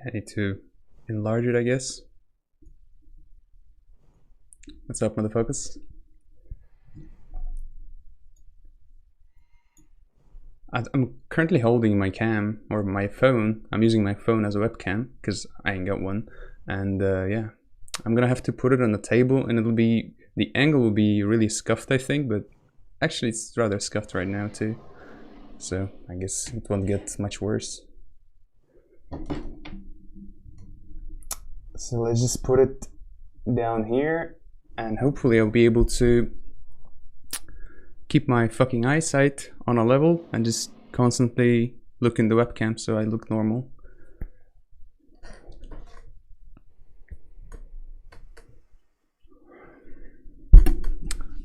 I need to enlarge it, I guess. Let's open the focus. I'm currently holding my cam, or my phone. I'm using my phone as a webcam, because I ain't got one. And yeah, I'm gonna have to put it on the table, and it'll be, the angle will be really scuffed, I think, but actually it's rather scuffed right now too. So I guess it won't get much worse. So let's just put it down here, and hopefully I'll be able to keep my fucking eyesight on a level and just constantly look in the webcam so I look normal.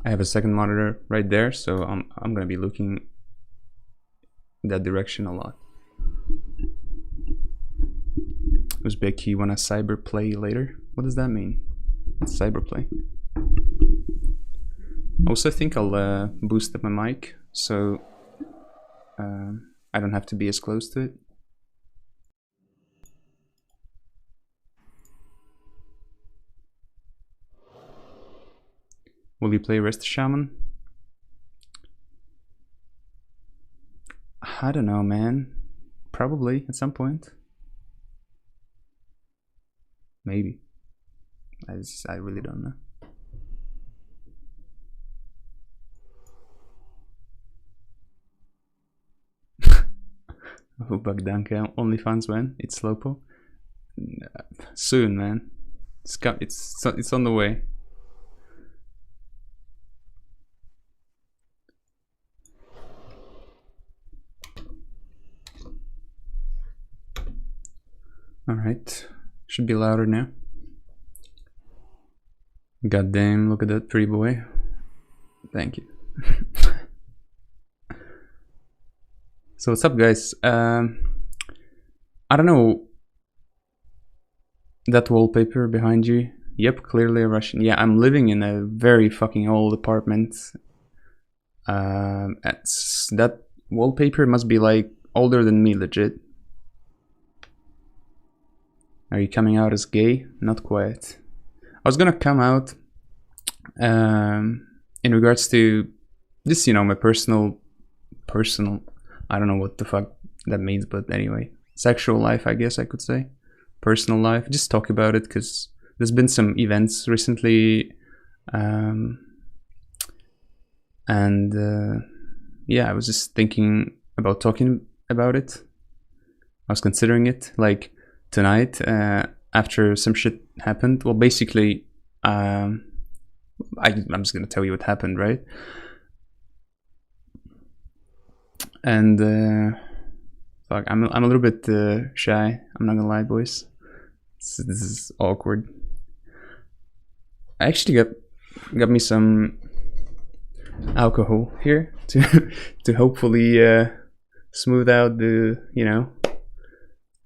I have a second monitor right there, so I'm gonna be looking that direction a lot. Uzbeki wanna cyber play later? What does that mean? Cyber play. Also, I think I'll boost up my mic so I don't have to be as close to it. Will you play Rest Shaman? I don't know, man. Probably at some point. Maybe. I really don't know. Oh, Bagdanka, OnlyFans when? It's Slopo? Soon, man. It's on the way. Alright, should be louder now. God damn, look at that pretty boy. Thank you. So what's up, guys? I don't know. That wallpaper behind you. Yep, clearly a Russian. Yeah, I'm living in a very fucking old apartment. That wallpaper must be like older than me, legit. Are you coming out as gay? Not quite. I was gonna come out in regards to this, you know, my personal, I don't know what the fuck that means, but anyway, sexual life, I guess I could say. Personal life, just talk about it, because there's been some events recently, and yeah, I was just thinking about talking about it. I was considering it, like tonight, after some shit happened. Well, basically, I'm just gonna tell you what happened, right? And fuck, I'm a little bit shy. I'm not gonna lie, boys. This is awkward. I actually got me some alcohol here to hopefully smooth out the, you know,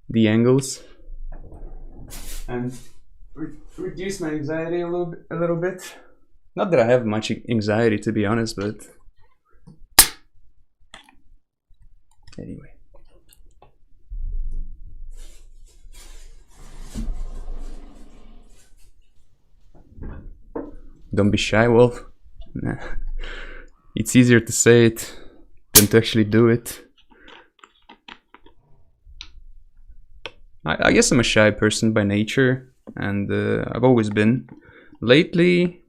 the angles and reduce my anxiety a little bit. Not that I have much anxiety, to be honest, but anyway. Don't be shy, Wolf. Nah. It's easier to say it than to actually do it. I guess I'm a shy person by nature, and I've always been. Lately,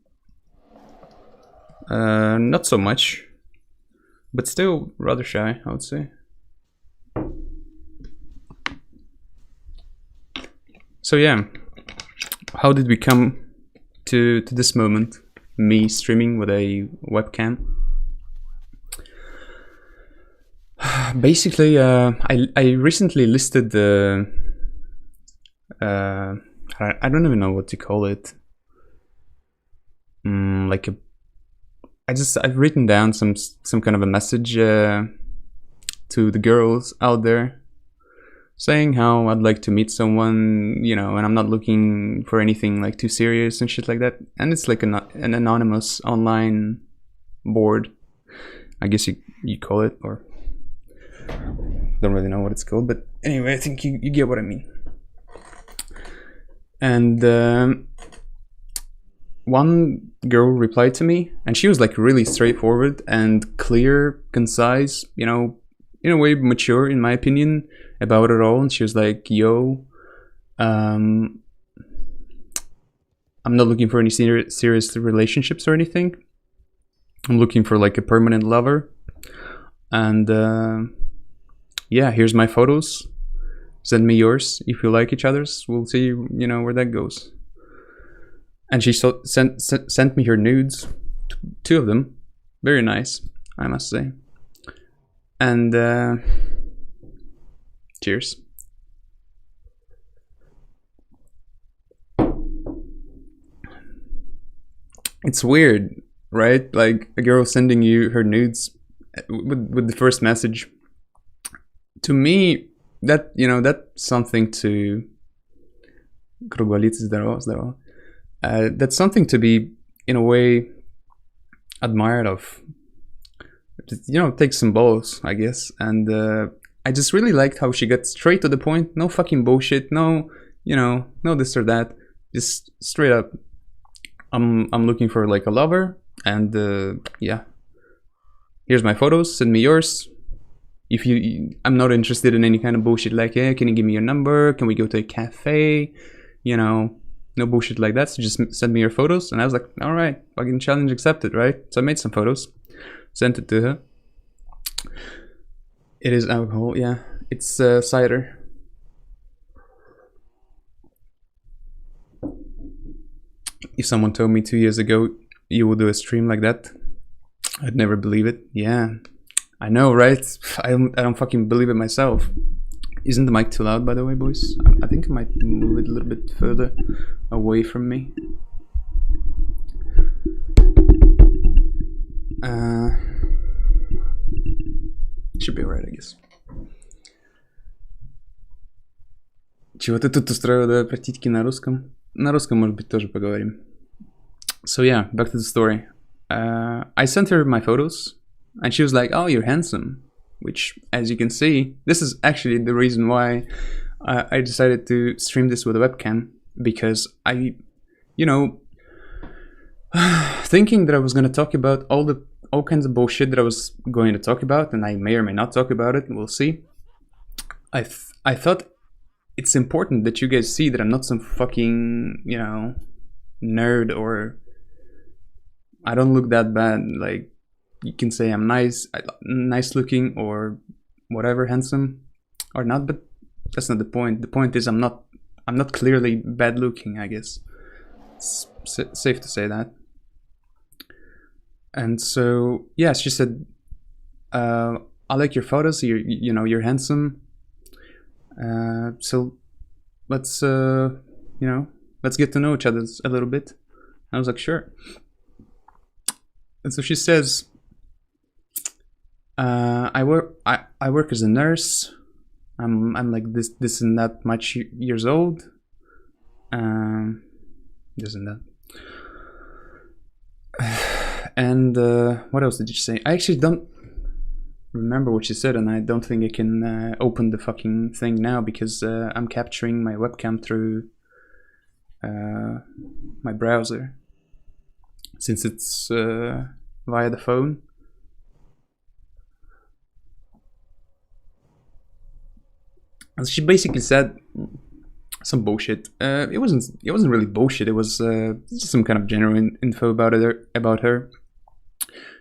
not so much, but still rather shy, I would say. So yeah, how did we come to this moment? Me streaming with a webcam. Basically, I recently listed the I don't even know what to call it. Like I've written down some kind of a message to the girls out there, saying how I'd like to meet someone, you know, and I'm not looking for anything like too serious and shit like that. And it's like an anonymous online board, I guess you call it, or don't really know what it's called, but anyway, I think you get what I mean. And one girl replied to me, and she was like really straightforward and clear, concise, you know, in a way mature in my opinion about it all. And she was like, yo, I'm not looking for any serious relationships or anything. I'm looking for like a permanent lover. And yeah, here's my photos. Send me yours if you like each other's. We'll see, you know, where that goes. And she sent me her nudes, 2 of them. Very nice, I must say. And cheers. It's weird, right? Like a girl sending you her nudes with the first message. To me, that, you know, that's something to... that's something to be, in a way, admired of. You know, take some balls, I guess. And I just really liked how she got straight to the point. No fucking bullshit. No, you know, no this or that. Just straight up. I'm looking for like a lover, and yeah. Here's my photos. Send me yours. If I'm not interested in any kind of bullshit like, yeah, can you give me your number? Can we go to a cafe? You know, no bullshit like that. So just send me your photos. And I was like, all right, fucking challenge accepted, right? So I made some photos, sent it to her. It is alcohol, yeah. It's cider. If someone told me 2 years ago you would do a stream like that, I'd never believe it. Yeah, I know, right? I don't fucking believe it myself. Isn't the mic too loud, by the way, boys? I think I might move it a little bit further away from me. Should be alright, I guess. Чего ты тут устроил, да, протитки на русском? На русском, может быть, тоже поговорим. So yeah, back to the story. I sent her my photos, and she was like, oh, you're handsome. Which, as you can see, this is actually the reason why I decided to stream this with a webcam. Because I, you know, thinking that I was going to talk about all kinds of bullshit that I was going to talk about, and I may or may not talk about it, we'll see. I thought it's important that you guys see that I'm not some fucking, you know, nerd, or I don't look that bad. Like, you can say I'm nice looking, or whatever, handsome or not, but that's not the point. The point is I'm not clearly bad looking, I guess. It's safe to say that. And so, yeah, she said, I like your photos, you know, you're handsome. So let's, you know, let's get to know each other a little bit. I was like, sure. And so she says, I work as a nurse. I'm like this and that much years old. This and that. And what else did she say? I actually don't remember what she said, and I don't think I can open the fucking thing now because I'm capturing my webcam through my browser, since it's via the phone. And she basically said some bullshit. It wasn't really bullshit. It was just some kind of general info about her.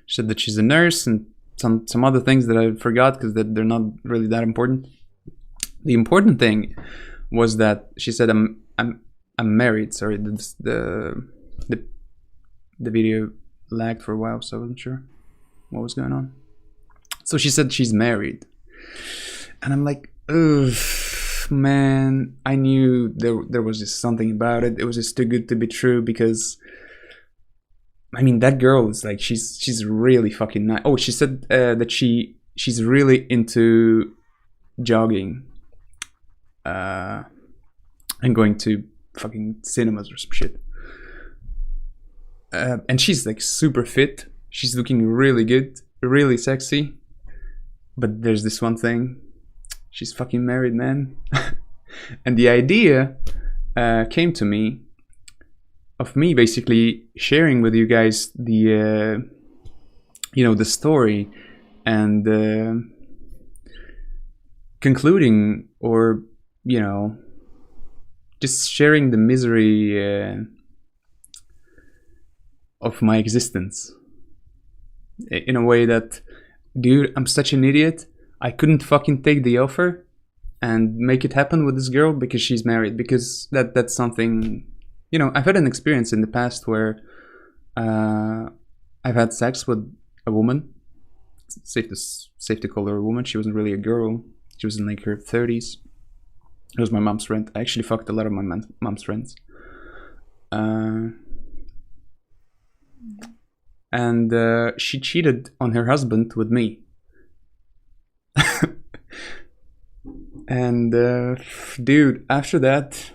She said that she's a nurse and some other things that I forgot because they're not really that important. The important thing was that she said I'm married. Sorry, the video lagged for a while, so I wasn't sure what was going on. So she said she's married, and I'm like, ugh, man, I knew there was just something about it. It was just too good to be true, because I mean, that girl is like, she's really fucking nice. Oh, she said that she's really into jogging and going to fucking cinemas or some shit. And she's like super fit. She's looking really good, really sexy. But there's this one thing. She's fucking married, man. And the idea came to me of me basically sharing with you guys the the story and concluding, or just sharing the misery of my existence in a way that, dude, I'm such an idiot. I couldn't fucking take the offer and make it happen with this girl because she's married, because that's something, I've had an experience in the past where I've had sex with a woman. It's safe to call her a woman. She wasn't really a girl. She was in like her 30s. It was my mom's friend. I actually fucked a lot of my mom's friends. And she cheated on her husband with me. And dude, after that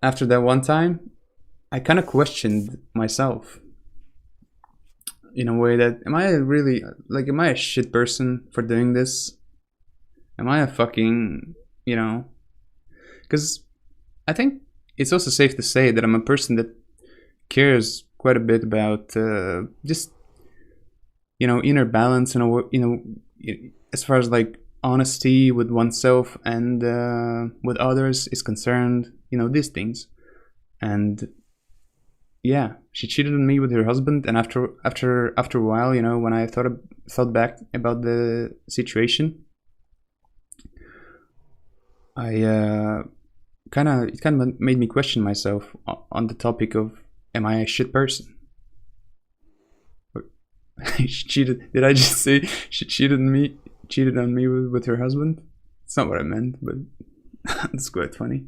one time, I kind of questioned myself in a way that, am I a shit person for doing this? Am I a fucking, because I think it's also safe to say that I'm a person that cares quite a bit about just, inner balance and, as far as like honesty with oneself and with others is concerned, these things. And yeah, she cheated on me with her husband, and after a while, when I thought back about the situation, it kind of made me question myself on the topic of, am I a shit person? She cheated. Did I just say she cheated on me with her husband? It's not what I meant, but it's quite funny.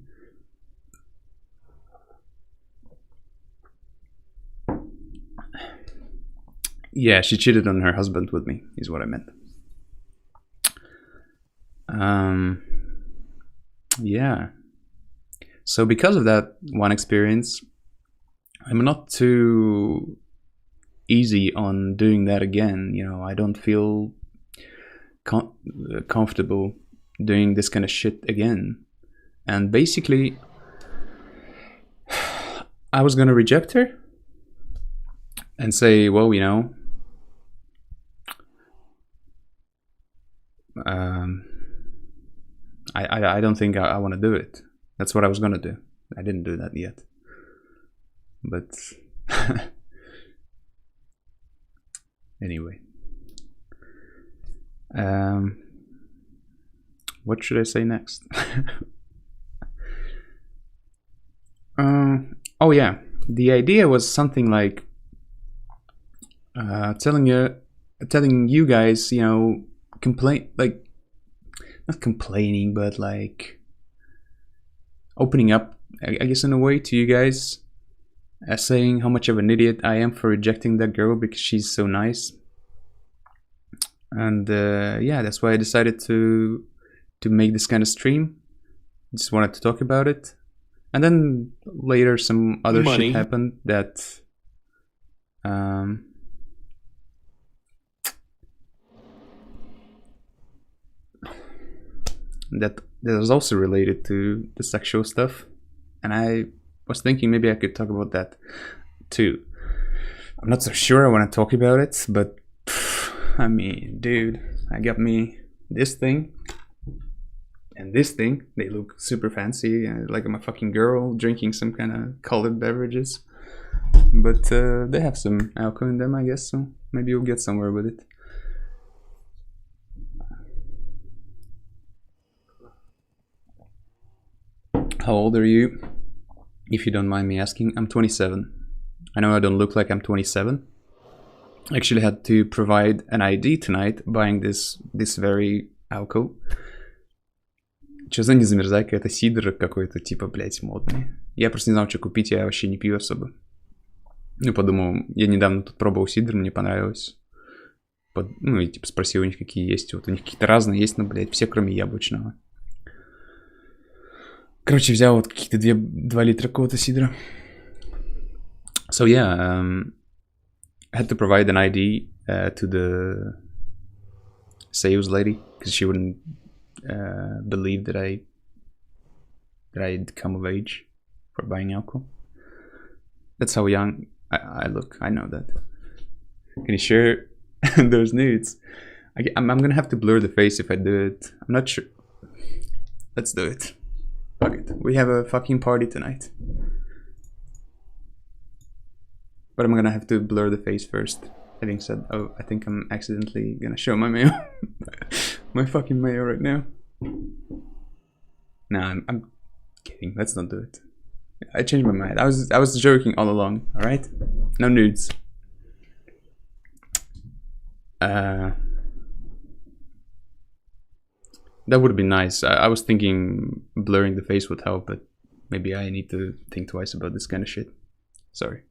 Yeah, she cheated on her husband with me, is what I meant. Yeah. So because of that one experience, I'm not too easy on doing that again. I don't feel comfortable doing this kind of shit again. And basically, I was gonna reject her and say, well, I don't think I want to do it. That's what I was gonna do. I didn't do that yet, but anyway, what should I say next? Oh yeah, the idea was something like telling you guys, not complaining, but like opening up, I guess, in a way to you guys, saying how much of an idiot I am for rejecting that girl because she's so nice. And yeah, that's why I decided to make this kind of stream. Just wanted to talk about it. And then later some other shit happened that that was also related to the sexual stuff, and I was thinking maybe I could talk about that too. I'm not so sure I want to talk about it, but I mean, dude, I got me this thing and this thing. They look super fancy, like I'm a fucking girl drinking some kind of colored beverages, but they have some alcohol in them, I guess, so maybe you'll get somewhere with it. How old are you, if you don't mind me asking? I'm 27. I know I don't look like I'm 27. I actually had to provide an ID tonight buying this very alcohol. Что за незамерзайка? Это сидр какой-то, типа, блять, модный. Я просто не знал, что купить, я вообще не пью особо. Ну, подумал, я недавно тут пробовал сидр, мне понравилось. Ну, и типа спросил у них, какие есть. Вот у них какие-то разные есть, но, блять, все кроме яблочного. Короче, взял вот каких-то 2 литра какого-то сидра. So yeah, I had to provide an ID to the sales lady because she wouldn't believe that I that I'd come of age for buying alcohol. That's how young I look. I know that. Can you share those nudes? I'm gonna have to blur the face if I do it. I'm not sure. Let's do it. Fuck it. We have a fucking party tonight. But I'm gonna have to blur the face first. Having said, oh, I think I'm accidentally gonna show my mail. My fucking mail right now. Nah, I'm kidding. Let's not do it. I changed my mind. I was joking all along. All right, no nudes. That would be nice. I was thinking blurring the face would help, but maybe I need to think twice about this kind of shit. Sorry.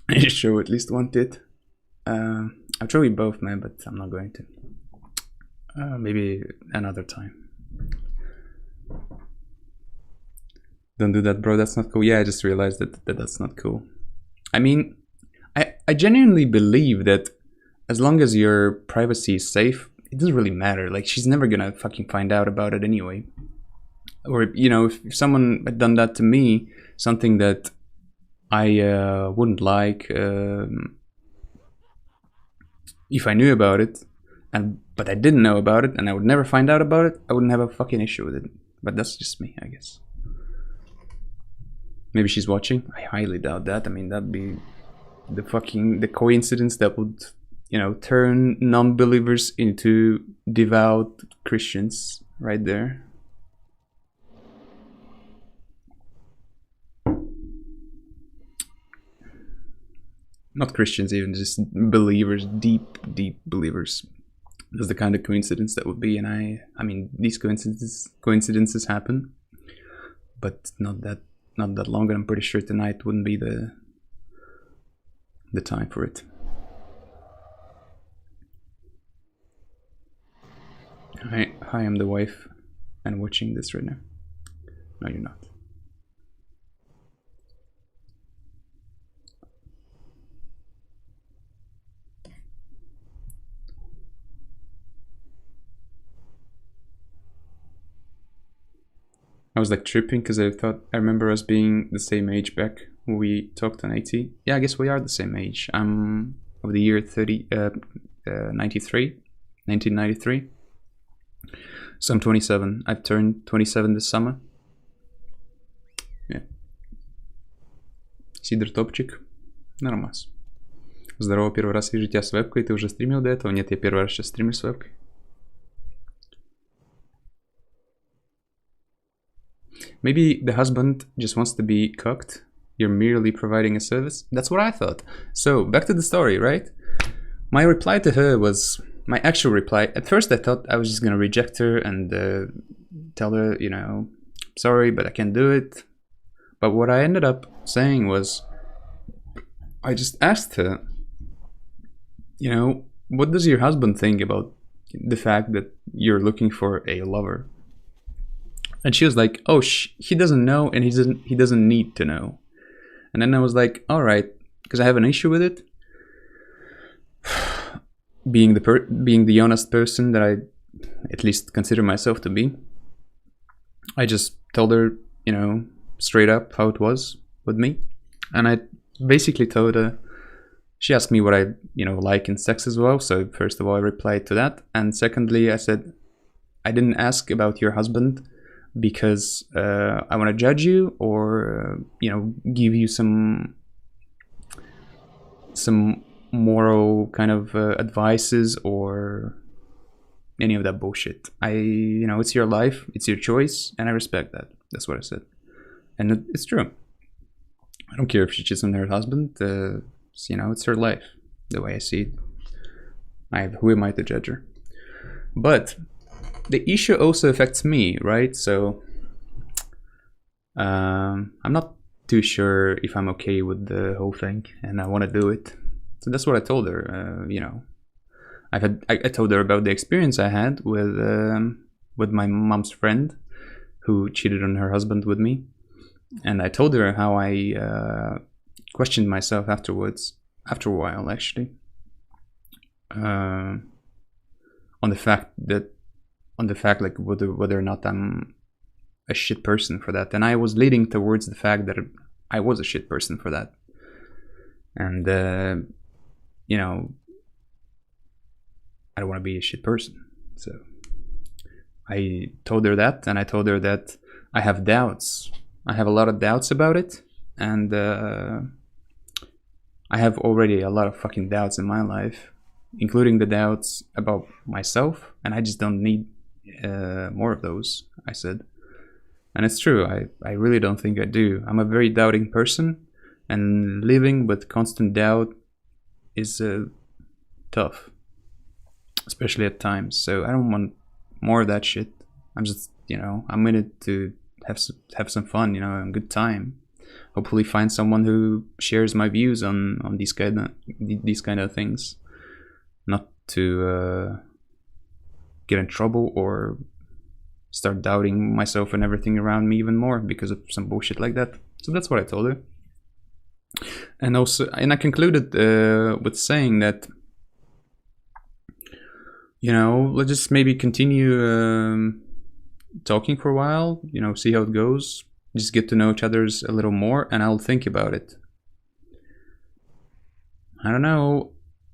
I should show at least one tit. I'll show you both, man, but I'm not going to. Maybe another time. Don't do that, bro. That's not cool. Yeah, I just realized that that's not cool. I mean, I genuinely believe that as long as your privacy is safe, it doesn't really matter. Like, she's never gonna fucking find out about it anyway. Or, you know, if someone had done that to me, something that I wouldn't like, if I knew about it, but I didn't know about it, and I would never find out about it, I wouldn't have a fucking issue with it. But that's just me, I guess. Maybe she's watching. I highly doubt that. I mean, that'd be the coincidence that would, you know, turn non-believers into devout Christians right there. Not Christians even, just believers, deep believers. That's the kind of coincidence that would be, and I mean, these coincidences happen, but not that long, and I'm pretty sure tonight wouldn't be the time for it. Hi, I'm the wife and watching this right now. No, you're not. I was like tripping because I remember us being the same age back when we talked on AT. Yeah, I guess we are the same age. I'm of the year 1993. So I'm 27. I've turned 27 this summer. Yeah. Cider топчик. Нормас. Здорово, первый раз вижу тебя с вебкой. Ты уже стримил до этого? Нет, я первый раз сейчас стримлю с вебкой. Maybe the husband just wants to be cooked. You're merely providing a service. That's what I thought. So back to the story, right? My reply to her was my actual reply. At first I thought I was just gonna reject her and tell her, you know, sorry, but I can't do it. But what I ended up saying was, I just asked her, you know, what does your husband think about the fact that you're looking for a lover? And she was like, oh, he doesn't know, and he doesn't need to know. And then I was like, all right, because I have an issue with it. Being the honest person that I at least consider myself to be, I just told her, you know, straight up how it was with me. And I basically told her, she asked me what I, you know, like in sex as well. So first of all, I replied to that. And secondly, I said, I didn't ask about your husband because I want to judge you or, you know, give you some moral kind of advices or any of that bullshit. You know, it's your life, it's your choice, and I respect that. That's what I said. And it's true. I don't care if she cheats on her husband. You know, it's her life, the way I see it. Who am I to judge her? But the issue also affects me, right? So I'm not too sure if I'm okay with the whole thing, and I want to do it. So that's what I told her. You know, I told her about the experience I had with my mom's friend who cheated on her husband with me, and I told her how I questioned myself afterwards, after a while actually, on the fact that on the fact like whether or not I'm a shit person for that, and I was leading towards the fact that I was a shit person for that. And you know, I don't want to be a shit person. So I told her that, and I told her that I have doubts. I have a lot of doubts about it, and I have already a lot of fucking doubts in my life, including the doubts about myself, and I just don't need more of those, I said. And it's true, I really don't think I do. I'm a very doubting person, and living with constant doubt is tough, especially at times. So I don't want more of that shit. I'm just, you know, I'm in it to have some fun, you know, and good time. Hopefully find someone who shares my views on these kind of things, not to get in trouble or start doubting myself and everything around me even more because of some bullshit like that. So that's what I told her. And also, and I concluded with saying that, you know, let's just maybe continue talking for a while, you know, see how it goes, just get to know each other a little more, and I'll think about it. I don't know,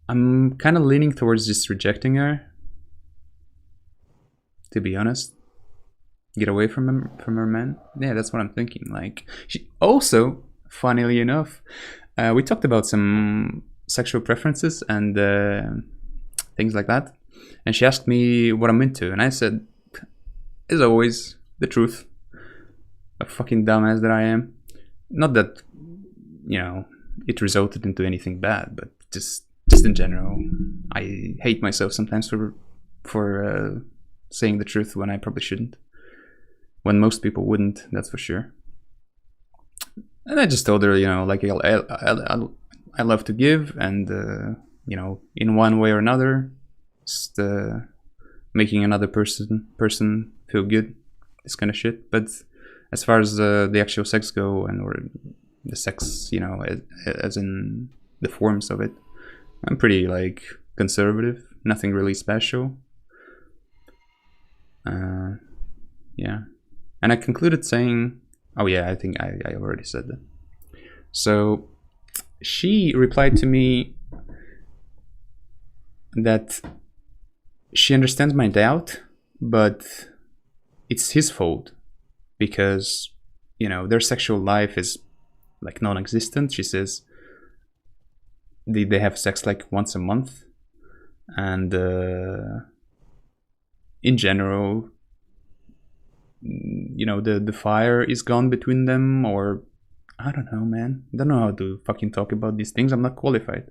I'm kind of leaning towards just rejecting her, to be honest. Get away from her man. Yeah, that's what I'm thinking. Like, she also, funnily enough, we talked about some sexual preferences and things like that, and she asked me what I'm into, and I said, as always, the truth. A fucking dumbass that I am. Not that, you know, it resulted into anything bad, but just in general, I hate myself sometimes for saying the truth when I probably shouldn't. When most people wouldn't, that's for sure. And I just told her, you know, like, I love to give, and you know, in one way or another, just making another person feel good, this kind of shit. But as far as the actual sex go, and or the sex, you know, as in the forms of it, I'm pretty like conservative. Nothing really special. Yeah. And I concluded saying, oh yeah, I think I already said that. So she replied to me that she understands my doubt, but it's his fault because, you know, their sexual life is like non-existent. She says they have sex like once a month, and in general, you know, the fire is gone between them, or I don't know, man. I don't know how to fucking talk about these things. I'm not qualified.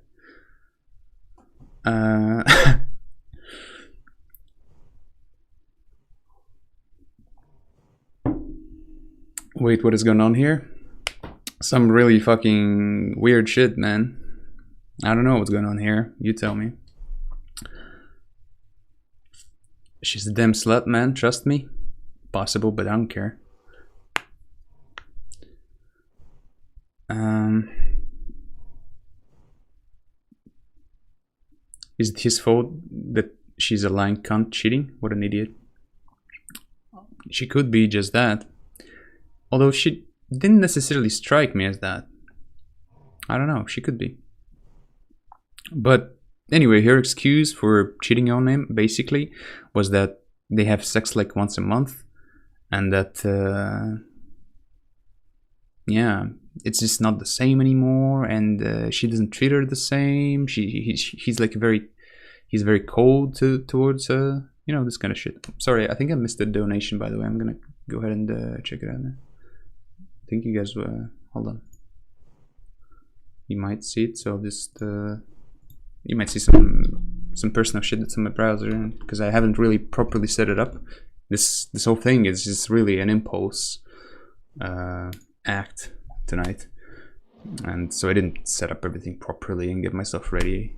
Wait, what is going on here? Some really fucking weird shit, man. I don't know what's going on here. You tell me. She's a damn slut, man. Trust me. Possible, but I don't care. Is it his fault that she's a lying cunt cheating? What an idiot. She could be just that. Although she didn't necessarily strike me as that. I don't know, she could be. But anyway, her excuse for cheating on him basically was that they have sex like once a month, and that yeah, it's just not the same anymore, and she doesn't treat her the same. He's like he's very cold towards you know, this kind of shit. Sorry, I think I missed the donation, by the way. I'm gonna go ahead and check it out now. I think you guys hold on. You might see it, so just you might see some personal shit that's in my browser, because I haven't really properly set it up. This whole thing is just really an impulse act tonight, and so I didn't set up everything properly and get myself ready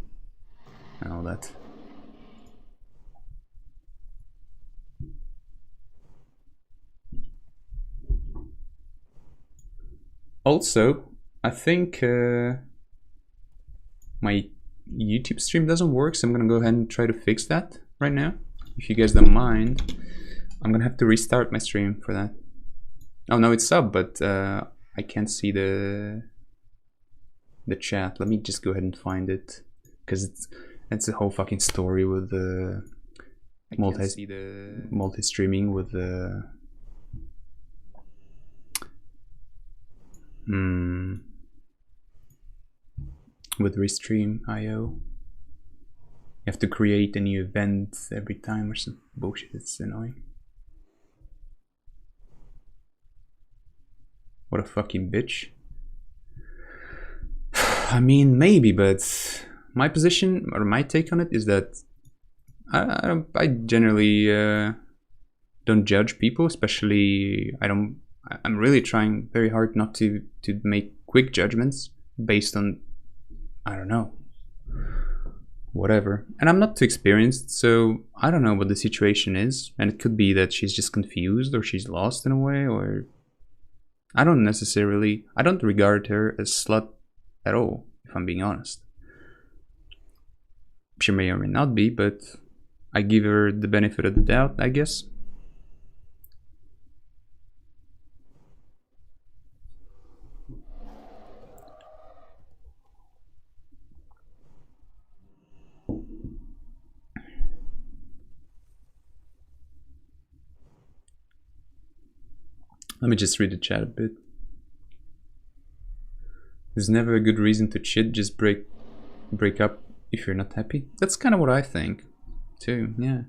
and all that. Also, I think my YouTube stream doesn't work, so I'm gonna go ahead and try to fix that right now, if you guys don't mind. I'm gonna have to restart my stream for that. Oh no, it's sub, but I can't see the chat. Let me just go ahead and find it, because it's a whole fucking story with the multi-streaming with the with Restream.io. You have to create a new event every time or some bullshit. It's annoying. What a fucking bitch. I mean, maybe, but my position or my take on it is that I generally don't judge people, especially I'm really trying very hard not to make quick judgments based on, I don't know, whatever. And I'm not too experienced, so I don't know what the situation is, and it could be that she's just confused or she's lost in a way, or I don't regard her as slut at all, if I'm being honest. She may or may not be, but I give her the benefit of the doubt, I guess. Let me just read the chat a bit. There's never a good reason to cheat, just break up if you're not happy. That's kind of what I think too, yeah.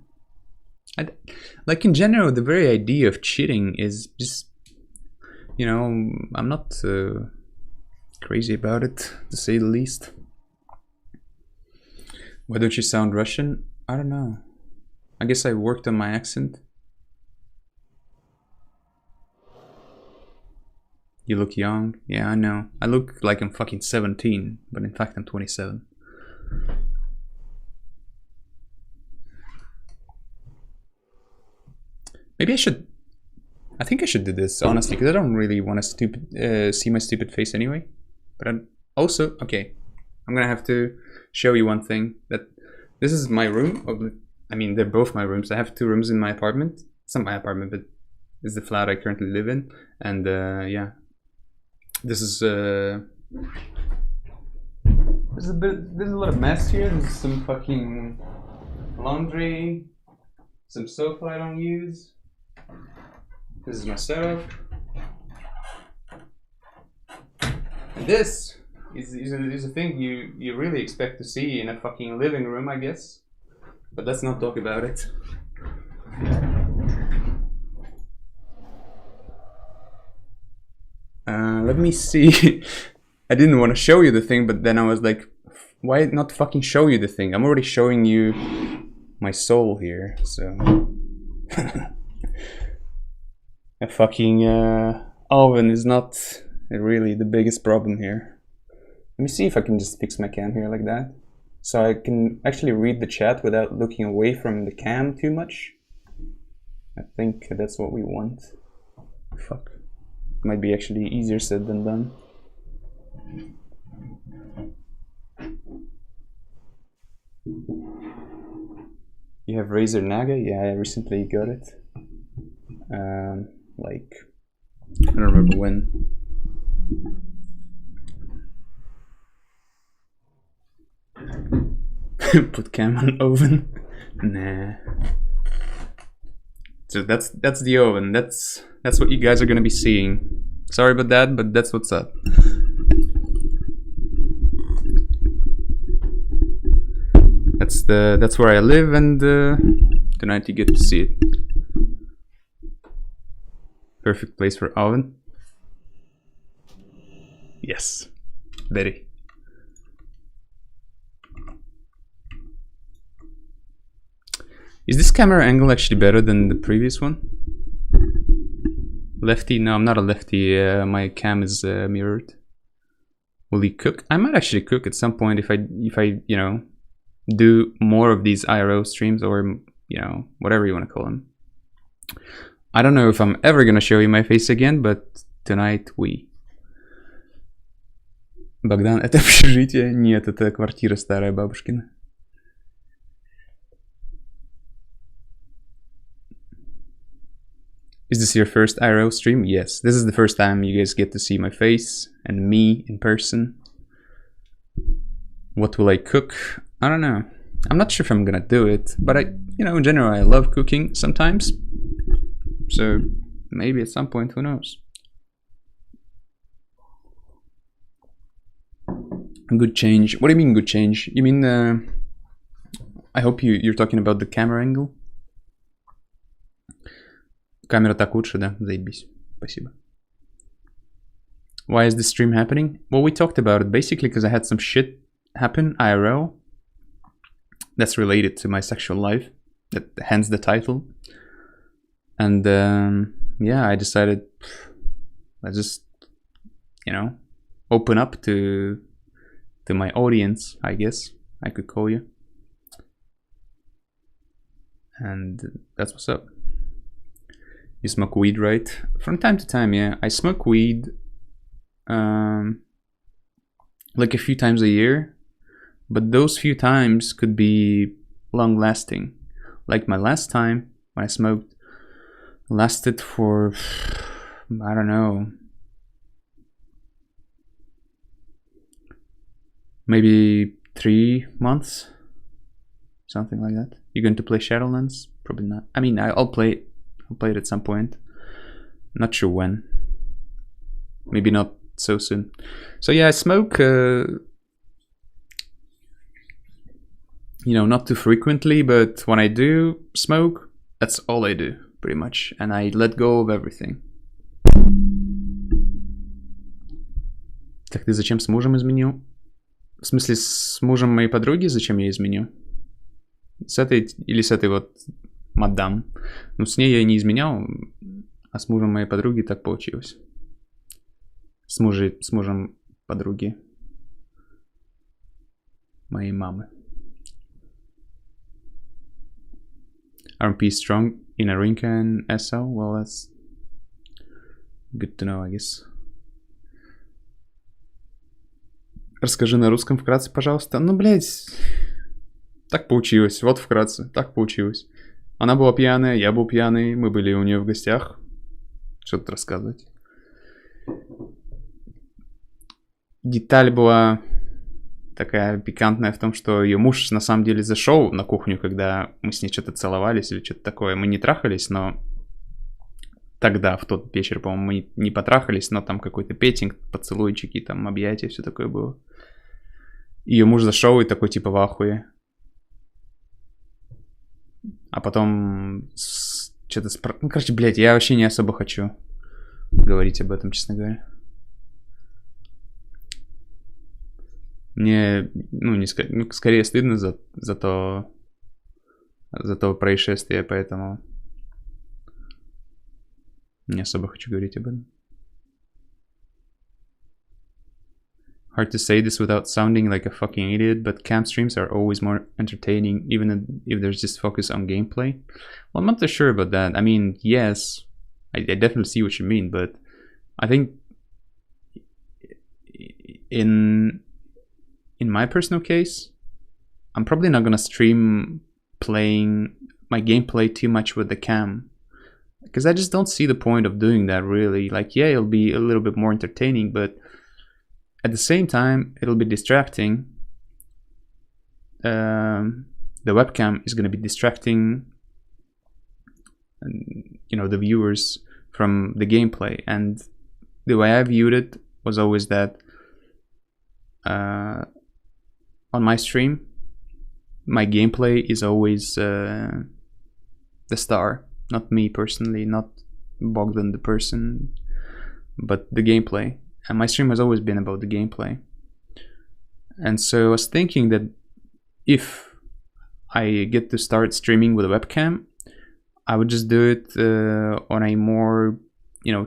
Like in general, the very idea of cheating is just, you know, I'm not crazy about it, to say the least. Why don't you sound Russian? I don't know. I guess I worked on my accent. You look young. Yeah, I know. I look like I'm fucking 17, but in fact I'm 27. Maybe I think I should do this, honestly, because I don't really want to see my stupid face anyway. But also, okay, I'm gonna have to show you one thing. That this is my room. I mean, they're both my rooms. I have 2 rooms in my apartment. It's not my apartment, but it's the flat I currently live in. And yeah. This is there's a lot of mess here. There's some fucking laundry, some sofa I don't use. This is my setup. And this is a thing you really expect to see in a fucking living room, I guess. But let's not talk about it. Let me see. I didn't want to show you the thing, but then I was like, why not fucking show you the thing? I'm already showing you my soul here, so. A fucking oven is not really the biggest problem here. Let me see if I can just fix my cam here like that. So I can actually read the chat without looking away from the cam too much. I think that's what we want. Fuck. Might be actually easier said than done. You have Razer Naga? Yeah, I recently got it. Like, I don't remember when. Put cam on oven? Nah. So that's the oven. That's what you guys are gonna be seeing. Sorry about that, but that's what's up. That's where I live, and tonight you get to see it. Perfect place for oven. Yes, very. Is this camera angle actually better than the previous one? Lefty? No, I'm not a lefty. My cam is mirrored. Will he cook? I might actually cook at some point if I you know, do more of these IRL streams, or you know, whatever you want to call them. I don't know if I'm ever gonna show you my face again, but tonight we. Богдан, это общежитие? Нет, это квартира старая бабушкина. Is this your first IRL stream? Yes, this is the first time you guys get to see my face and me in person. What will I cook? I don't know. I'm not sure if I'm gonna do it, but in general, I love cooking sometimes. So maybe at some point, who knows? Good change. What do you mean good change? You mean I hope you're talking about the camera angle. Камера так лучше, да? Заебись. Спасибо. Why is this stream happening? Well, we talked about it basically because I had some shit happen IRL that's related to my sexual life, hence the title. And yeah, I decided I just open up to my audience, I guess I could call you. And that's what's up. You smoke weed, right? From time to time, yeah. I smoke weed like a few times a year, but those few times could be long lasting. Like my last time when I smoked lasted for, I don't know, maybe 3 months, something like that. You going to play Shadowlands? Probably not. I mean, I'll play it at some point. Not sure when. Maybe not so soon. So yeah, I smoke, not too frequently, but when I do smoke, that's all I do, pretty much. And I let go of everything. Так ты зачем с мужем изменил? В смысле, с мужем моей подруги зачем я изменю? С этой или с этой вот мадам? Ну, с ней я не изменял, а с мужем моей подруги так получилось. С мужем подруги моей мамы. RMP strong in Arinka and SL? Well, that's good to know, I guess. Расскажи на русском вкратце, пожалуйста. Ну, блядь, так получилось. Вот вкратце, так получилось. Она была пьяная, я был пьяный, мы были у нее в гостях. Что тут рассказывать? Деталь была такая пикантная в том, что ее муж на самом деле зашел на кухню, когда мы с ней что-то целовались или что-то такое. Мы не трахались, но тогда, в тот вечер, по-моему, мы не потрахались, но там какой-то петинг, поцелуйчики, там объятия, все такое было. Ее муж зашел и такой типа в ахуе. А потом что-то ну, короче, блядь, я вообще не особо хочу говорить об этом, честно говоря. Мне, скорее стыдно за то происшествие, поэтому не особо хочу говорить об этом. Hard to say this without sounding like a fucking idiot, but camp streams are always more entertaining, even if there's just focus on gameplay. Well, I'm not too sure about that. I mean, yes, I definitely see what you mean, but I think in my personal case, I'm probably not gonna stream playing my gameplay too much with the cam, because I just don't see the point of doing that, really. Like, yeah, it'll be a little bit more entertaining, but at the same time, it'll be distracting. The webcam is gonna be distracting, the viewers from the gameplay. And the way I viewed it was always that on my stream, my gameplay is always the star, not me personally, not Bogdan the person, but the gameplay. And my stream has always been about the gameplay. And so I was thinking that if I get to start streaming with a webcam, I would just do it on a more,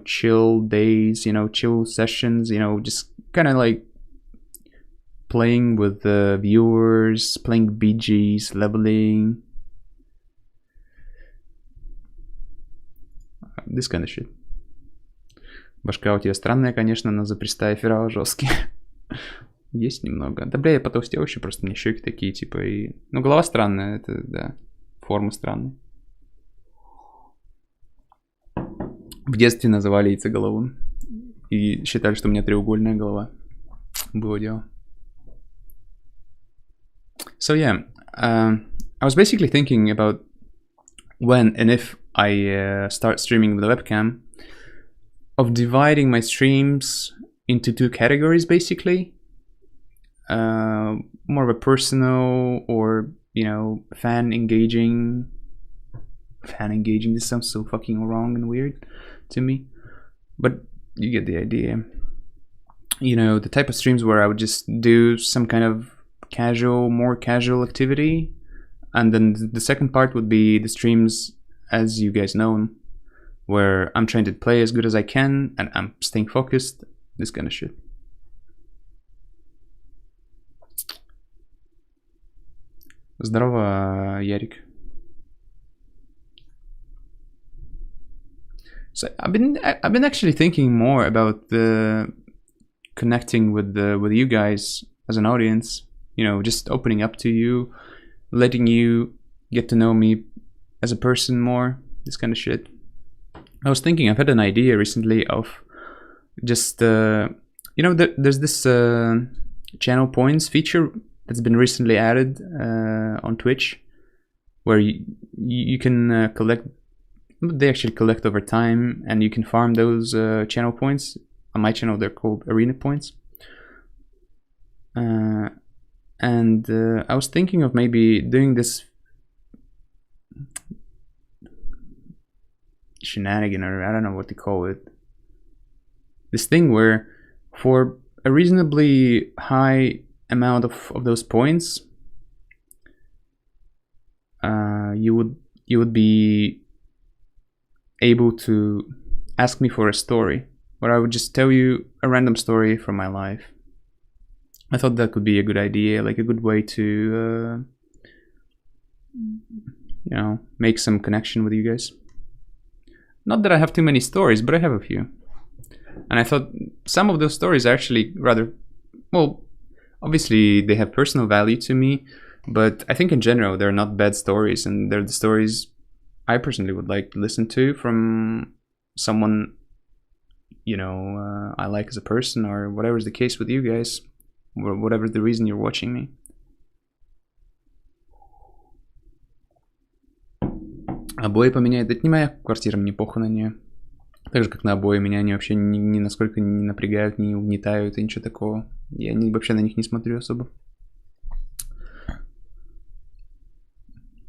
chill days, chill sessions, just kind of like playing with the viewers, playing BGs, leveling, this kind of shit. Башка у тебя странная, конечно, но за пристави жесткие. Есть немного. Да, бля, я потолстел еще, просто мне щеки такие, типа, и... Ну, голова странная, это, да, форма странная. В детстве называли яйцеголовым. И считали, что у меня треугольная голова. Было дело. So yeah, I was basically thinking about when and if I start streaming with a webcam, of dividing my streams into two categories, basically. More of a personal or, you know, fan engaging. This sounds so fucking wrong and weird to me, but you get the idea. You know, the type of streams where I would just do some kind of more casual activity, and then the second part would be the streams, as you guys know, where I'm trying to play as good as I can and I'm staying focused, this kind of shit. Здорово, Ярик. So I've been actually thinking more about connecting with you guys as an audience. You know, just opening up to you, letting you get to know me as a person more. This kind of shit. I was thinking, I've had an idea recently of just you know, there's this channel points feature that's been recently added on Twitch, where you can collect. They actually collect over time, and you can farm those channel points. On my channel, they're called arena points. And I was thinking of maybe doing this shenanigan, or I don't know what to call it. This thing where for a reasonably high amount of those points, you would be able to ask me for a story, where I would just tell you a random story from my life. I thought that could be a good idea, like a good way to you know, make some connection with you guys. Not that I have too many stories, but I have a few. And I thought some of those stories are actually rather, well, obviously they have personal value to me, but I think in general they're not bad stories, and they're the stories I personally would like to listen to from someone, you know, I like as a person, or whatever is the case with you guys, or whatever the reason you're watching me. Обои поменяет. Это не моя квартира, мне похуй на нее. Так же, как на обои, меня они вообще ни насколько не напрягают, не угнетают и ничего такого. Я вообще на них не смотрю особо.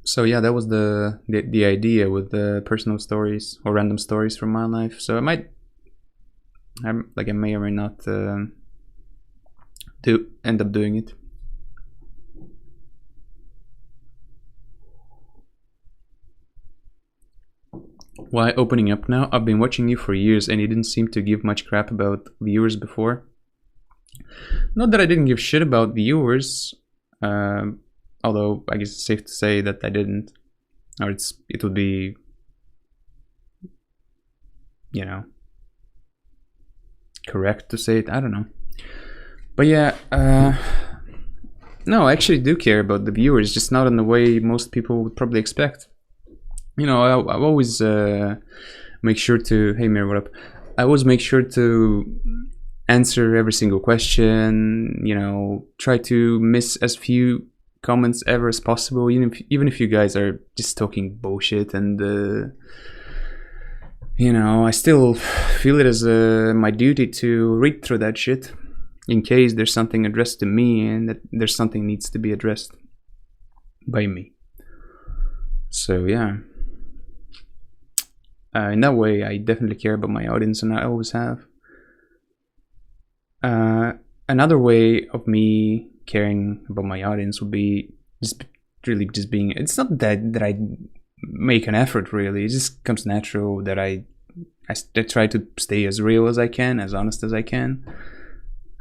So yeah, that was the idea with the personal stories or random stories from my life. So I may or may not end up doing it. Why opening up now? I've been watching you for years and you didn't seem to give much crap about viewers before. Not that I didn't give shit about viewers, although I guess it's safe to say that I didn't. Or it would be, you know, correct to say it. I don't know. But yeah, no, I actually do care about the viewers, just not in the way most people would probably expect. You know, I always make sure to, hey Mir, what up? I always make sure to answer every single question, you know, try to miss as few comments ever as possible, even if you guys are just talking bullshit, and you know, I still feel it as my duty to read through that shit in case there's something addressed to me and that there's something needs to be addressed by me. So yeah, in that way I definitely care about my audience, and I always have. Another way of me caring about my audience would be just being, it's not that I make an effort really, it just comes natural that I try to stay as real as I can, as honest as I can,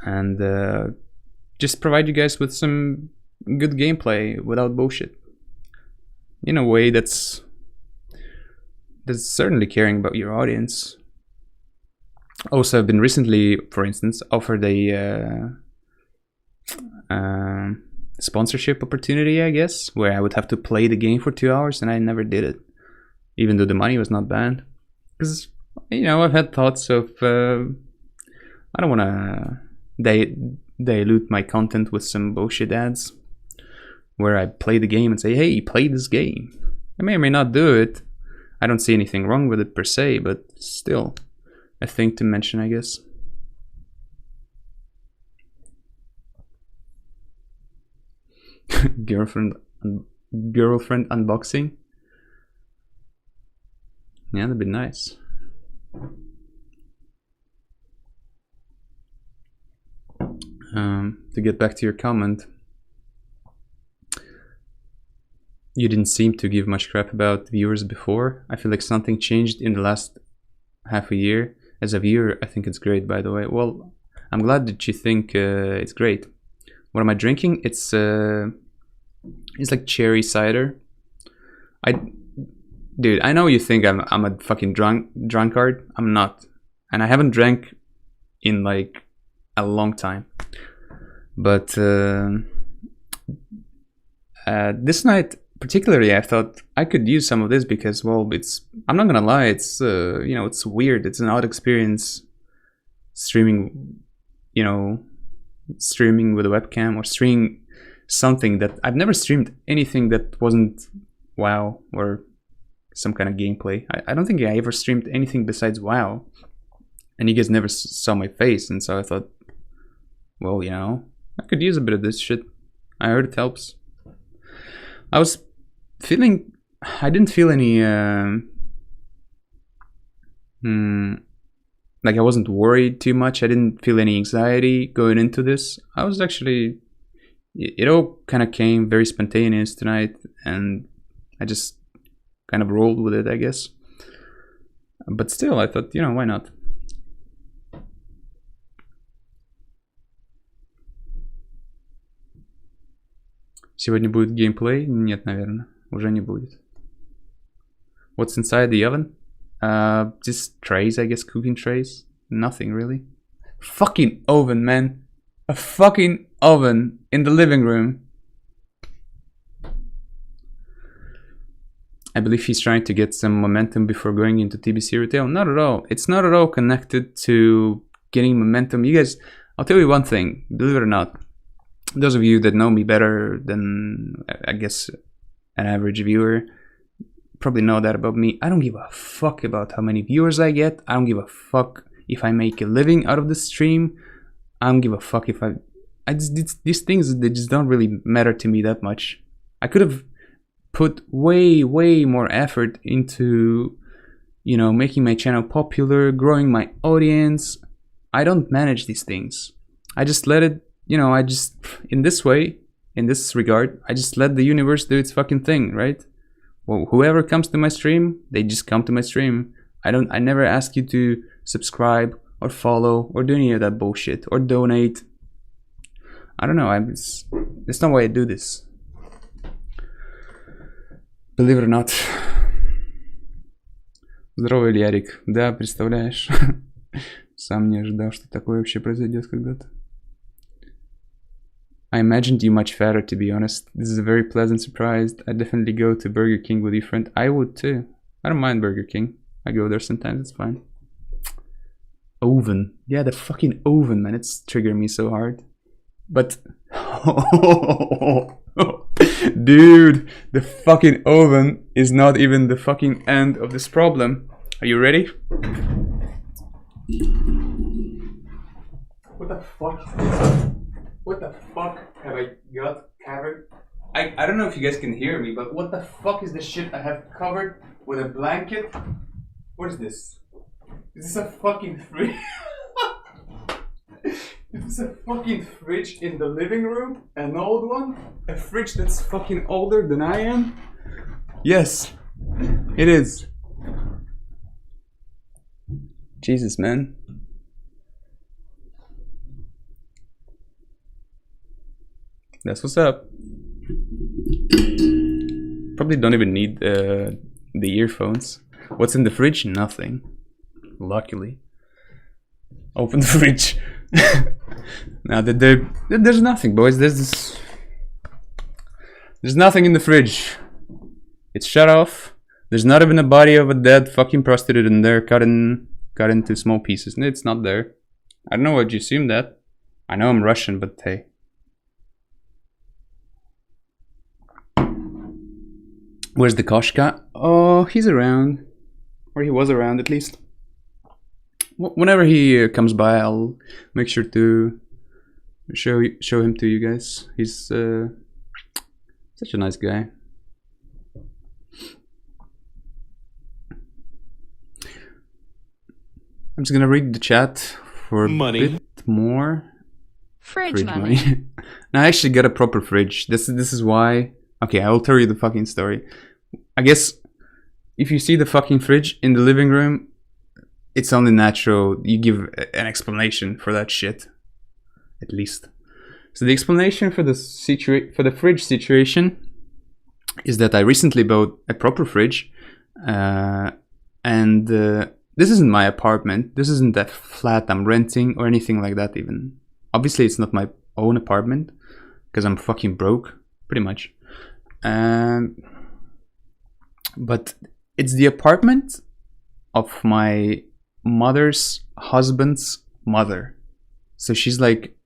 and just provide you guys with some good gameplay without bullshit, in a way that's certainly caring about your audience. Also, I've been recently, for instance, offered a sponsorship opportunity, I guess, where I would have to play the game for 2 hours, and I never did it, even though the money was not bad. Because You know, I've had thoughts of I don't want to dilute my content with some bullshit ads where I play the game and say, hey, play this game. I may or may not do it. I don't see anything wrong with it per se, but still a thing to mention, I guess. girlfriend unboxing. Yeah, that'd be nice. To get back to your comment, you didn't seem to give much crap about viewers before. I feel like something changed in the last half a year. As a viewer, I think it's great, by the way. Well, I'm glad that you think it's great. What am I drinking? It's like cherry cider. Dude, I know you think I'm a fucking drunkard. I'm not, and I haven't drank in like a long time. But this night particularly, I thought I could use some of this because, well, I'm not gonna lie, it's you know, it's weird. It's an odd experience streaming, you know, streaming with a webcam or streaming something that I've never streamed anything that wasn't WoW or some kind of gameplay. I don't think I ever streamed anything besides WoW, and you guys never saw my face, and so I thought, well, you know, I could use a bit of this shit. I heard it helps. I was feeling, I didn't feel any like I wasn't worried too much. I didn't feel any anxiety going into this. I was actually, it all kind of came very spontaneous tonight, and I just kind of rolled with it, I guess. But still, I thought, you know, why not? Сегодня будет геймплей? Нет, наверное. Уже не будет. What's inside the oven? Just trays, I guess, cooking trays. Nothing really. Fucking oven, man. A fucking oven in the living room. I believe he's trying to get some momentum before going into TBC retail. Not at all. It's not at all connected to getting momentum. You guys, I'll tell you one thing, believe it or not. Those of you that know me better than, I guess, an average viewer probably know that about me. I don't give a fuck about how many viewers I get. I don't give a fuck if I make a living out of the stream. I don't give a fuck if these things, they just don't really matter to me that much. I could have put way more effort into, you know, making my channel popular, growing my audience. I don't manage these things. I just let it, you know, I just, in this way, in this regard, I just let the universe do its fucking thing, right? Well, whoever comes to my stream, they just come to my stream. I never ask you to subscribe or follow or do any of that bullshit or donate. I don't know, it's not why I do this. Believe it or not. Здорово, Ильярик. Да, представляешь? Сам не ожидал, что такое вообще произойдет когда-то. I imagined you much fatter, to be honest. This is a very pleasant surprise. I'd definitely go to Burger King with you, friend. I would too. I don't mind Burger King. I go there sometimes, it's fine. Oven. Yeah, the fucking oven, man. It's triggering me so hard. But... Dude, the fucking oven is not even the fucking end of this problem. Are you ready? What the fuck? What the fuck have I got covered? I don't know if you guys can hear me, but what the fuck is the shit I have covered with a blanket? What is this? Is this a fucking fridge? Is this a fucking fridge in the living room? An old one? A fridge that's fucking older than I am? Yes, it is. Jesus, man. That's what's up. Probably don't even need the earphones. What's in the fridge? Nothing. Luckily. Open the fridge. Now there's nothing, boys. There's nothing in the fridge. It's shut off. There's not even a body of a dead fucking prostitute in there, cut into small pieces. No, it's not there. I don't know why'd you assume that. I know I'm Russian, but hey. Where's the Koshka? Oh, he's around. Or he was around, at least. Whenever he comes by, I'll make sure to show him to you guys. He's such a nice guy. I'm just gonna read the chat for a bit more. Fridge money. Now I actually got a proper fridge. This is why. Okay, I will tell you the fucking story. I guess if you see the fucking fridge in the living room, it's only natural you give an explanation for that shit, at least. So the explanation for the fridge situation is that I recently bought a proper fridge, and this isn't my apartment. This isn't that flat I'm renting or anything like that. Even obviously, it's not my own apartment because I'm fucking broke, pretty much. But it's the apartment of my mother's husband's mother. So she's like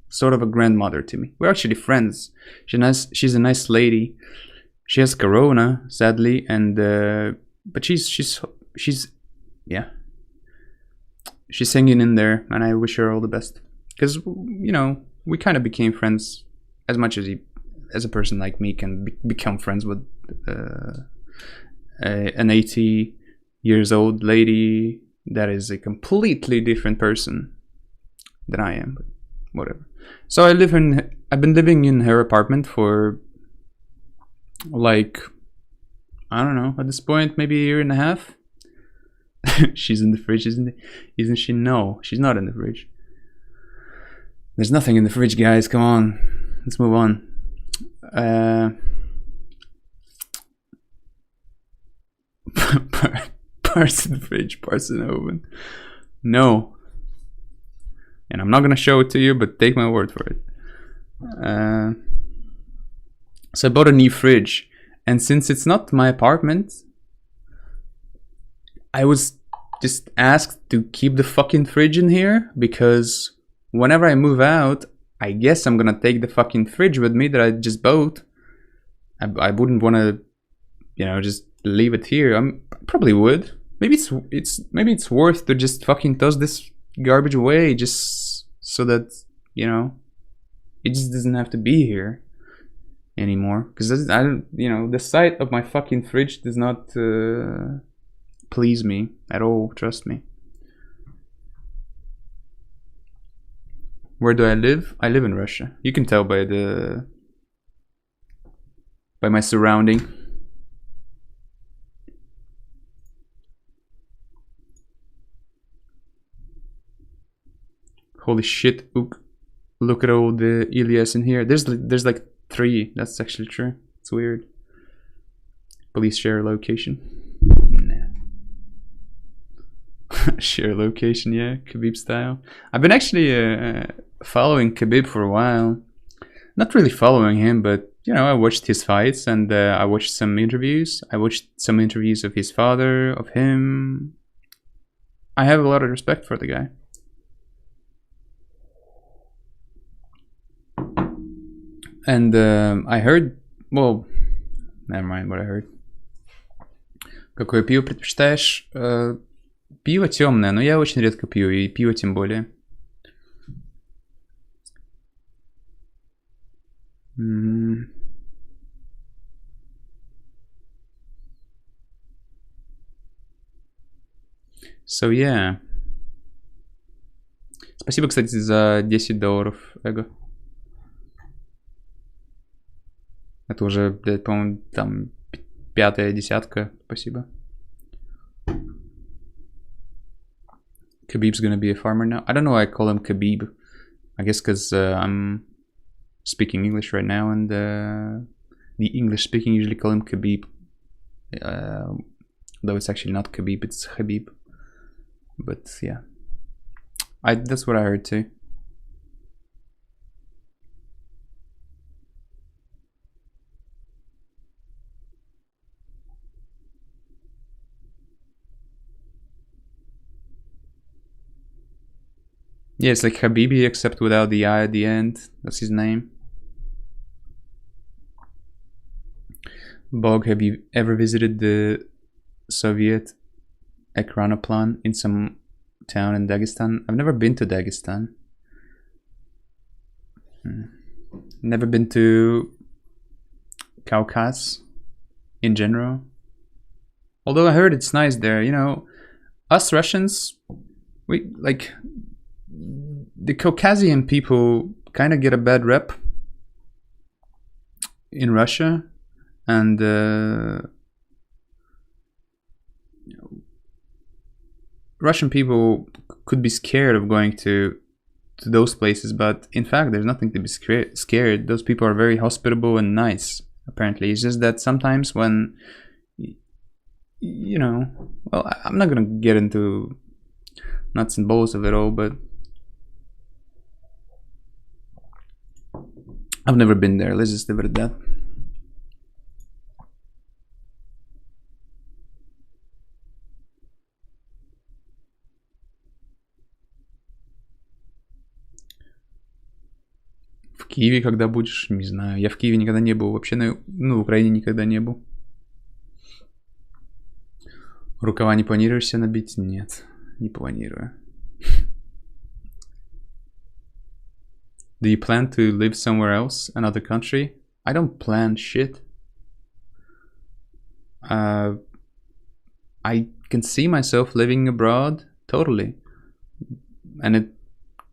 sort of a grandmother to me. We're actually friends. She's a nice lady. She has corona, sadly, and but she's yeah. She's hanging in there, and I wish her all the best. Because, you know, we kind of became friends as much as a person like me can become friends with an 80 years old lady that is a completely different person than I am. But whatever. So I've been living in her apartment for like, I don't know, at this point maybe a year and a half. She's in the fridge, isn't she? No, she's not in the fridge. There's nothing in the fridge, guys. Come on, let's move on. Parts in the fridge, parts in the oven. No. And I'm not gonna show it to you, but take my word for it. So I bought a new fridge, and since it's not my apartment, I was just asked to keep the fucking fridge in here, because whenever I move out, I guess I'm gonna take the fucking fridge with me that I just bought. I wouldn't want to, you know, just leave it here. I probably would. Maybe it's worth to just fucking toss this garbage away, just so that, you know, it just doesn't have to be here anymore. Because I don't, you know, the sight of my fucking fridge does not please me at all. Trust me. Where do I live? I live in Russia. You can tell by my surrounding. Holy shit! Look at all the Ilias in here. There's like 3. That's actually true. It's weird. Please share location. Nah. Share location, yeah. Khabib style. I've been actually following Khabib for a while. Not really following him, but you know, I watched his fights, and I watched some interviews. I watched some interviews of his father, of him. I have a lot of respect for the guy. And I heard, well, never mind what I heard. Какое пиво предпочитаешь? Пиво темное, но я очень редко пью, и пиво тем более. So yeah. Спасибо, кстати, за $10, Эго. Это уже, блядь, по-моему, там 5-я десятка. Спасибо. Khabib's gonna be a farmer now. I don't know why I call him Khabib. I guess because I'm speaking English right now, and the English speaking usually call him Khabib. Though it's actually not Khabib, it's Khabib. But yeah. That's what I heard too. Yeah, it's like Habibi except without the I at the end. That's his name. Bog, have you ever visited the Soviet Ekranoplan in some town in Dagestan? I've never been to Dagestan. Never been to Caucasus in general. Although I heard it's nice there, you know. Us Russians, we like the Caucasian people kind of get a bad rep in Russia, and Russian people could be scared of going to those places, but in fact there's nothing to be scared. Those people are very hospitable and nice, apparently. It's just that sometimes when, you know, well, I'm not gonna get into nuts and bolts of it all, but I've never been there. Let's just leave it at that. В Киеве когда будешь? Не знаю. Я в Киеве никогда не был. Вообще, в Украине никогда не был. Рукава не планируешь себе набить? Нет, не планирую. Do you plan to live somewhere else, another country? I don't plan shit. I can see myself living abroad, totally. And it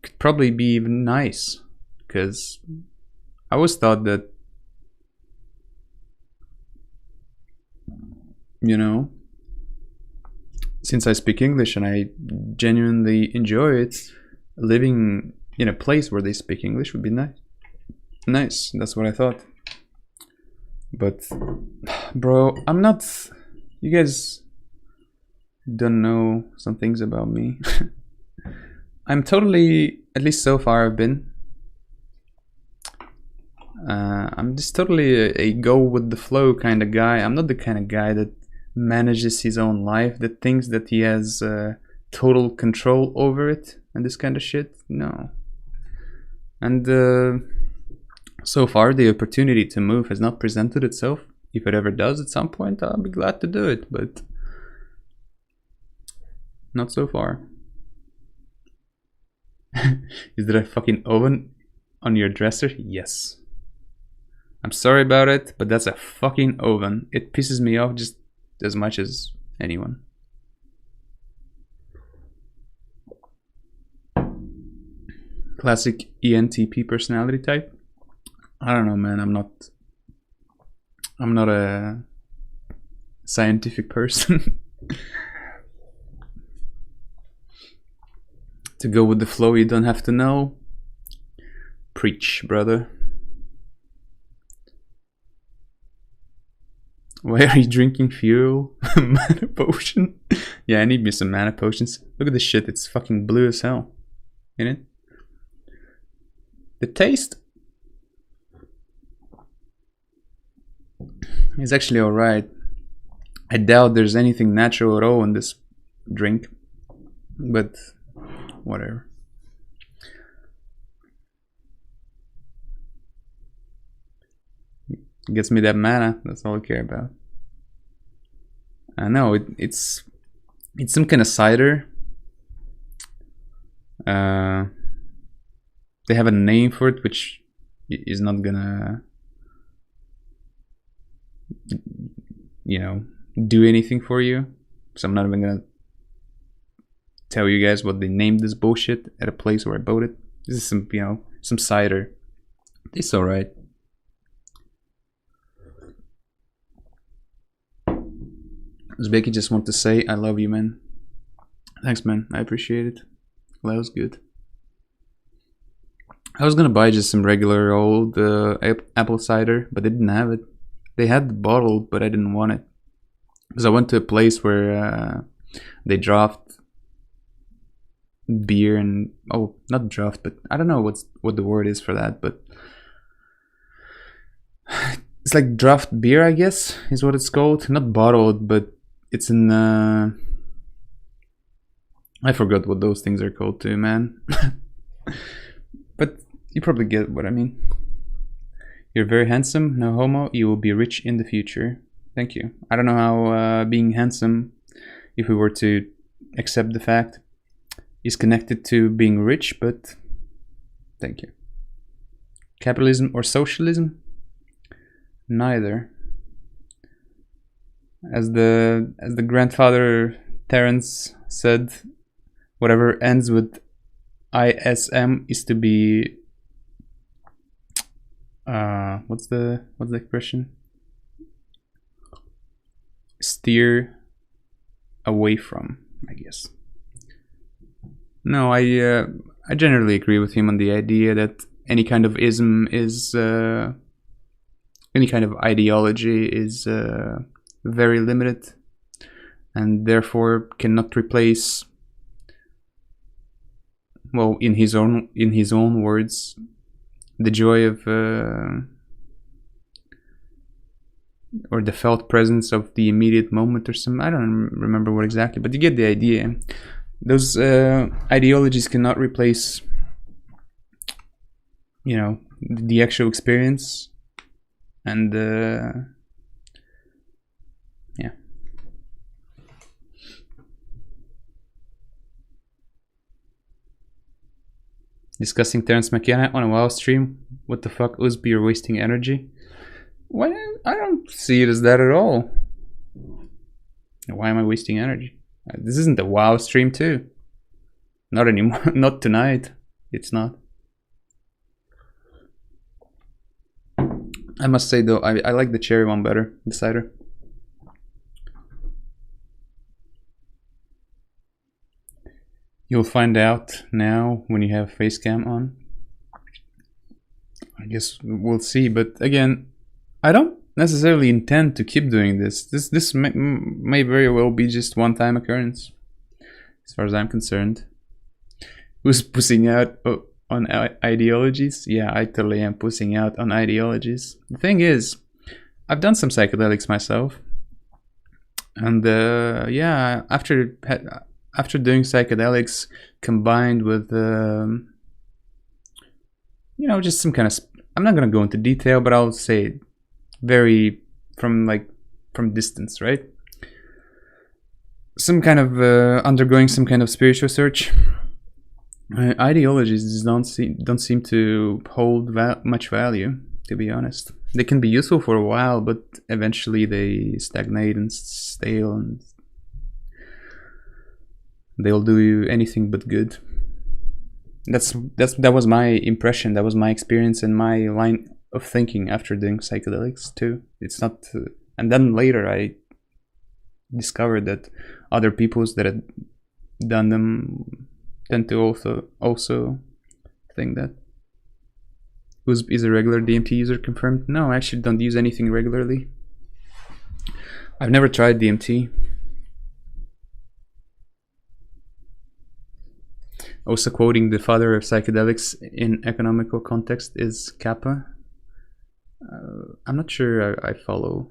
could probably be even nice, because I always thought that, you know, since I speak English and I genuinely enjoy it, living in a place where they speak English would be nice. Nice, that's what I thought. But, bro, I'm not... You guys don't know some things about me. I'm totally, at least so far I've been, I'm just totally a go with the flow kind of guy. I'm not the kind of guy that manages his own life, that thinks that he has total control over it and this kind of shit. No. And so far the opportunity to move has not presented itself. If it ever does at some point, I'll be glad to do it, but not so far. Is there a fucking oven on your dresser? Yes. I'm sorry about it, but that's a fucking oven. It pisses me off just as much as anyone. Classic ENTP personality type? I don't know, man. I'm not a scientific person. To go with the flow, you don't have to know. Preach, brother. Why are you drinking fuel? Mana potion? Yeah, I need me some mana potions. Look at this shit, it's fucking blue as hell. Ain't it? The taste is actually alright. I doubt there's anything natural at all in this drink, but whatever. It gets me that mana, that's all I care about. I know, it's some kind of cider. They have a name for it, which is not gonna, you know, do anything for you. So I'm not even gonna tell you guys what they named this bullshit at a place where I bought it. This is some, you know, some cider. It's alright. Uzbeki just want to say I love you, man. Thanks, man. I appreciate it. That was good. I was gonna buy just some regular old apple cider, but they didn't have it. They had the bottle, but I didn't want it because I went to a place where they draft beer and not draft, but I don't know what the word is for that, but it's like draft beer, I guess, is what it's called. Not bottled, but it's in I forgot what those things are called too, man. But you probably get what I mean. You're very handsome, no homo. You will be rich in the future. Thank you. I don't know how being handsome, if we were to accept the fact, is connected to being rich, but thank you. Capitalism or socialism? Neither. As the grandfather Terence said, whatever ends with ISM is to be what's the expression? Steer away from, I guess. No, I generally agree with him on the idea that any kind of ism is any kind of ideology is very limited, and therefore cannot replace, well, in his own words, the joy of or the felt presence of the immediate moment or something. I don't remember what exactly, but you get the idea. Those ideologies cannot replace, you know, the actual experience, and yeah. Discussing Terence McKenna on a WoW stream. What the fuck, Uzby, you're wasting energy. Why? I don't see it as that at all. Why am I wasting energy? This isn't a WoW stream too. Not anymore. Not tonight. It's not. I must say though, I like the cherry one better, the cider. You'll find out now when you have facecam on. I guess we'll see, but again, I don't necessarily intend to keep doing this. This may very well be just one-time occurrence, as far as I'm concerned. Who's pussing out on ideologies? Yeah, I totally am pussing out on ideologies. The thing is, I've done some psychedelics myself, and yeah, after doing psychedelics combined with you know, just some kind of, I'm not gonna go into detail, but I'll say very from distance, right? Some kind of undergoing some kind of spiritual search. Ideologies don't seem to hold much value, to be honest. They can be useful for a while, but eventually they stagnate and stale, and they'll do you anything but good. That was my impression. That was my experience and my line of thinking after doing psychedelics too. It's not, and then later I discovered that other peoples that had done them tend to also think that. Is a regular DMT user confirmed? No, I actually don't use anything regularly. I've never tried DMT. Also quoting the father of psychedelics in economical context is Kappa. I'm not sure I follow.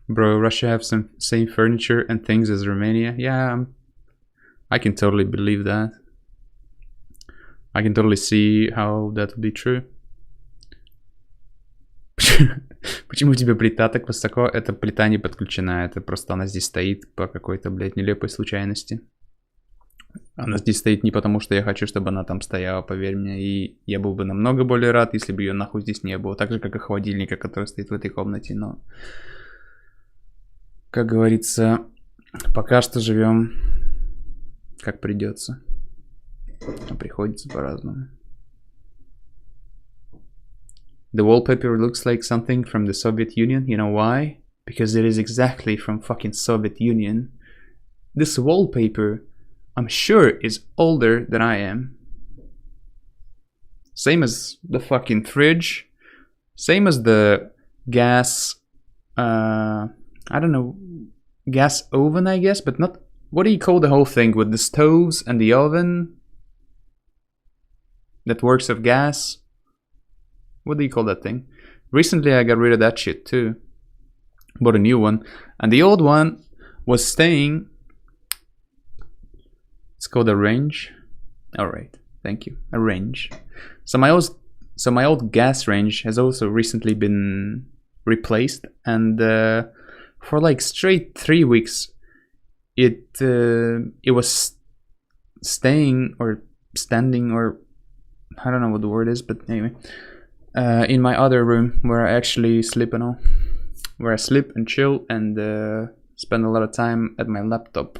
Bro, Russia have some same furniture and things as Romania. Yeah, I can totally believe that. I can totally see how that would be true. Почему тебе плита так высоко? Это плита не подключена, это просто она здесь стоит по какой-то, блядь, нелепой случайности. Она здесь стоит не потому, что я хочу, чтобы она там стояла, поверь мне. И я был бы намного более рад, если бы ее нахуй здесь не было. Так же, как и холодильника, который стоит в этой комнате. Но, как говорится, пока что живем как придется. А приходится по-разному. The wallpaper looks like something from the Soviet Union. You know why? Because it is exactly from fucking Soviet Union. This wallpaper, I'm sure, is older than I am. Same as the fucking fridge. Same as the gas, I don't know, gas oven, I guess, but not, what do you call the whole thing with the stoves and the oven that works of gas? what do you call that thing? Recently I got rid of that shit too. Bought a new one, and the old one was staying. It's called a range. All right, thank you. A range. So my old gas range has also recently been replaced, and for like straight 3 weeks, it was staying or standing, or I don't know what the word is, but anyway, in my other room where I actually sleep and all, where I sleep and chill and spend a lot of time at my laptop,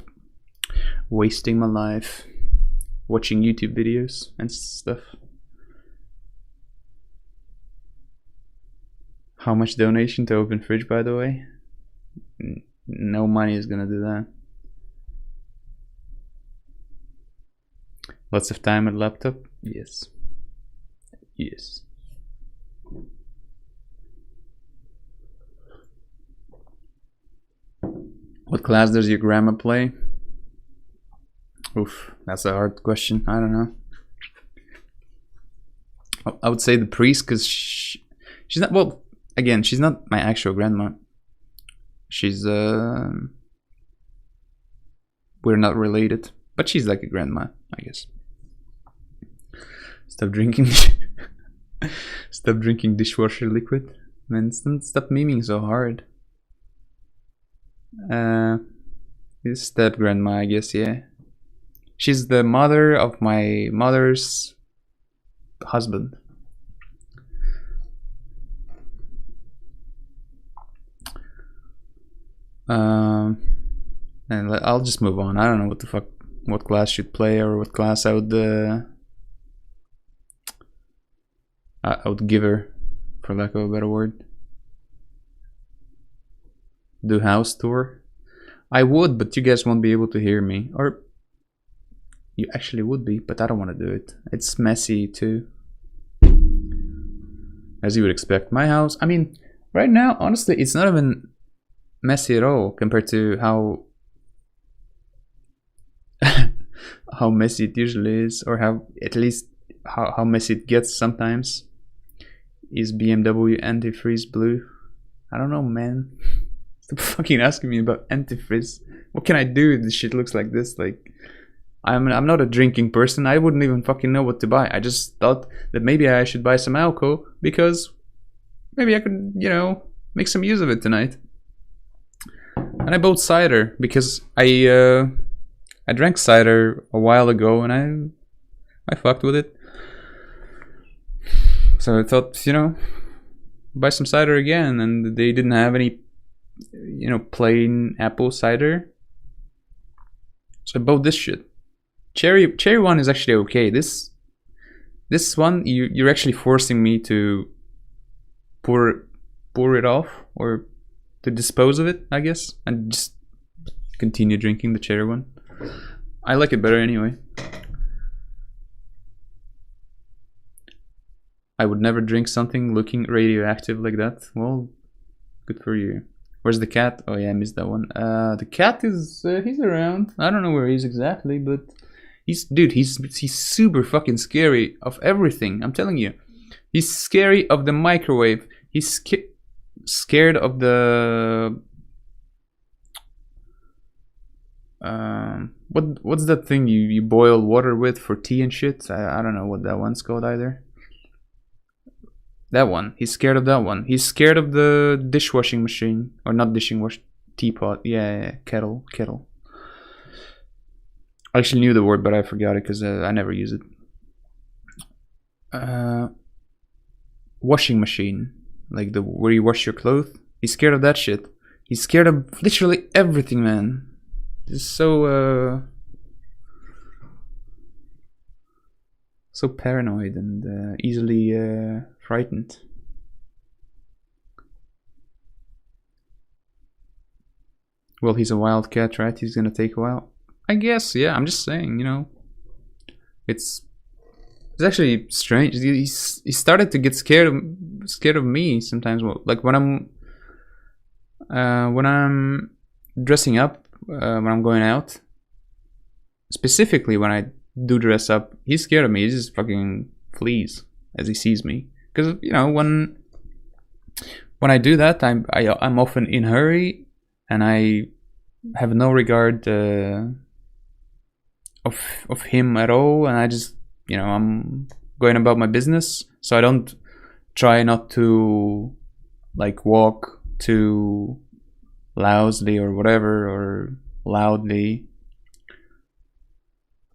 wasting my life watching YouTube videos and stuff. How much donation to open fridge, by the way? No money is gonna do that. Lots of time at laptop? Yes. Yes. What class does your grandma play? Oof, that's a hard question. I don't know. I would say the priest, because she's not, well, again, she's not my actual grandma. She's, we're not related, but she's like a grandma, I guess. Stop drinking. Stop drinking dishwasher liquid. Man, stop memeing so hard. Is step grandma, I guess, yeah. She's the mother of my mother's husband. And I'll just move on. I don't know what the fuck, what class should play, or what class I would give her, for lack of a better word. Do house tour? I would, but you guys won't be able to hear me. Or you actually would be, but I don't want to do it. It's messy too, as you would expect. My house, I mean, right now, honestly, it's not even messy at all compared to how how messy it usually is, or how, at least how messy it gets sometimes. Is BMW antifreeze blue? I don't know, man. Stop fucking asking me about antifreeze. What can I do if this shit looks like this? Like, I'm not a drinking person. I wouldn't even fucking know what to buy. I just thought that maybe I should buy some alcohol, because maybe I could, you know, make some use of it tonight. And I bought cider because I drank cider a while ago, and I fucked with it. So I thought, you know, buy some cider again, and they didn't have any, you know, plain apple cider. So I bought this shit. Cherry one is actually okay. This one, you're actually forcing me to pour it off, or to dispose of it, I guess, and just continue drinking the cherry one. I like it better anyway. I would never drink something looking radioactive like that. Well, good for you. Where's the cat? Oh yeah, I missed that one. The cat is he's around. I don't know where he is exactly, but he's super fucking scary of everything. I'm telling you, he's scary of the microwave. He's scared of the what's that thing you boil water with for tea and shit? I don't know what that one's called either. That one. He's scared of that one. He's scared of the dishwashing machine. Or not dishwashing, teapot. Yeah, kettle. I actually knew the word, but I forgot it because I never use it. Washing machine. Like the where you wash your clothes. He's scared of that shit. He's scared of literally everything, man. He's so so paranoid and easily frightened. Well, he's a wild cat, right? He's gonna take a while, I guess. Yeah, I'm just saying, you know, it's actually strange. He started to get scared of me sometimes. Well, like when I'm dressing up, when I'm going out, specifically when I do dress up, he's scared of me. He just fucking flees as he sees me. because you know when I do that, I'm often in hurry, and I have no regard of him at all, and I just, you know, I'm going about my business, so I don't try not to like walk too loudly or whatever, or loudly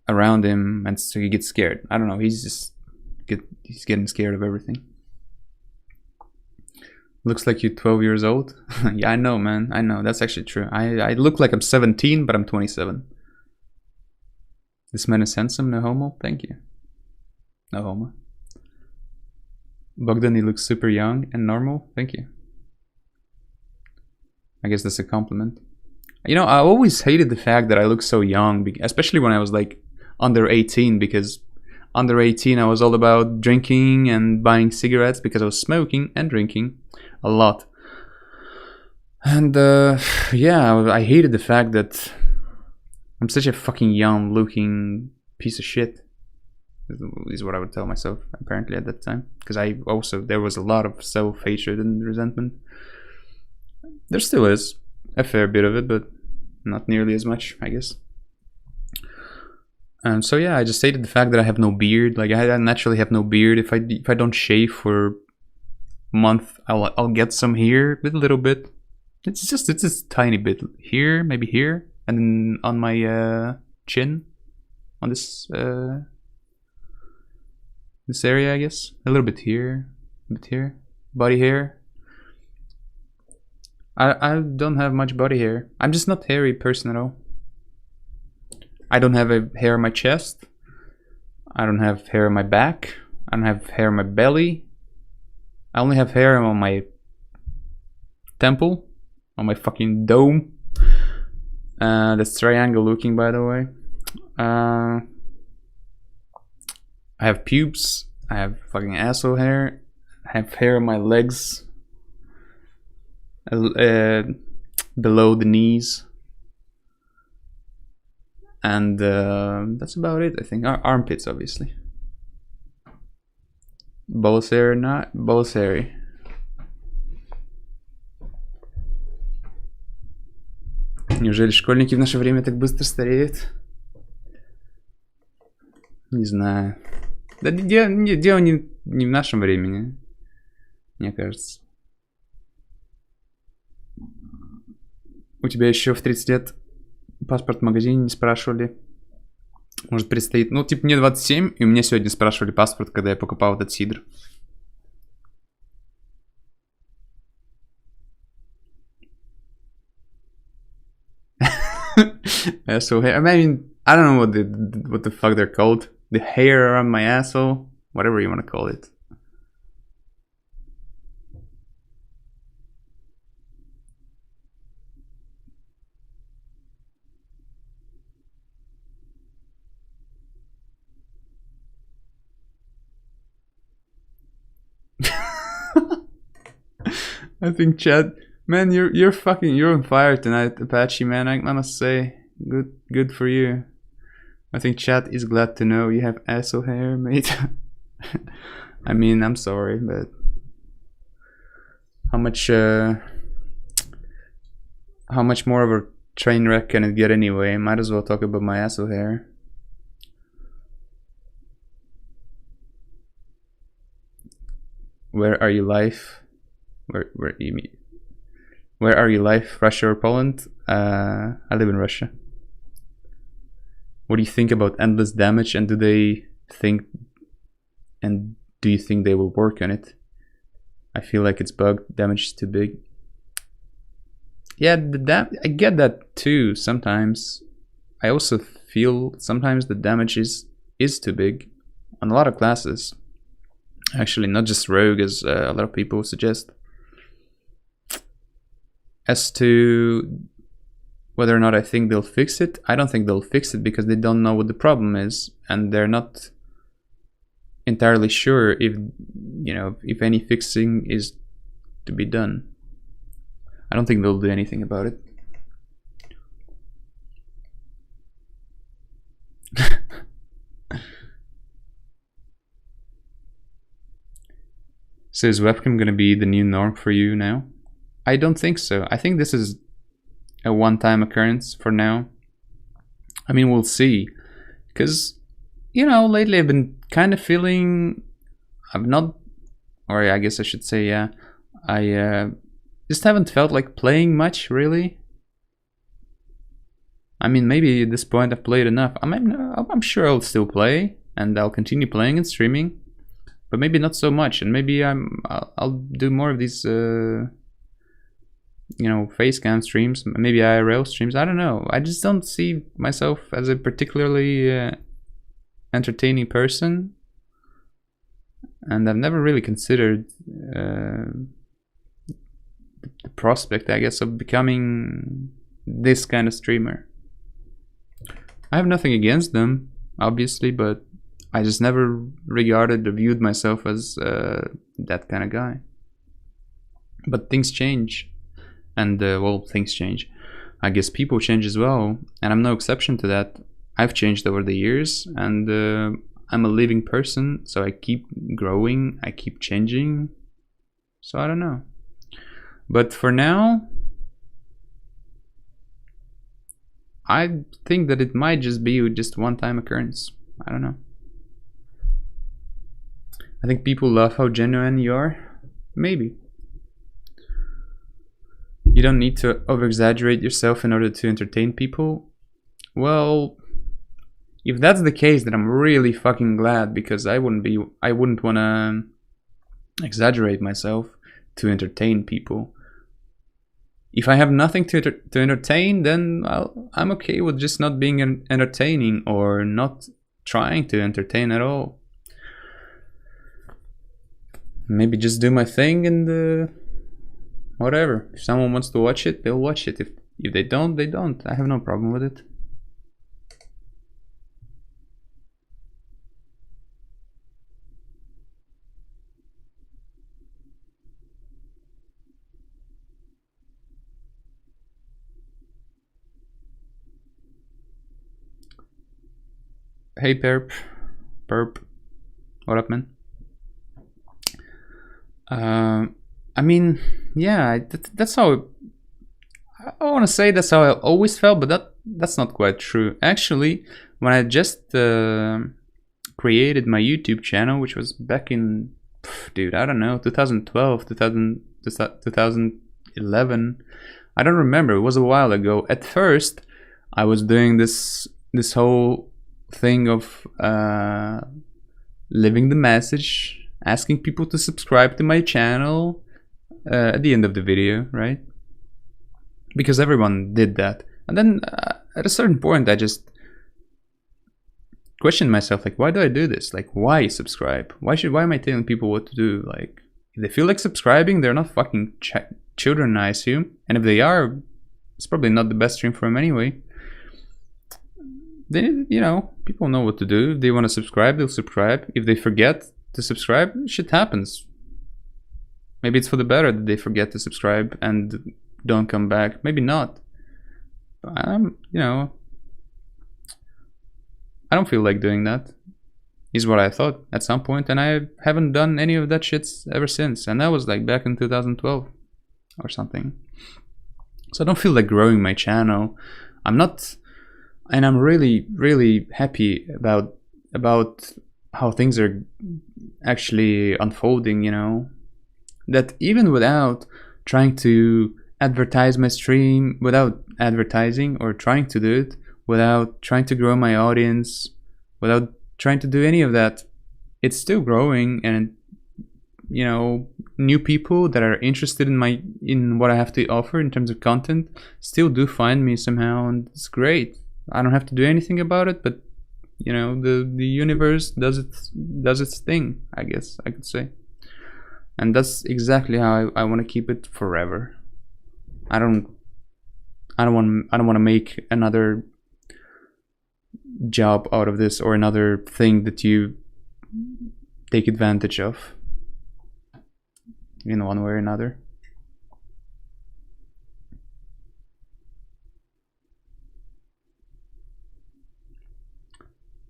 around him, and so he gets scared. I don't know, he's getting scared of everything. Looks like you're 12 years old. Yeah, I know, man. I know, that's actually true. I look like I'm 17, but I'm 27. This man is handsome, no homo. Thank you. No homo. Bogdan, he looks super young and normal. Thank you. I guess that's a compliment. You know, I always hated the fact that I look so young, especially when I was like under 18, because under 18 I was all about drinking and buying cigarettes, because I was smoking and drinking a lot. And yeah, I hated the fact that I'm such a fucking young looking piece of shit, is what I would tell myself apparently at that time, because there was a lot of self-hatred and resentment. There still is a fair bit of it, but not nearly as much, I guess. And so yeah, I just hated the fact that I have no beard. Like I naturally have no beard. If I don't shave for a month, I'll get some here, with a little bit. It's just a tiny bit here, maybe here, and then on my chin, on this area, I guess. A little bit here, a bit here. Body hair. I don't have much body hair. I'm just not a hairy person at all. I don't have a hair on my chest. I don't have hair on my back. I don't have hair on my belly. I only have hair on my temple, on my fucking dome. That's triangle looking, by the way. I have pubes. I have fucking asshole hair. I have hair on my legs, below the knees. And that's about it, I think. Armpits, obviously. Balls hair, not balls hairy. Неужели школьники в наше время так быстро стареют? Не знаю. Да дело не в нашем времени, мне кажется. У тебя еще в 30 лет паспорт в магазине не спрашивали. Может, предстоит... Ну, типа, мне 27, и у меня сегодня спрашивали паспорт, когда я покупал этот сидр. Asshole hair. I mean, I don't know what the fuck they're called. The hair around my asshole. Whatever you want to call it. I think Chad, man, you're on fire tonight, Apache, man. I must say, good for you. I think Chad is glad to know you have asshole hair, mate. I mean, I'm sorry, but how much more of a train wreck can it get anyway? Might as well talk about my asshole hair. Where are you, life? Where you mean? Where are you, life? Russia or Poland? I live in Russia. What do you think about endless damage, and do you think they will work on it? I feel like it's bugged. Damage is too big. Yeah, I get that too sometimes. I also feel sometimes the damage is too big on a lot of classes. Actually, not just Rogue, as a lot of people suggest. As to whether or not I think they'll fix it, I don't think they'll fix it because they don't know what the problem is, and they're not entirely sure if any fixing is to be done. I don't think they'll do anything about it. So is webcam gonna be the new norm for you now? I don't think so. I think this is a one-time occurrence for now. I mean, we'll see. Because, you know, lately I've been kind of feeling... I've not... Or I guess I should say, yeah. I just haven't felt like playing much, really. I mean, maybe at this point I've played enough. I'm sure I'll still play. And I'll continue playing and streaming. But maybe not so much. And maybe I'll do more of these... you know, facecam streams, maybe IRL streams. I don't know. I just don't see myself as a particularly entertaining person, and I've never really considered the prospect, I guess, of becoming this kind of streamer. I have nothing against them, obviously, but I just never regarded or viewed myself as that kind of guy. But things change. And well, things change. I guess people change as well, and I'm no exception to that. I've changed over the years, and I'm a living person, so I keep growing, I keep changing. So I don't know. But for now, I think that it might just be just one-time occurrence. I don't know. I think people love how genuine you are. Maybe. You don't need to over-exaggerate yourself in order to entertain people. Well, if that's the case, then I'm really fucking glad, because I wouldn't want to exaggerate myself to entertain people. If I have nothing to entertain, then I'm okay with just not being entertaining, or not trying to entertain at all. Maybe just do my thing and whatever. If someone wants to watch it, they'll watch it. If they don't, they don't. I have no problem with it. Hey Perp. What up, man? I mean, yeah, that's how I want to say that's how I always felt, but that's not quite true. Actually, when I just created my YouTube channel, which was back in, dude, I don't know, 2012, 2011. I don't remember. It was a while ago. At first, I was doing this whole thing of living the message, asking people to subscribe to my channel at the end of the video, right? Because everyone did that. And then at a certain point, I just questioned myself, like, why do I do this? Like, why subscribe? Why am I telling people what to do? Like, if they feel like subscribing, they're not fucking children, I assume. And if they are, it's probably not the best stream for them anyway. Then, you know, people know what to do. If they want to subscribe, they'll subscribe. If they forget to subscribe, shit happens. Maybe it's for the better that they forget to subscribe and don't come back. Maybe not. You know, I don't feel like doing that, is what I thought at some point, and I haven't done any of that shit ever since. And that was like back in 2012 or something. So I don't feel like growing my channel. I'm not, and I'm really, really happy about how things are actually unfolding, you know. That even without trying to advertise my stream, without advertising or trying to do it, without trying to grow my audience, without trying to do any of that, it's still growing. And, you know, new people that are interested in what I have to offer in terms of content still do find me somehow, and it's great. I don't have to do anything about it, but, you know, the universe does its thing, I guess I could say. And that's exactly how I want to keep it forever. I don't want to make another job out of this, or another thing that you take advantage of in one way or another.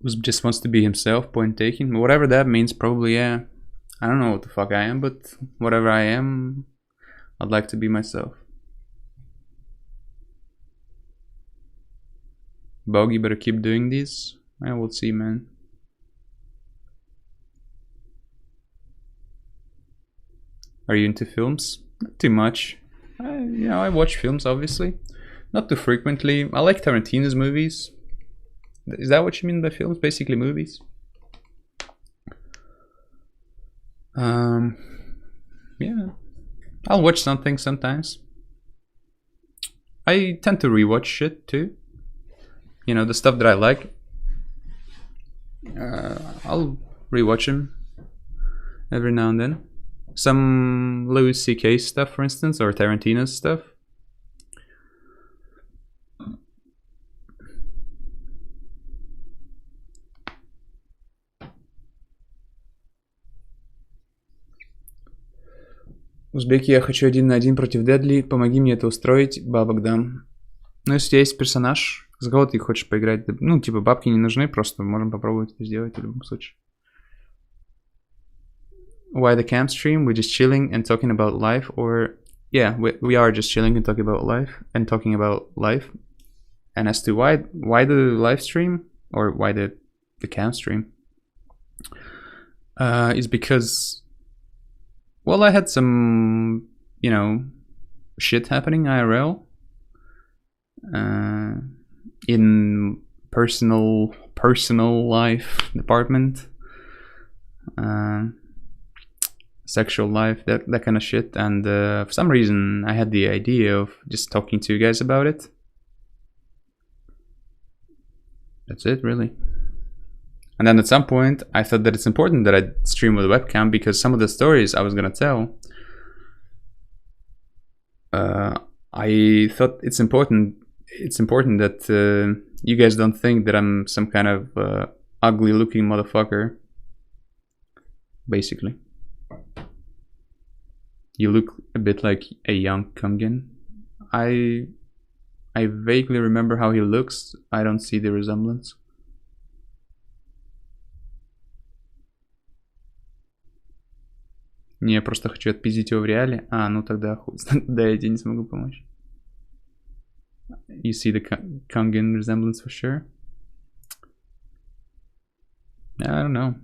Just wants to be himself, point taken, whatever that means. Probably, yeah. I don't know what the fuck I am, but whatever I am, I'd like to be myself. Bogey, better keep doing these. I will see, man. Are you into films? Not too much. I watch films, obviously. Not too frequently. I like Tarantino's movies. Is that what you mean by films? Basically movies? Yeah. I'll watch something sometimes. I tend to rewatch shit too. You know, the stuff that I like. I'll rewatch them every now and then. Some Louis C.K. stuff, for instance, or Tarantino's stuff. Узбеки, я хочу 1 на 1 против Дедли. Помоги мне это устроить, бабок дам. Ну, если у тебя есть персонаж, за кого ты хочешь поиграть? Ну, типа, бабки не нужны, просто можем попробовать это сделать в любом случае. Why the camp stream? We're just chilling and talking about life, or... Yeah, we are just chilling and talking about life. And as to why the live stream, or why the camp stream, is because... Well, I had some, you know, shit happening IRL. In personal life department. Sexual life, that kind of shit. And for some reason, I had the idea of just talking to you guys about it. That's it, really. And then at some point, I thought that it's important that I stream with a webcam because some of the stories I was gonna tell, I thought it's important that you guys don't think that I'm some kind of ugly-looking motherfucker. Basically, you look a bit like a young Kungin. I vaguely remember how he looks. I don't see the resemblance. Не, я просто хочу отпиздить его в реале. А, ну тогда хуй. Да, я тебе не смогу помочь. You see the Kungin resemblance for sure? I don't know.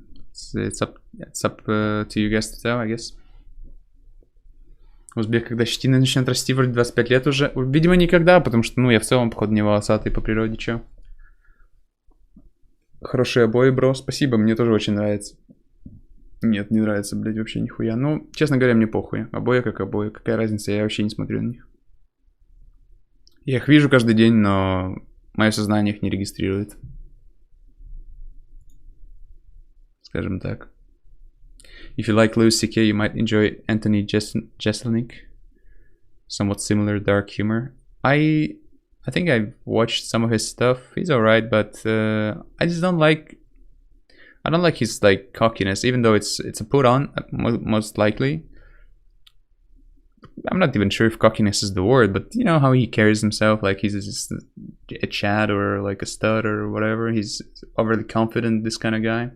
It's up to you guys to tell, I guess. Узбек, когда щетина начнет расти, вроде 25 лет уже. Видимо, никогда, потому что, ну, я в целом, походу, не волосатый по природе, чё. Хорошие обои, бро. Спасибо, мне тоже очень нравится. Нет, не нравится, блядь, вообще нихуя. Ну, честно говоря, мне похуй. Обои как обои. Какая разница, я вообще не смотрю на них. Я их вижу каждый день, но мое сознание их не регистрирует. Скажем так. If you like Louis C.K., you might enjoy Anthony Jeselnik. Somewhat similar dark humor. I think I've watched some of his stuff. He's alright, but I just don't like... I don't like his like cockiness, even though it's a put on, most likely. I'm not even sure if cockiness is the word, but you know how he carries himself, like he's just a Chad or like a stud or whatever. He's overly confident, this kind of guy.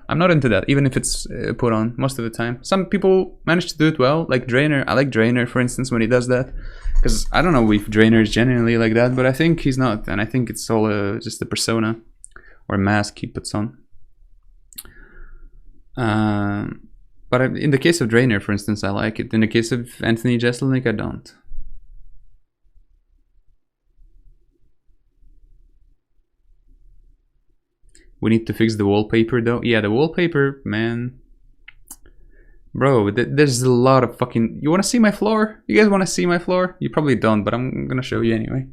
I'm not into that, even if it's put on most of the time. Some people manage to do it well, like Drainer. I like Drainer, for instance, when he does that. Because I don't know if Drainer is genuinely like that, but I think he's not. And I think it's all just a persona or mask he puts on. But in the case of Drainer, for instance, I like it. In the case of Anthony Jeselnik, I don't. We need to fix the wallpaper though. Yeah, the wallpaper, man. Bro, there's a lot of fucking... You want to see my floor? You guys want to see my floor? You probably don't, but I'm gonna show you anyway.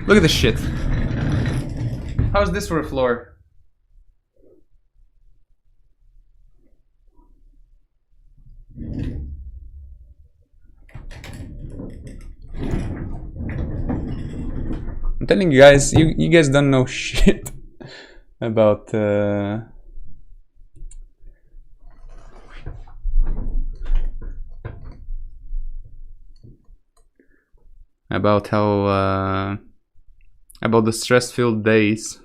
Look at this shit. How's this for a floor? I'm telling you guys, you guys don't know shit about how about the stress-filled days,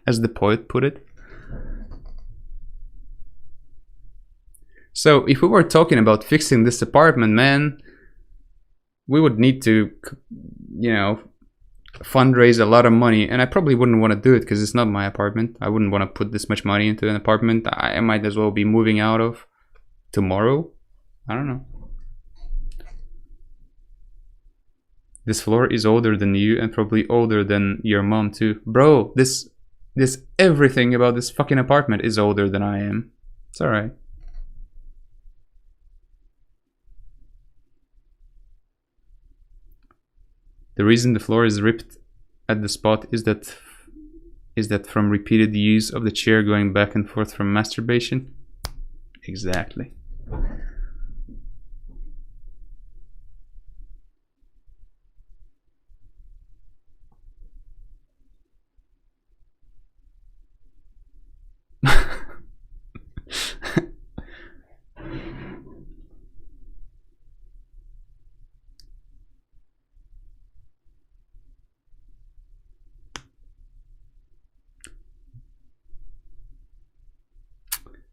as the poet put it. So if we were talking about fixing this apartment, man, we would need to, you know, fundraise a lot of money, and I probably wouldn't want to do it because it's not my apartment. I wouldn't want to put this much money into an apartment I might as well be moving out of tomorrow. I don't know. This floor is older than you and probably older than your mom too. Bro, this everything about this fucking apartment is older than I am. It's alright. The reason the floor is ripped at the spot is that from repeated use of the chair going back and forth from masturbation. Exactly.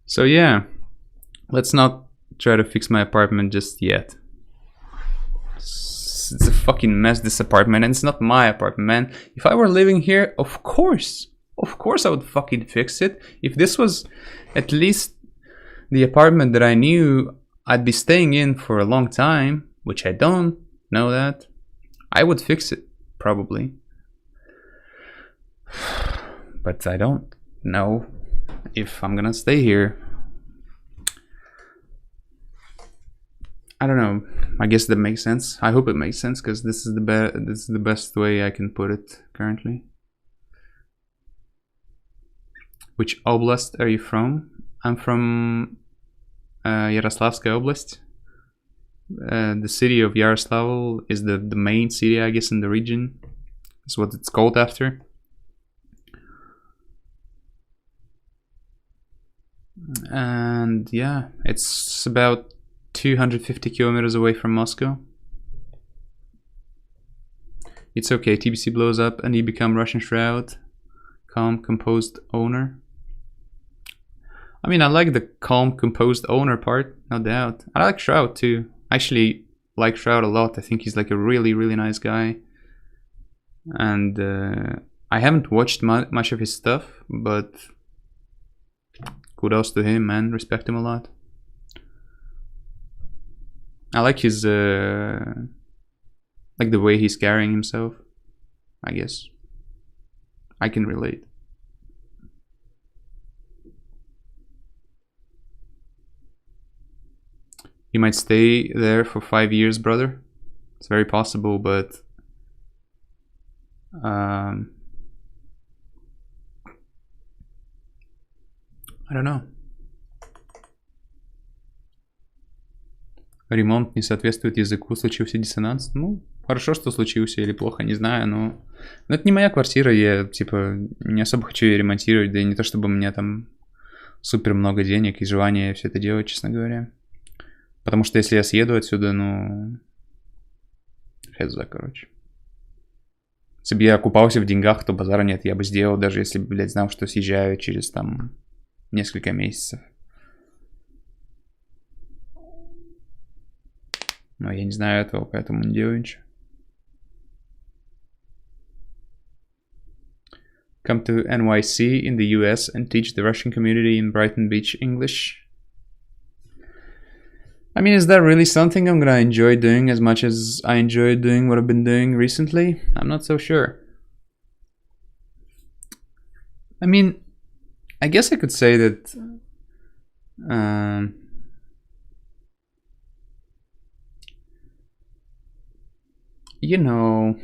So yeah, let's not try to fix my apartment just yet. It's a fucking mess, this apartment, and it's not my apartment, man. If I were living here, of course I would fucking fix it. If this was at least the apartment that I knew I'd be staying in for a long time, which I don't know that, I would fix it, probably. But I don't know if I'm gonna stay here. I don't know. I guess that makes sense. I hope it makes sense because this is the best way I can put it currently. Which oblast are you from? I'm from Yaroslavskaya Oblast. The city of Yaroslavl is the main city, I guess, in the region. That's what it's called after. And yeah, it's about 250 kilometers away from Moscow. It's okay, TBC blows up and you become Russian Shroud. Calm, composed owner. I mean, I like the calm, composed owner part, no doubt. I like Shroud too. I actually like Shroud a lot. I think he's like a really, really nice guy. And I haven't watched much of his stuff, but kudos to him, man. Respect him a lot. I like his, like the way he's carrying himself, I guess. I can relate. You might stay there for 5 years, brother. It's very possible, but I don't know. Ремонт не соответствует языку, случился диссонанс. Ну, хорошо, что случился, или плохо, не знаю, но это не моя квартира, я, типа, не особо хочу ее ремонтировать, да и не то, чтобы у меня там супер много денег и желания все это делать, честно говоря. Потому что если я съеду отсюда, ну... Хз, короче. Если бы я купался в деньгах, то базара нет, я бы сделал, даже если бы, блядь, знал, что съезжаю через, там, несколько месяцев. Но я не знаю этого, поэтому не делаю ничего. Come to NYC in the US and teach the Russian community in Brighton Beach English. I mean, is that really something I'm gonna enjoy doing as much as I enjoy doing what I've been doing recently? I'm not so sure. I mean, I guess I could say that you know,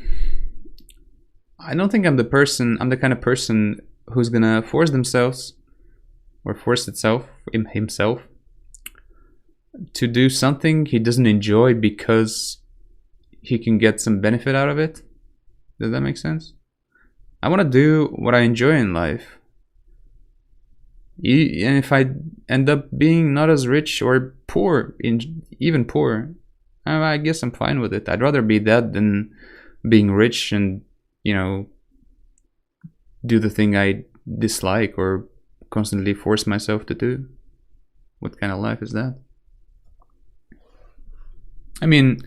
I don't think I'm the kind of person who's gonna force themselves or force himself to do something he doesn't enjoy because he can get some benefit out of it. Does that make sense? I want to do what I enjoy in life. And if I end up being not as rich or poor, even poor, I guess I'm fine with it. I'd rather be that than being rich and, you know, do the thing I dislike or constantly force myself to do. What kind of life is that? I mean,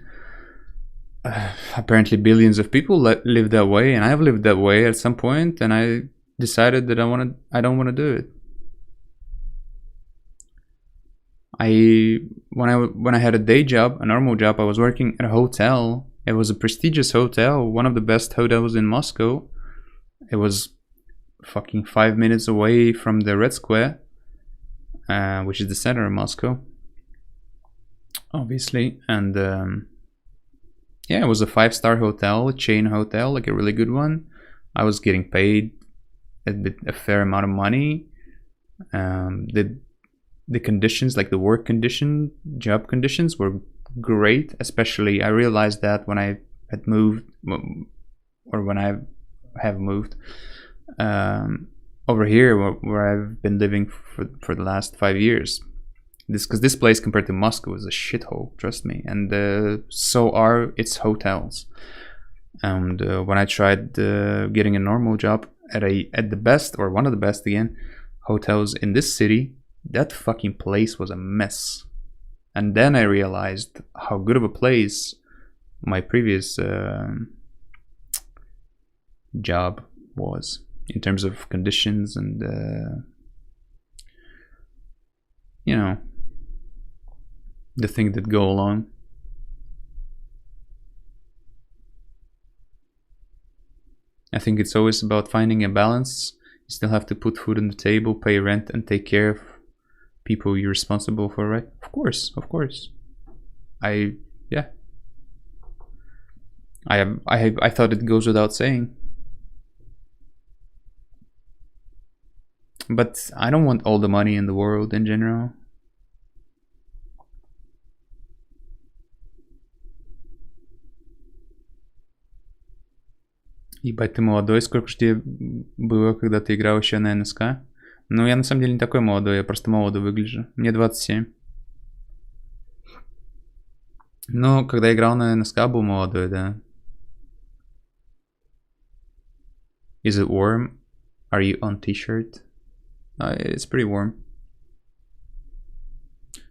apparently billions of people live that way, and I've lived that way at some point, and I decided that I don't want to do it. When I had a day job, a normal job, I was working at a hotel. It was a prestigious hotel, one of the best hotels in Moscow. It was fucking 5 minutes away from the Red Square, which is the center of Moscow, obviously. And yeah, it was a 5-star hotel, a chain hotel, like a really good one. I was getting paid a fair amount of money. The conditions, like the work condition, job conditions, were great. Especially, I realized that when I had moved, or when I have moved over here, where I've been living for the last 5 years. Because this place compared to Moscow is a shithole, trust me, and so are its hotels. And when I tried getting a normal job at the best, or one of the best again, hotels in this city, that fucking place was a mess. And then I realized how good of a place my previous job was in terms of conditions and you know, the things that go along. I think it's always about finding a balance. You still have to put food on the table, pay rent, and take care of people you're responsible for, right? Of course. I thought it goes without saying. But I don't want all the money in the world in general. Ебать, ты молодой. Сколько же тебе было, когда ты играл еще на НСК? Ну, я на самом деле не такой молодой, я просто молодо выгляжу. Мне 27. Ну, когда играл на НСК, был молодой, да. Is it warm? Are you on t-shirt? It's pretty warm.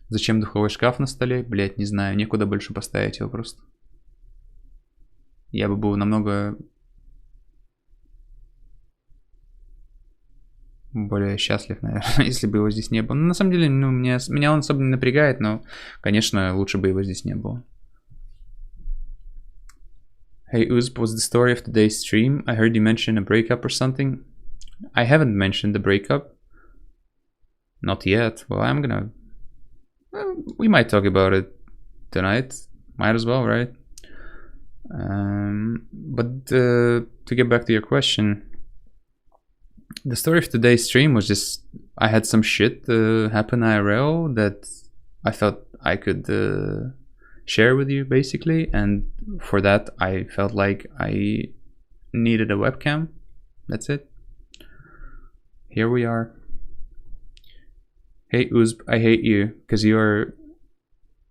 Зачем духовой шкаф на столе? Блять, не знаю, некуда больше поставить его просто. Я бы был намного более счастлив, наверное, если бы его здесь не было. Ну, на самом деле, ну, меня он особо не напрягает, но, конечно, лучше бы его здесь не было. Hey Uzb, what's the story of today's stream? I heard you mention a breakup or something. I haven't mentioned the breakup. Not yet. Well, we might talk about it tonight. Might as well, right? But to get back to your question, the story of today's stream was just I had some shit happen IRL that I thought I could share with you, basically, and for that I felt like I needed a webcam. That's it. Here we are. Hey Uzb, I hate you because you're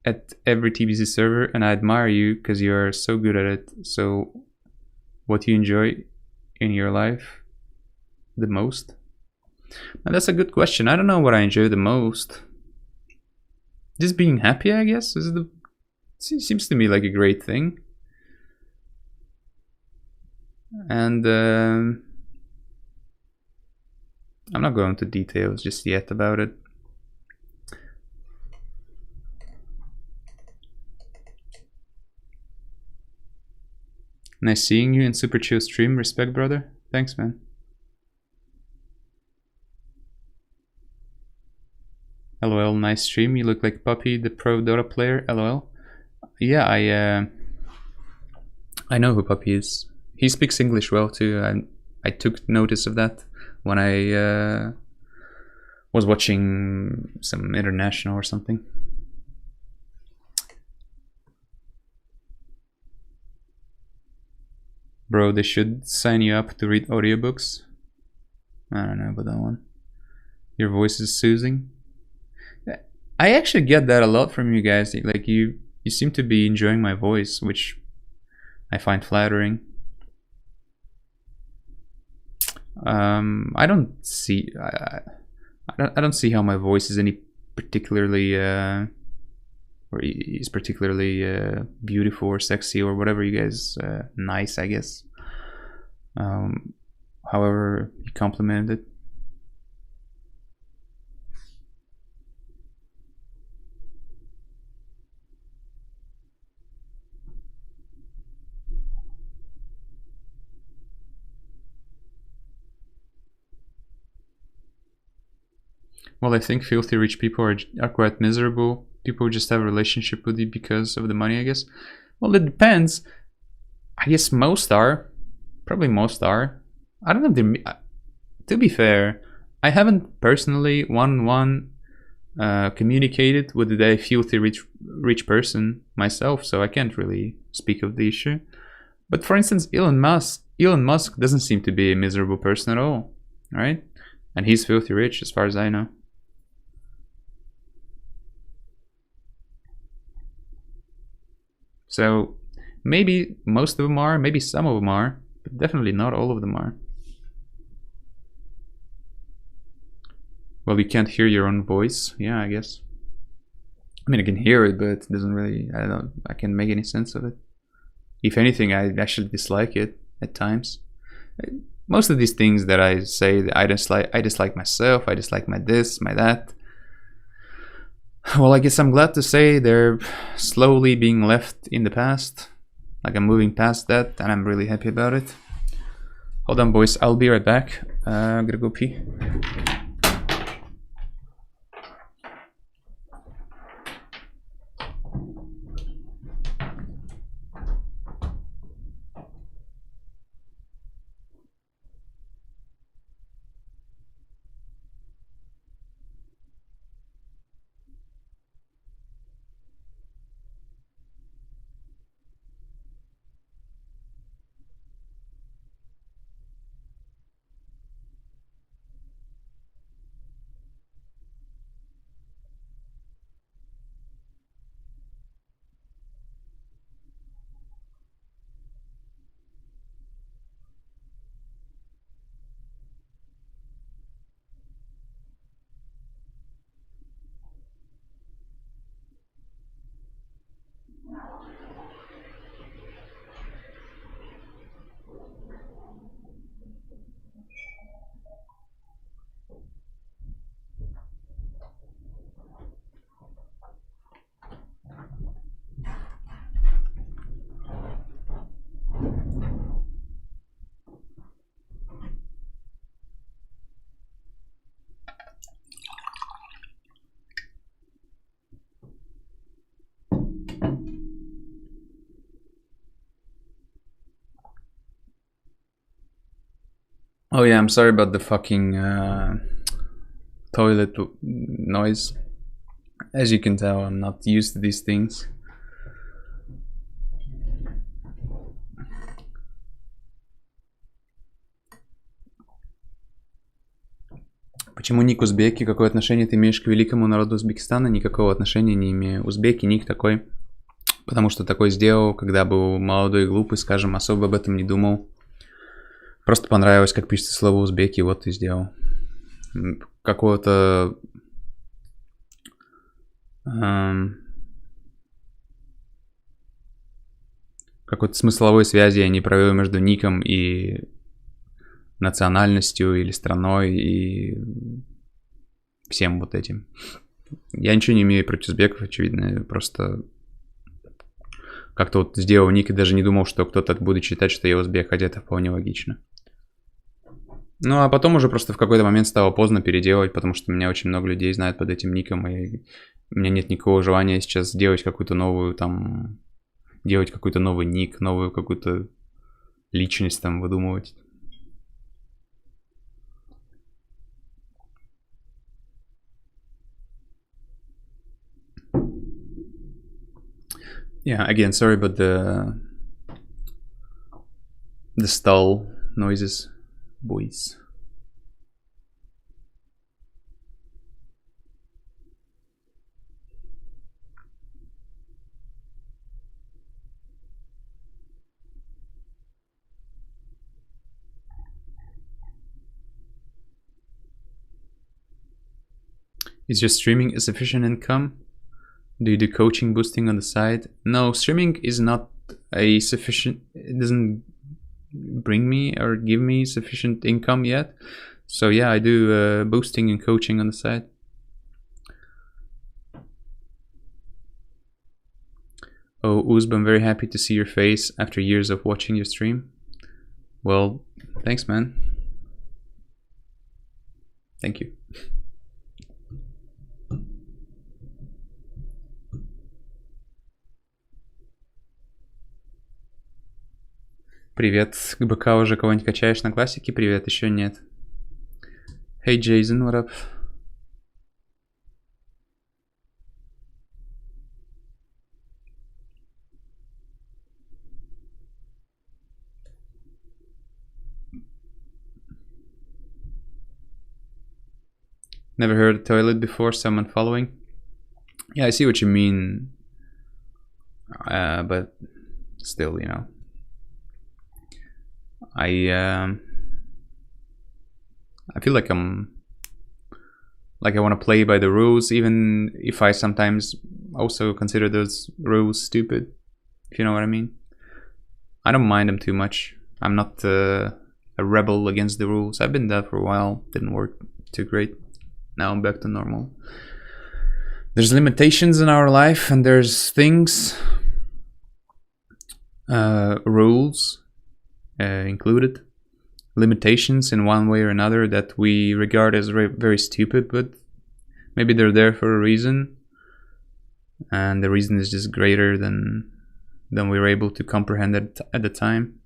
at every TBC server, and I admire you because you're so good at it. So what do you enjoy in your life the most? Now, that's a good question. I don't know what I enjoy the most. Just being happy, I guess, seems to me like a great thing. And I'm not going into details just yet about it. Nice seeing you in super chill stream. Respect, brother. Thanks, man. LOL, nice stream. You look like Puppy, the pro Dota player. LOL. Yeah, I know who Puppy is. He speaks English well too. I took notice of that when I was watching some international or something. Bro, they should sign you up to read audiobooks. I don't know about that one. Your voice is soothing. I actually get that a lot from you guys. Like you seem to be enjoying my voice, which I find flattering. I don't see how my voice is any particularly or he's particularly beautiful or sexy or whatever you guys nice, I guess. However you complimented it. Well, I think filthy rich people are quite miserable. People just have a relationship with you because of the money, I guess. Well, it depends. I guess most are. Probably most are. I don't know if to be fair, I haven't personally communicated with a filthy rich person myself, so I can't really speak of the issue. But for instance, Elon Musk doesn't seem to be a miserable person at all, right? And he's filthy rich as far as I know. So maybe most of them are, maybe some of them are, but definitely not all of them are. Well, you can't hear your own voice. Yeah, I guess. I mean, I can hear it, but it doesn't really, I don't know, I can't make any sense of it. If anything, I actually dislike it at times. Most of these things that I say, I dislike myself, I dislike my this, my that. Well, I guess I'm glad to say they're slowly being left in the past. Like I'm moving past that, and I'm really happy about it. Hold on, boys. I'll be right back. I'm gonna go pee. Oh yeah, I'm sorry about the fucking toilet noise. As you can tell, I'm not used to these things. Почему ник узбеки? Какое отношение ты имеешь к великому народу Узбекистана? Никакого отношения не имею. Узбеки, ник такой. Потому что такой сделал, когда был молодой и глупый, скажем, особо об этом не думал. Просто понравилось, как пишется слово узбеки, вот и сделал. Какого-то... какой-то смысловой связи я не провел между ником и национальностью или страной и всем вот этим. Я ничего не имею против узбеков, очевидно, просто как-то вот сделал ник и даже не думал, что кто-то будет считать, что я узбек, хотя это вполне логично. Ну, а потом уже просто в какой-то момент стало поздно переделать, потому что меня очень много людей знают под этим ником, и у меня нет никакого желания сейчас делать какую-то новую там... делать какой-то новый ник, новую какую-то личность там выдумывать. Yeah, again, sorry about the stall noises, boys. Is your streaming a sufficient income? Do you do coaching boosting on the side? No, streaming is not a sufficient, it doesn't bring me or give me sufficient income yet. So yeah, I do boosting and coaching on the side. Oh, Uzba, I'm very happy to see your face after years of watching your stream. Well, thanks, man. Thank you. Привет, ГБК уже кого-нибудь качаешь на классике? Привет, еще нет. Hey Jason, what up? Never heard of toilet before, someone following? Yeah, I see what you mean. But still, you know. I feel like I want to play by the rules, even if I sometimes also consider those rules stupid, if you know what I mean. I don't mind them too much. I'm not a rebel against the rules. I've been that for a while, didn't work too great. Now I'm back to normal. There's limitations in our life, and there's things, rules included, limitations in one way or another that we regard as very stupid, but maybe they're there for a reason, and the reason is just greater than we were able to comprehend at the time.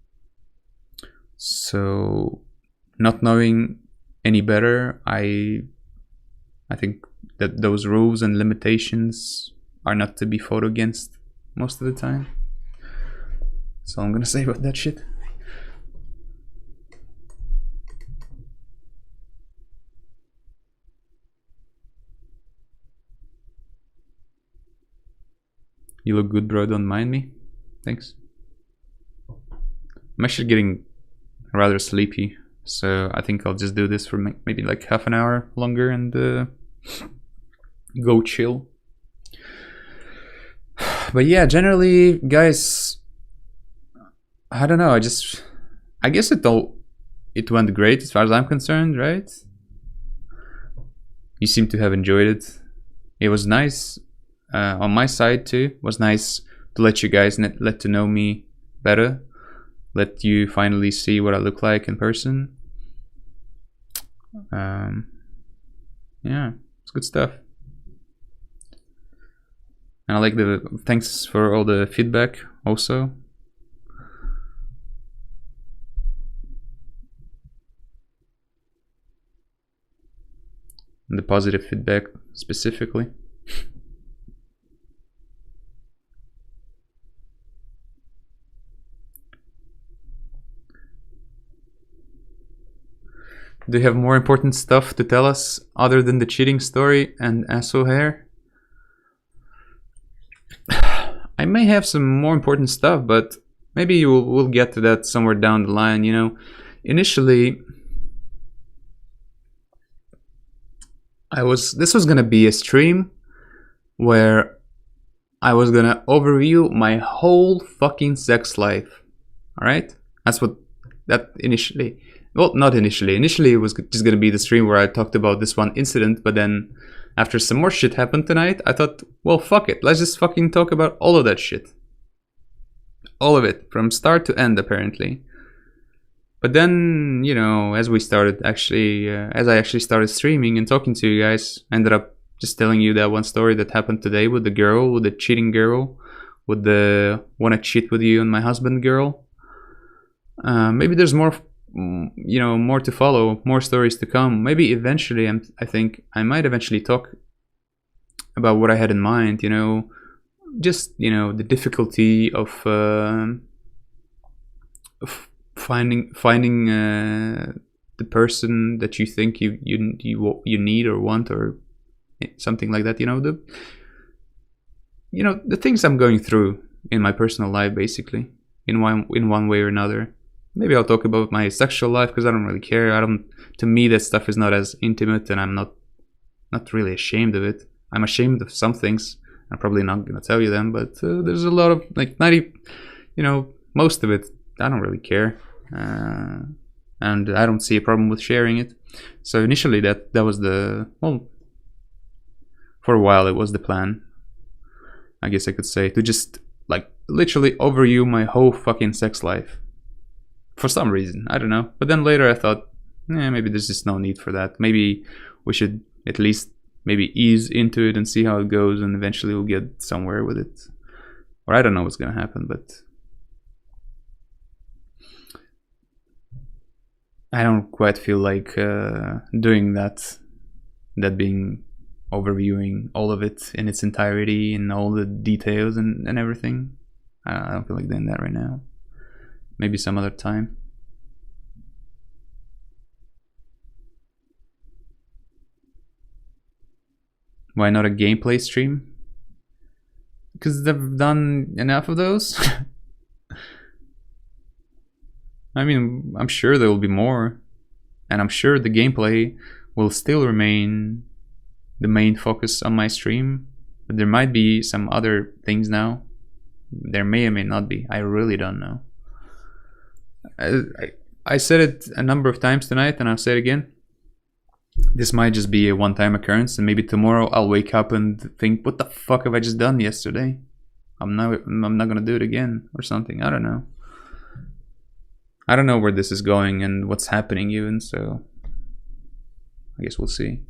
So, not knowing any better, I think that those rules and limitations are not to be fought against most of the time. That's all I'm gonna say about that shit. You look good, bro, don't mind me. Thanks. I'm actually getting rather sleepy, so I think I'll just do this for maybe like half an hour longer and go chill. But yeah, generally, guys, I don't know, I guess it went great as far as I'm concerned, right? You seem to have enjoyed it. It was nice on my side too. It was nice to let you guys let to know me better, let you finally see what I look like in person. Yeah, it's good stuff. And I like thanks for all the feedback also. And the positive feedback specifically. Do you have more important stuff to tell us other than the cheating story and asshole hair? I may have some more important stuff, but maybe we'll get to that somewhere down the line, you know. Initially, this was gonna be a stream where I was gonna overview my whole fucking sex life. Alright? That's what that initially. Well, not initially. Initially, it was just gonna be the stream where I talked about this one incident, but then after some more shit happened tonight, I thought, well, fuck it. Let's just fucking talk about all of that shit. All of it, from start to end, apparently. But then, you know, as I actually started streaming and talking to you guys, I ended up just telling you that one story that happened today with the cheating girl, with the wanna cheat with you and my husband girl. Maybe there's more, you know, more to follow, more stories to come. Maybe eventually, I think I might eventually talk about what I had in mind, you know, just, you know, the difficulty of finding the person that you think you need or want or something like that, you know, the things I'm going through in my personal life, basically, in one way or another. Maybe I'll talk about my sexual life because I don't really care. To me, that stuff is not as intimate, and I'm not really ashamed of it. I'm ashamed of some things, I'm probably not gonna tell you them, but there's a lot of like 90, most of it I don't really care, and I don't see a problem with sharing it. So initially that was for a while it was the plan, I guess I could say, to just like literally overview my whole fucking sex life. For some reason, I don't know. But then later I thought, maybe there's just no need for that. Maybe we should at least maybe ease into it and see how it goes, and eventually we'll get somewhere with it. Or I don't know what's gonna happen, but I don't quite feel like doing that being overviewing all of it in its entirety and all the details and everything. I don't feel like doing that right now. Maybe some other time. Why not a gameplay stream? Because they've done enough of those. I mean, I'm sure there will be more, and I'm sure the gameplay will still remain the main focus on my stream, but there might be some other things now. There may or may not be. I really don't know. I said it a number of times tonight, and I'll say it again. This might just be a one-time occurrence, and maybe tomorrow I'll wake up and think, what the fuck have I just done yesterday? I'm not gonna do it again or something. I don't know. I don't know where this is going and what's happening even, so I guess we'll see.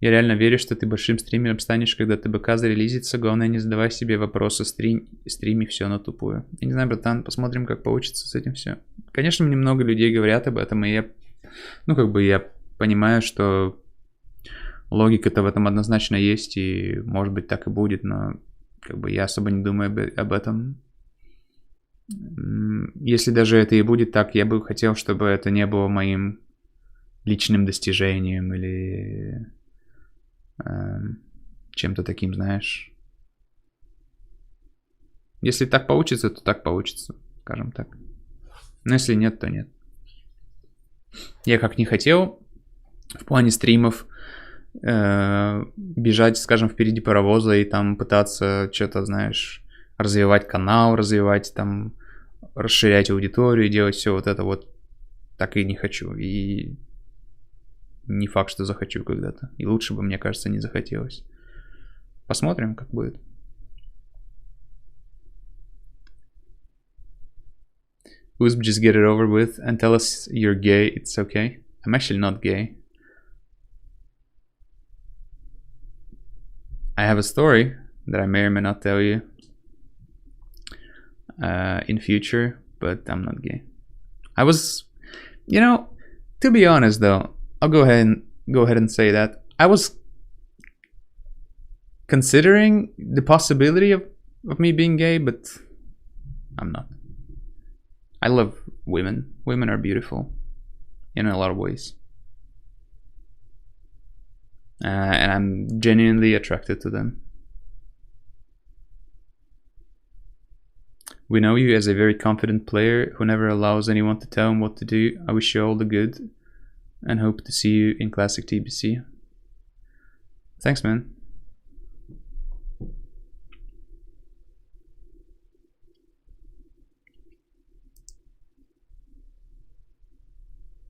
Я реально верю, что ты большим стримером станешь, когда ТБК зарелизится. Главное, не задавай себе вопросы, стрими все на тупую. Я не знаю, братан, посмотрим, как получится с этим все. Конечно, мне много людей говорят об этом, и я понимаю, что логика-то в этом однозначно есть, и может быть так и будет, но я особо не думаю об этом. Если даже это и будет так, я бы хотел, чтобы это не было моим личным достижением или чем-то таким, знаешь. Если так получится, то так получится, скажем так. Но если нет, то нет. Я как не хотел в плане стримов бежать, скажем, впереди паровоза и там пытаться что-то, знаешь, развивать канал, развивать там, расширять аудиторию, делать все вот это вот, так и не хочу. И не факт, что захочу когда-то. И лучше бы, мне кажется, не захотелось. Посмотрим, как будет. Usb, just get it over with and tell us you're gay. It's okay. I'm actually not gay. I have a story that I may or may not tell you in future, but I'm not gay. I was, to be honest though, I'll go ahead and say that I was considering the possibility of me being gay, but I'm not. I love women. Women are beautiful in a lot of ways. And I'm genuinely attracted to them. We know you as a very confident player who never allows anyone to tell him what to do. I wish you all the good and hope to see you in Classic TBC. Thanks, man.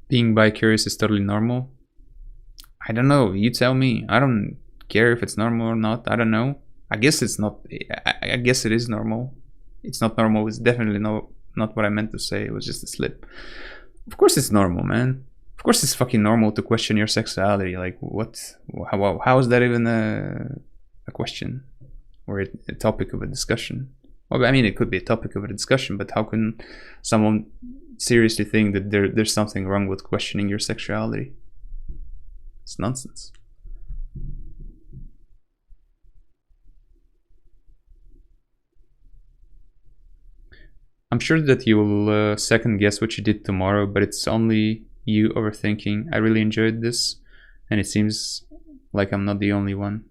Being bi-curious is totally normal. I don't know, you tell me. I don't care if it's normal or not. I don't know. I guess it's not. I guess it is normal. It's not normal. It's definitely not what I meant to say. It was just a slip. Of course it's normal, man. Of course it's fucking normal to question your sexuality. Like, what? How is that even a question? Or a topic of a discussion? Well, I mean, it could be a topic of a discussion, but how can someone seriously think that there's something wrong with questioning your sexuality? It's nonsense. I'm sure that you will second guess what you did tomorrow, but it's only you overthinking. I really enjoyed this, and it seems like I'm not the only one.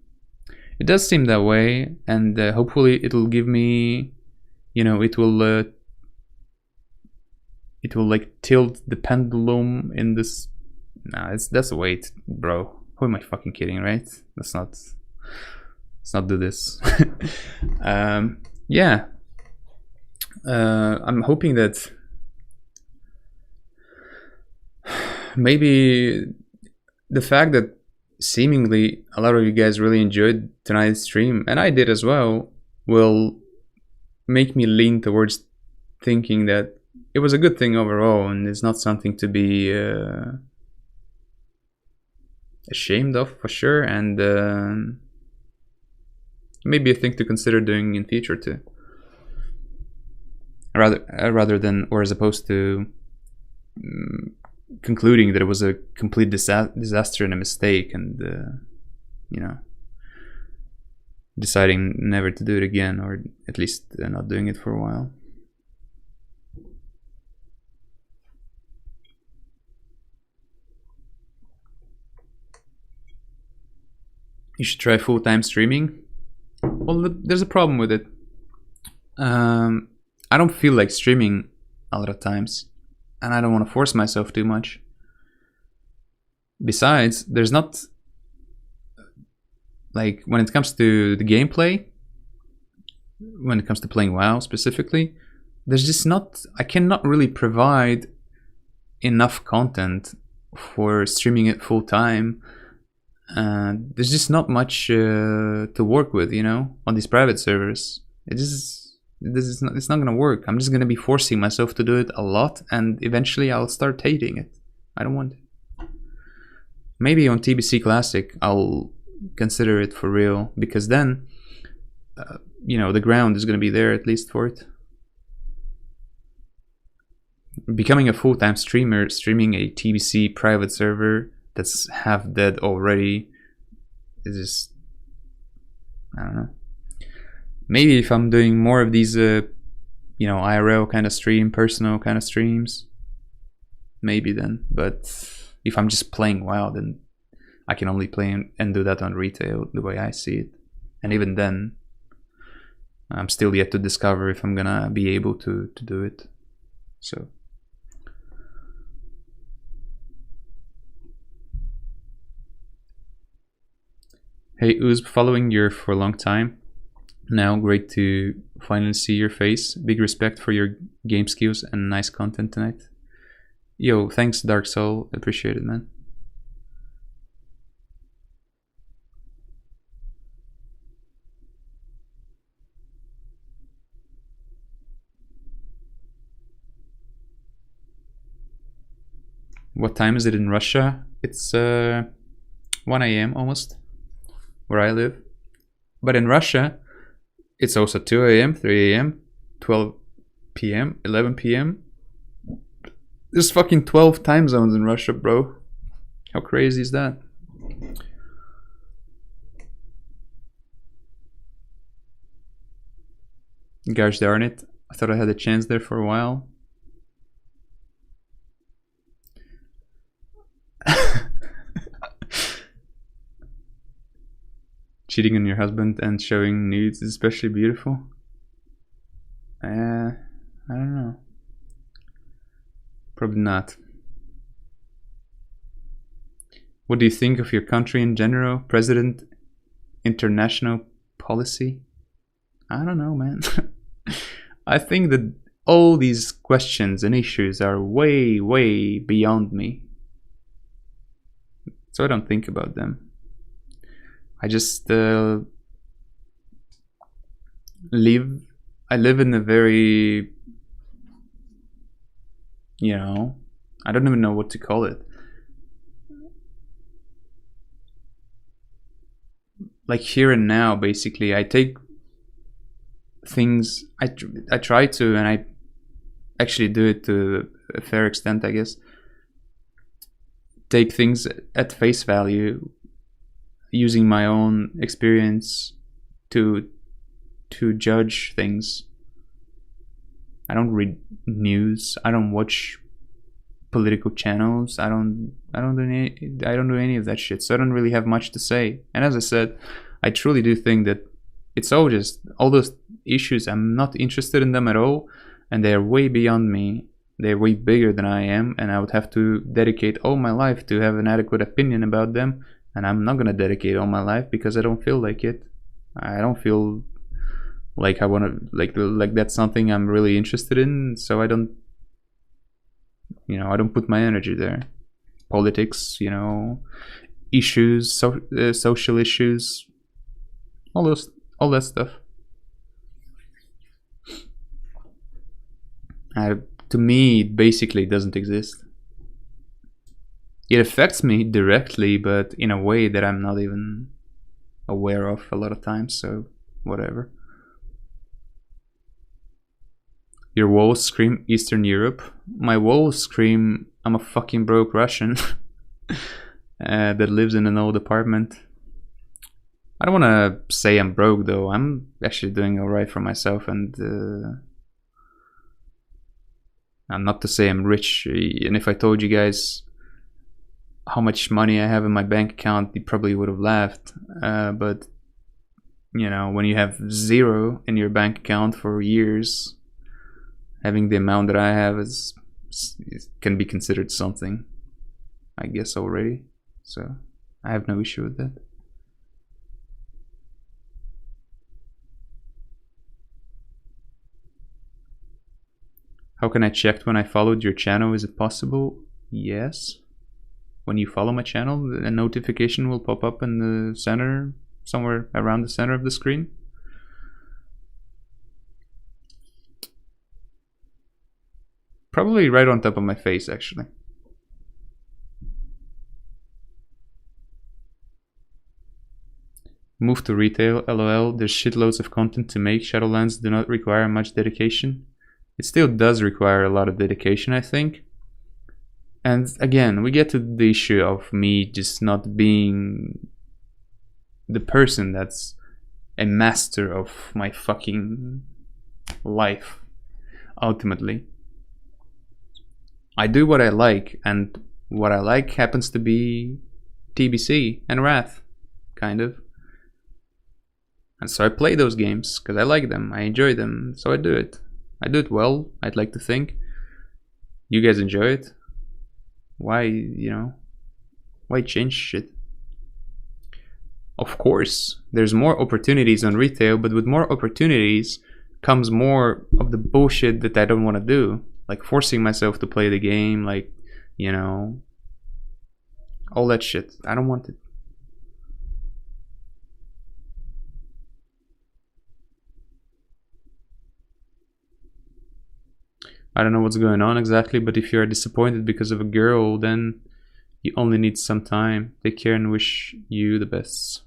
It does seem that way, and hopefully it'll give me, it will like tilt the pendulum in this Nah, that's a wait, bro. Who am I fucking kidding, right? Let's not do this. Yeah. I'm hoping that maybe the fact that seemingly a lot of you guys really enjoyed tonight's stream, and I did as well, will make me lean towards thinking that it was a good thing overall, and it's not something to be ashamed of, for sure, and maybe a thing to consider doing in future too. Rather than, or as opposed to concluding that it was a complete disaster and a mistake, and deciding never to do it again, or at least not doing it for a while. You should try full-time streaming. Well, there's a problem with it. I don't feel like streaming a lot of times, and I don't want to force myself too much. Besides, there's not, like, when it comes to the gameplay, when it comes to playing WoW specifically, there's just not, I cannot really provide enough content for streaming it full time. There's just not much to work with, on these private servers. It's not gonna work. I'm just gonna be forcing myself to do it a lot, and eventually I'll start hating it. I don't want it. Maybe on TBC Classic I'll consider it for real, because then the ground is gonna be there at least for it. Becoming a full-time streamer, streaming a TBC private server that's half dead already is just, I don't know. Maybe if I'm doing more of these IRL kind of stream, personal kind of streams, maybe then. But if I'm just playing WoW, then I can only play and do that on retail the way I see it. And even then, I'm still yet to discover if I'm gonna be able to do it. So hey Uz, following you for a long time now, great to finally see your face. Big respect for your game skills and nice content tonight. Yo, thanks Dark Soul, appreciate it, man. What time is it in Russia? It's 1 AM almost, where I live. But in Russia, it's also 2 AM, 3 AM, 12 PM, 11 PM. There's fucking 12 time zones in Russia, bro. How crazy is that? Gosh darn it. I thought I had a chance there for a while. Cheating on your husband and showing nudes is especially beautiful. I don't know. Probably not. What do you think of your country in general? President, international policy? I don't know, man. I think that all these questions and issues are way, way beyond me. So I don't think about them. I just live in a very, I don't even know what to call it. Like here and now, basically, I take things, I try to, and I actually do it to a fair extent, I guess. Take things at face value, using my own experience to judge things. I don't read news. I don't watch political channels. I don't do any of that shit. So I don't really have much to say. And as I said, I truly do think that it's all those issues. I'm not interested in them at all, and they are way beyond me. They're way bigger than I am, and I would have to dedicate all my life to have an adequate opinion about them, and I'm not gonna dedicate all my life because I don't feel like it. I don't feel like I want to, like that's something I'm really interested in, so I don't, I don't put my energy there. Politics, issues, social issues, all that stuff. To me, it basically doesn't exist. It affects me directly, but in a way that I'm not even aware of a lot of times, so whatever. Your walls scream Eastern Europe. My walls scream I'm a fucking broke Russian that lives in an old apartment. I don't want to say I'm broke though. I'm actually doing alright for myself, and not to say I'm rich. And if I told you guys how much money I have in my bank account, you probably would have laughed. But when you have zero in your bank account for years, having the amount that I have can be considered something, I guess, already. So I have no issue with that. How can I check when I followed your channel? Is it possible? Yes. When you follow my channel, a notification will pop up in the center, somewhere around the center of the screen. Probably right on top of my face, actually. Move to retail, lol. There's shitloads of content to make. Shadowlands do not require much dedication. It still does require a lot of dedication, I think. And again, we get to the issue of me just not being the person that's a master of my fucking life, ultimately. I do what I like, and what I like happens to be TBC and Wrath, kind of. And so I play those games because I like them, I enjoy them, so I do it. I do it well, I'd like to think. You guys enjoy it? Why, why change shit? Of course, there's more opportunities on retail, but with more opportunities comes more of the bullshit that I don't want to do. Like forcing myself to play the game, like, all that shit. I don't want it. I don't know what's going on exactly, but if you are disappointed because of a girl, then you only need some time. Take care and wish you the best.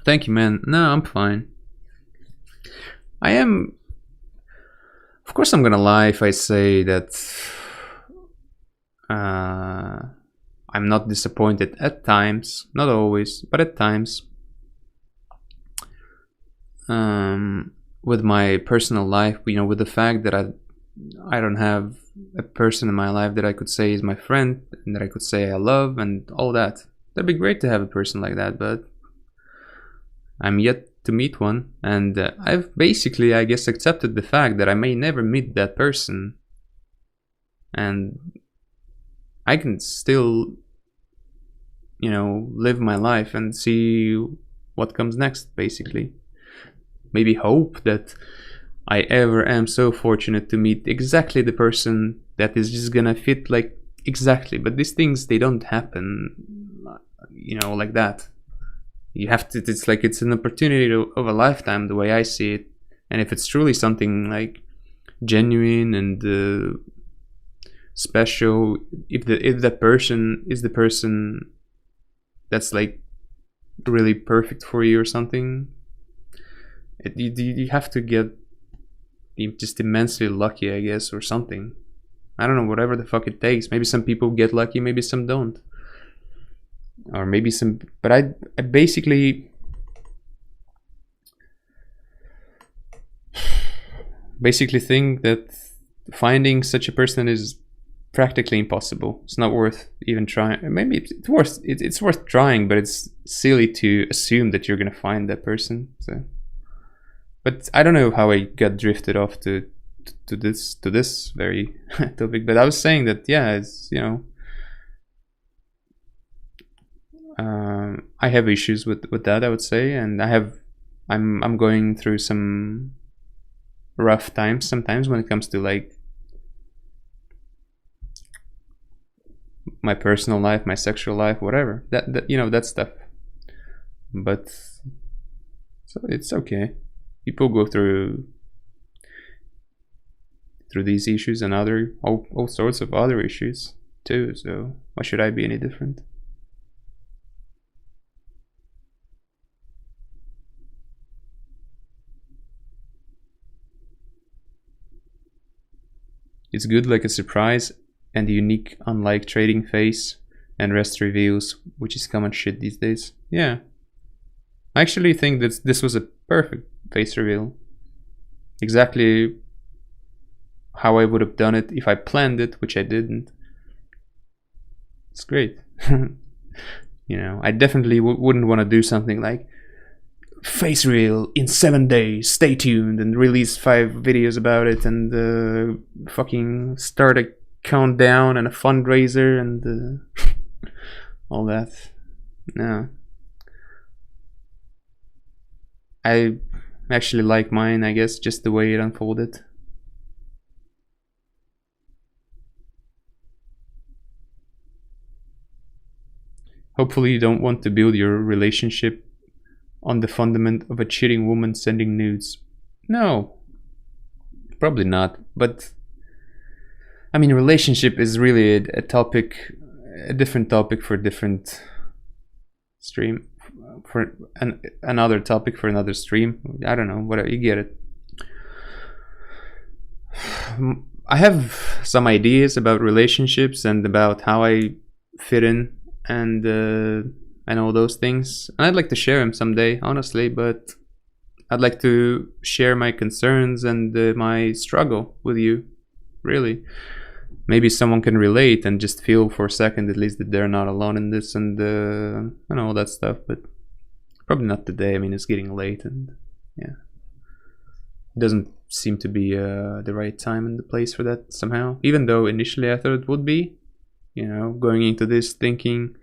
Thank you, man. No, I'm fine. I am... Of course I'm gonna lie if I say that I'm not disappointed at times. Not always, but at times. With my personal life, with the fact that I don't have a person in my life that I could say is my friend and that I could say I love and all that. That'd be great to have a person like that, but I'm yet to meet one, and I've basically, I guess, accepted the fact that I may never meet that person, and I can still, live my life and see what comes next, basically. Maybe hope that I ever am so fortunate to meet exactly the person that is just gonna fit like exactly. But these things, they don't happen, like that. You have to, it's like it's an opportunity of a lifetime, the way I see it. And if it's truly something like genuine and special, if that person is the person that's like really perfect for you or something, you have to get just immensely lucky, I guess, or something. I don't know, whatever the fuck it takes. Maybe some people get lucky, maybe some don't. Or maybe some, but I basically think that finding such a person is practically impossible. It's not worth even trying. Maybe it's worth trying, but it's silly to assume that you're gonna find that person. So, but I don't know how I got drifted off to to this very topic, but I was saying that yeah, it's, you know, I have issues with that, I would say, and I'm going through some rough times sometimes when it comes to like my personal life, my sexual life, whatever, that you know, that stuff. But so it's okay. People go through these issues and all sorts of other issues too, so why should I be any different? It's good like a surprise and a unique, unlike trading phase and rest reveals, which is common shit these days. Yeah, I actually think that this was a perfect face reveal. Exactly how I would have done it if I planned it, which I didn't. It's great. You know, I definitely wouldn't want to do something like face reveal in 7 days, stay tuned, and release 5 videos about it, and fucking start a countdown and a fundraiser and all that. No. I actually like mine, I guess, just the way it unfolded. Hopefully you don't want to build your relationship on the fundament of a cheating woman sending nudes. No, probably not. But I mean, relationship is really a topic, a different topic for a different stream, for another topic for another stream. I don't know, whatever, you get it. I have some ideas about relationships and about how I fit in and all those things, and I'd like to share them someday, honestly, but I'd like to share my concerns and my struggle with you, really. Maybe someone can relate and just feel for a second at least that they're not alone in this, and all that stuff, but probably not today. I mean, it's getting late, and yeah, it doesn't seem to be the right time and the place for that somehow, even though initially I thought it would be, you know, going into this thinking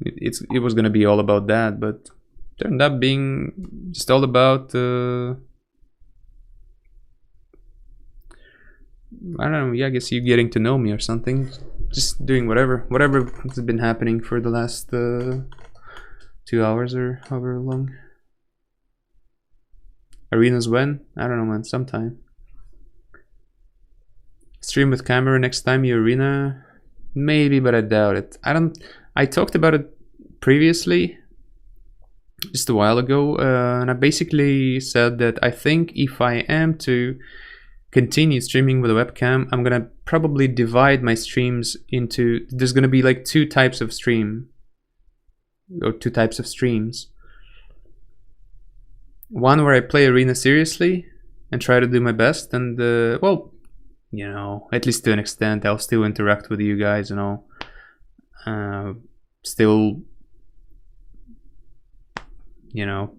it was gonna be all about that, but turned up being just all about I don't know, yeah, I guess you getting to know me or something, just doing whatever has been happening for the last 2 hours or however long. Arenas when? I don't know, man, sometime. Stream with camera next time you arena? Maybe, but I doubt it. I talked about it previously, just a while ago, and I basically said that I think if I am to continue streaming with a webcam, I'm gonna probably divide my streams into, there's gonna be like 2 types of stream, or 2 types of streams. One where I play arena seriously and try to do my best, and well, you know, at least to an extent, I'll still interact with you guys and all. Still, you know,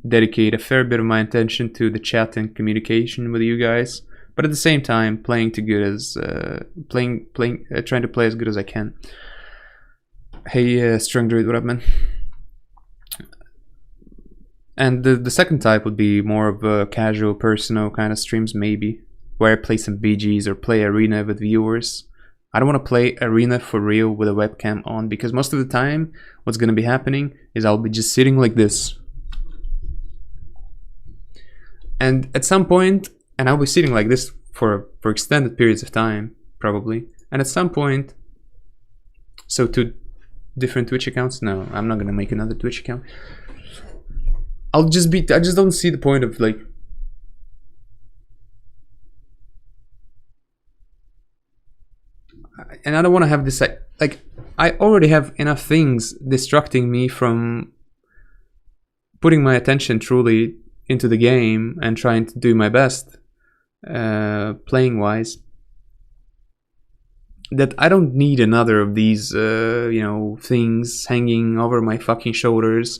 dedicate a fair bit of my attention to the chat and communication with you guys, but at the same time, trying to play as good as I can. Hey, Strong Druid, what up, man? And the second type would be more of a casual, personal kind of streams, maybe, where I play some BGs or play arena with viewers. I don't want to play arena for real with a webcam on, because most of the time what's going to be happening is I'll be just sitting like this, and at some point, and I'll be sitting like this for extended periods of time probably, and at some point, so 2 different Twitch accounts, no, I'm not going to make another Twitch account. I just don't see the point of like, and I don't want to have this like I already have enough things distracting me from putting my attention truly into the game and trying to do my best playing wise, that I don't need another of these you know, things hanging over my fucking shoulders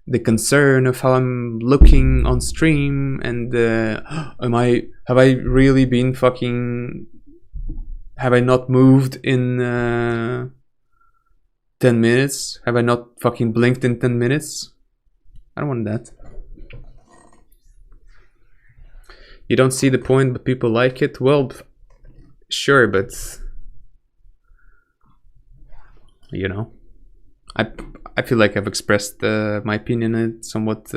the concern of how I'm looking on stream, and have I really been fucking, have I not moved in 10 minutes? Have I not fucking blinked in 10 minutes? I don't want that. You don't see the point, but people like it. Well, sure, but you know, I feel like I've expressed my opinion on it somewhat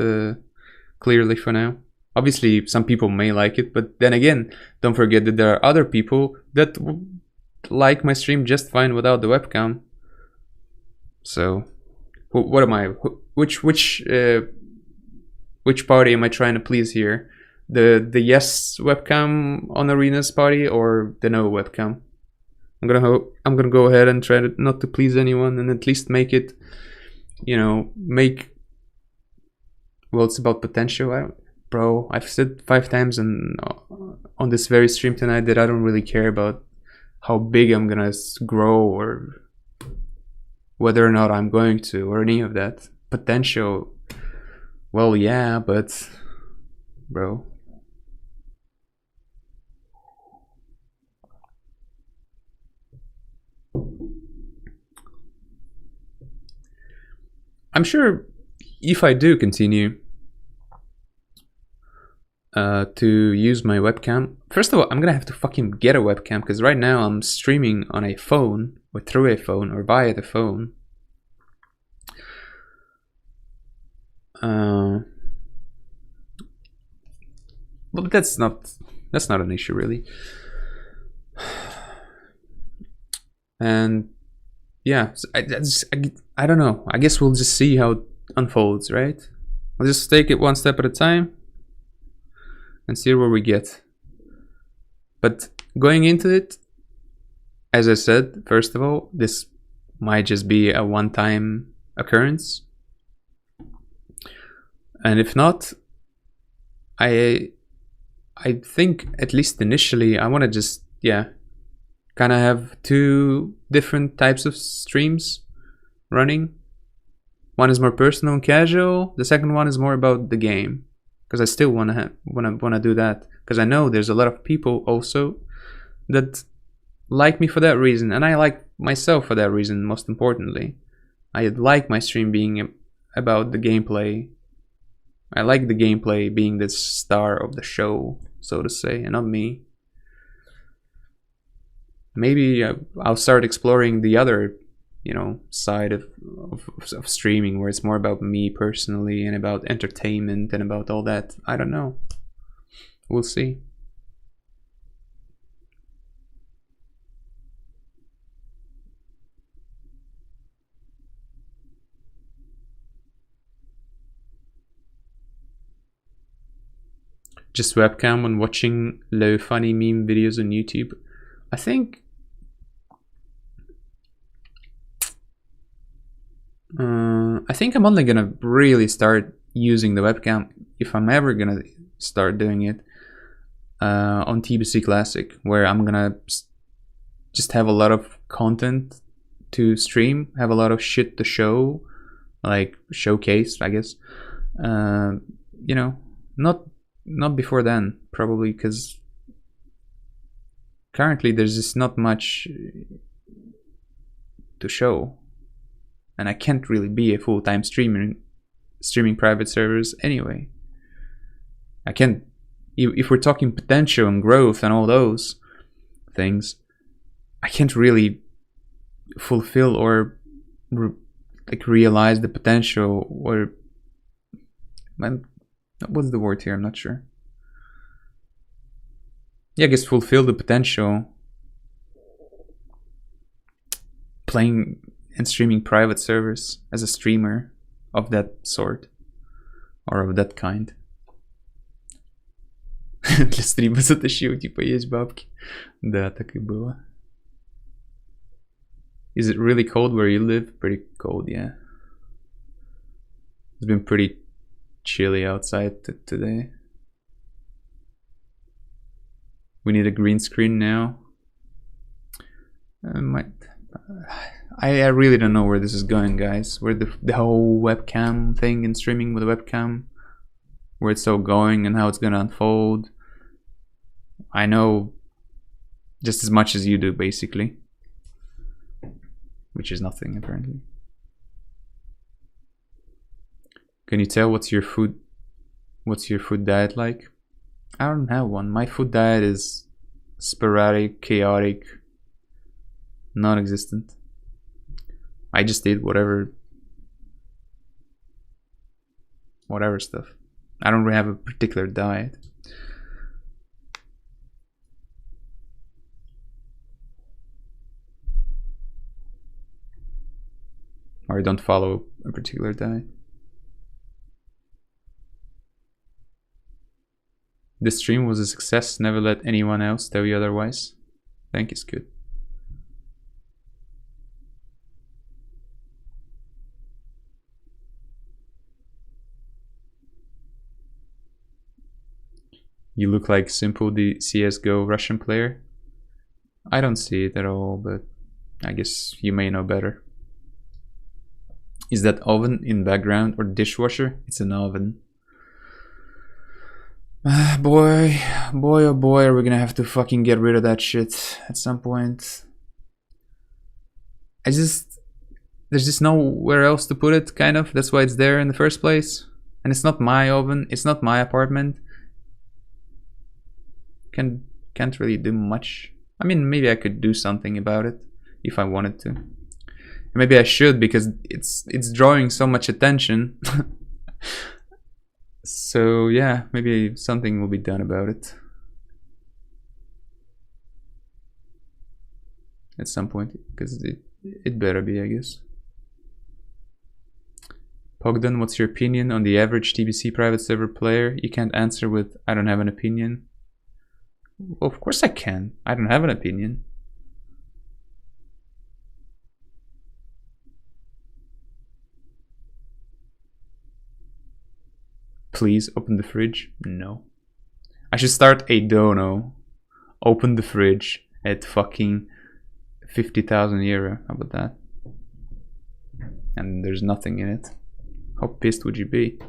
clearly for now. Obviously, some people may like it, but then again, don't forget that there are other people that like my stream just fine without the webcam. So, what am I? Which party am I trying to please here? The yes webcam on Arena's party, or the no webcam? I'm gonna go ahead and try not to please anyone, and at least make it, you know, well, it's about potential. Bro, I've said 5 times on this very stream tonight that I don't really care about how big I'm gonna grow, or whether or not I'm going to, or any of that. Potential, well, yeah, but bro, I'm sure if I do continue to use my webcam, first of all, I'm gonna have to fucking get a webcam, because right now I'm streaming on a phone, or through a phone, or via the phone. But that's not an issue really. And yeah, so I don't know. I guess we'll just see how it unfolds, right? We'll just take it one step at a time and see where we get. But going into it, as I said, first of all, this might just be a one-time occurrence. And if not, I think, at least initially, I want to just, kind of have 2 different types of streams running. One is more personal and casual. The second one is more about the game, because I still want to do that, because I know there's a lot of people also that like me for that reason, and I like myself for that reason. Most importantly, I like my stream being about the gameplay. I like the gameplay being the star of the show, so to say, and not me. Maybe I'll start exploring the other, side of streaming, where it's more about me personally and about entertainment and about all that. I don't know. We'll see. Just webcam when watching low funny meme videos on YouTube. I think I'm only gonna really start using the webcam, if I'm ever gonna start doing it, on TBC Classic, where I'm gonna just have a lot of content to stream, have a lot of shit to show, like showcase, I guess. Not before then, probably, because currently there's just not much to show, and I can't really be a full-time streaming private servers anyway. I can't, if we're talking potential and growth and all those things, I can't really fulfill or realize the potential, or what's the word here? I'm not sure. Yeah, I guess fulfill the potential playing and streaming private servers as a streamer of that sort, or of that kind. Для стрима затащил, типа, есть бабки. Да, так и было. Is it really cold where you live? Pretty cold, yeah. It's been pretty chilly outside today. We need a green screen now. I really don't know where this is going, guys. Where the whole webcam thing and streaming with a webcam, where it's all going and how it's gonna unfold. I know just as much as you do, basically, which is nothing apparently. Can you tell what's your food diet like? I don't have one. My food diet is sporadic, chaotic, non-existent. I just eat whatever stuff. I don't really have a particular diet. Or I don't follow a particular diet. This stream was a success. Never let anyone else tell you otherwise. Thank you, it's good. You look like Simple, the CSGO Russian player. I don't see it at all, but I guess you may know better. Is that oven in background or dishwasher? It's an oven. Boy, oh boy, are we gonna have to fucking get rid of that shit at some point. There's just nowhere else to put it, kind of. That's why it's there in the first place. And it's not my oven, it's not my apartment. Can't really do much. I mean, maybe I could do something about it if I wanted to. Maybe I should, because it's drawing so much attention. So yeah, maybe something will be done about it at some point, because it better be, I guess. Pogden, what's your opinion on the average TBC private server player? You can't answer with I don't have an opinion. Well, of course I can. I don't have an opinion. Please open the fridge. No. I should start a dono. Open the fridge at fucking 50,000 euro. How about that? And there's nothing in it. How pissed would you be?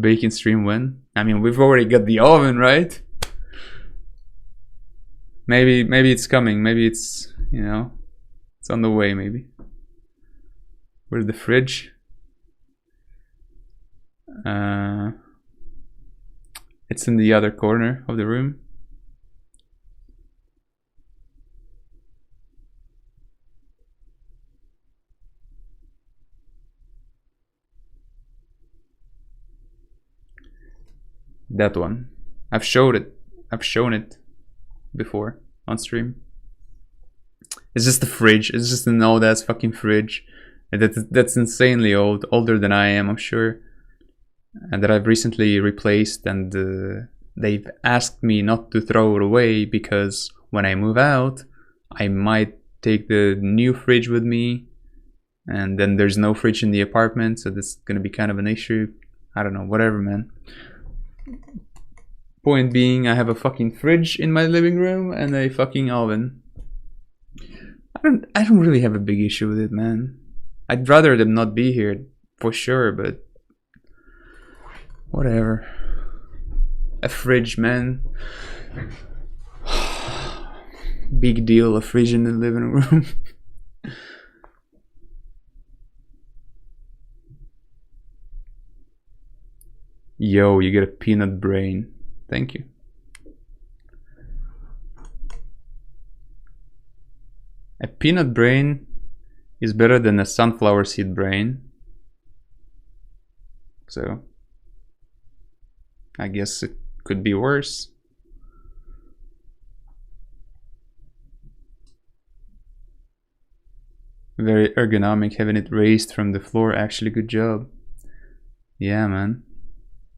Bacon stream when? I mean, we've already got the oven, right? Maybe it's coming. Maybe it's, you know, it's on the way, maybe. Where's the fridge? It's in the other corner of the room. That one. I've shown it before on stream. It's just the fridge. It's just an old ass fucking fridge. That's insanely old, older than I am, I'm sure. And that I've recently replaced, and they've asked me not to throw it away, because when I move out I might take the new fridge with me, and then there's no fridge in the apartment, so that's gonna be kind of an issue. I don't know, whatever, man. Point being, I have a fucking fridge in my living room and a fucking oven. I don't really have a big issue with it, man. I'd rather them not be here for sure, but whatever. A fridge, man. Big deal, a fridge in the living room. Yo, you get a peanut brain. Thank you. A peanut brain is better than a sunflower seed brain. So I guess it could be worse. Very ergonomic, having it raised from the floor. Actually, good job. Yeah, man.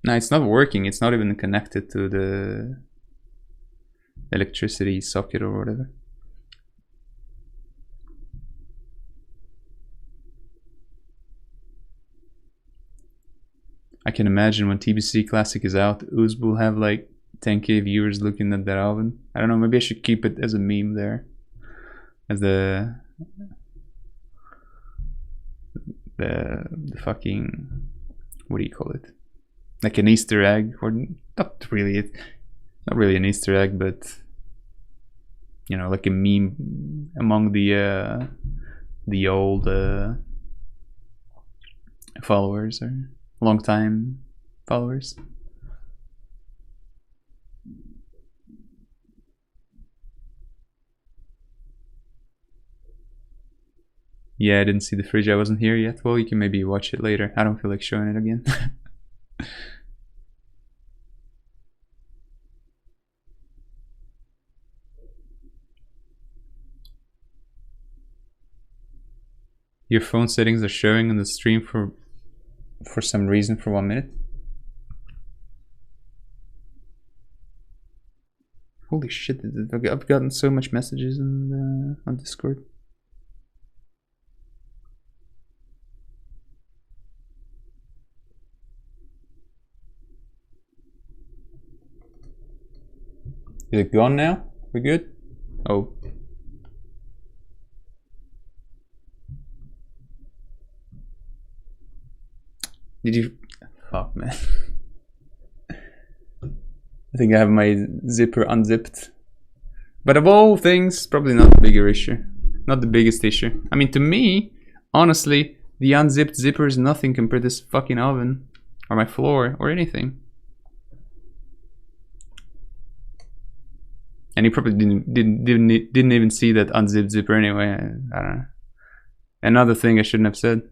No, it's not working. It's not even connected to the electricity socket or whatever. I can imagine when TBC Classic is out, Ooze will have like 10k viewers looking at that oven. I don't know, maybe I should keep it as a meme there. As the the fucking, what do you call it? Like an Easter egg, or not really an Easter egg, but you know, like a meme among the old followers or long time followers. Yeah, I didn't see the fridge. I wasn't here yet. Well, you can maybe watch it later. I don't feel like showing it again. Your phone settings are showing on the stream for some reason for 1 minute. Holy shit! I've gotten so much messages on Discord. Is it gone now? We good? Oh. Did you? Fuck, man. I think I have my zipper unzipped. But of all things, probably not the bigger issue. Not the biggest issue. I mean, to me, honestly, the unzipped zipper is nothing compared to this fucking oven. Or my floor, or anything. And you probably didn't even see that unzipped zipper anyway. I don't know. Another thing I shouldn't have said.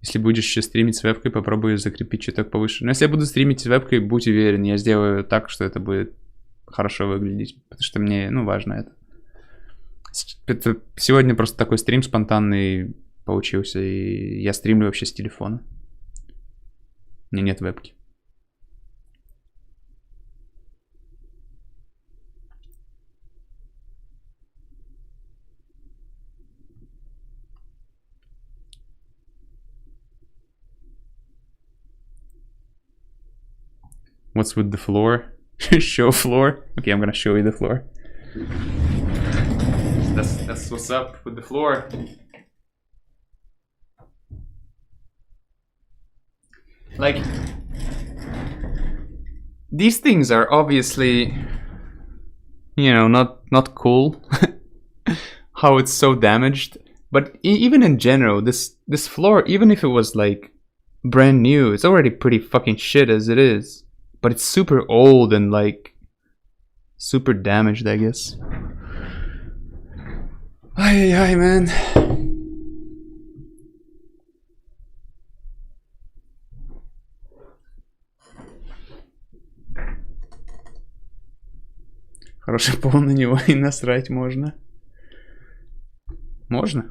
Если будешь еще стримить с вебкой, попробую закрепить чуток повыше. Но если я буду стримить с вебкой, будь уверен, я сделаю так, что это будет хорошо выглядеть. Потому что мне, важно это. Сегодня просто такой стрим спонтанный получился, и я стримлю вообще с телефона. У меня нет вебки. What's with the floor? Show floor? Okay, I'm gonna show you the floor. That's what's up with the floor. Like, these things are obviously, not cool. How it's so damaged. But even in general, this floor, even if it was like brand new, it's already pretty fucking shit as it is. But it's super old and like super damaged, I guess. Ay, man. Хороший пол на него и насрать можно. Можно?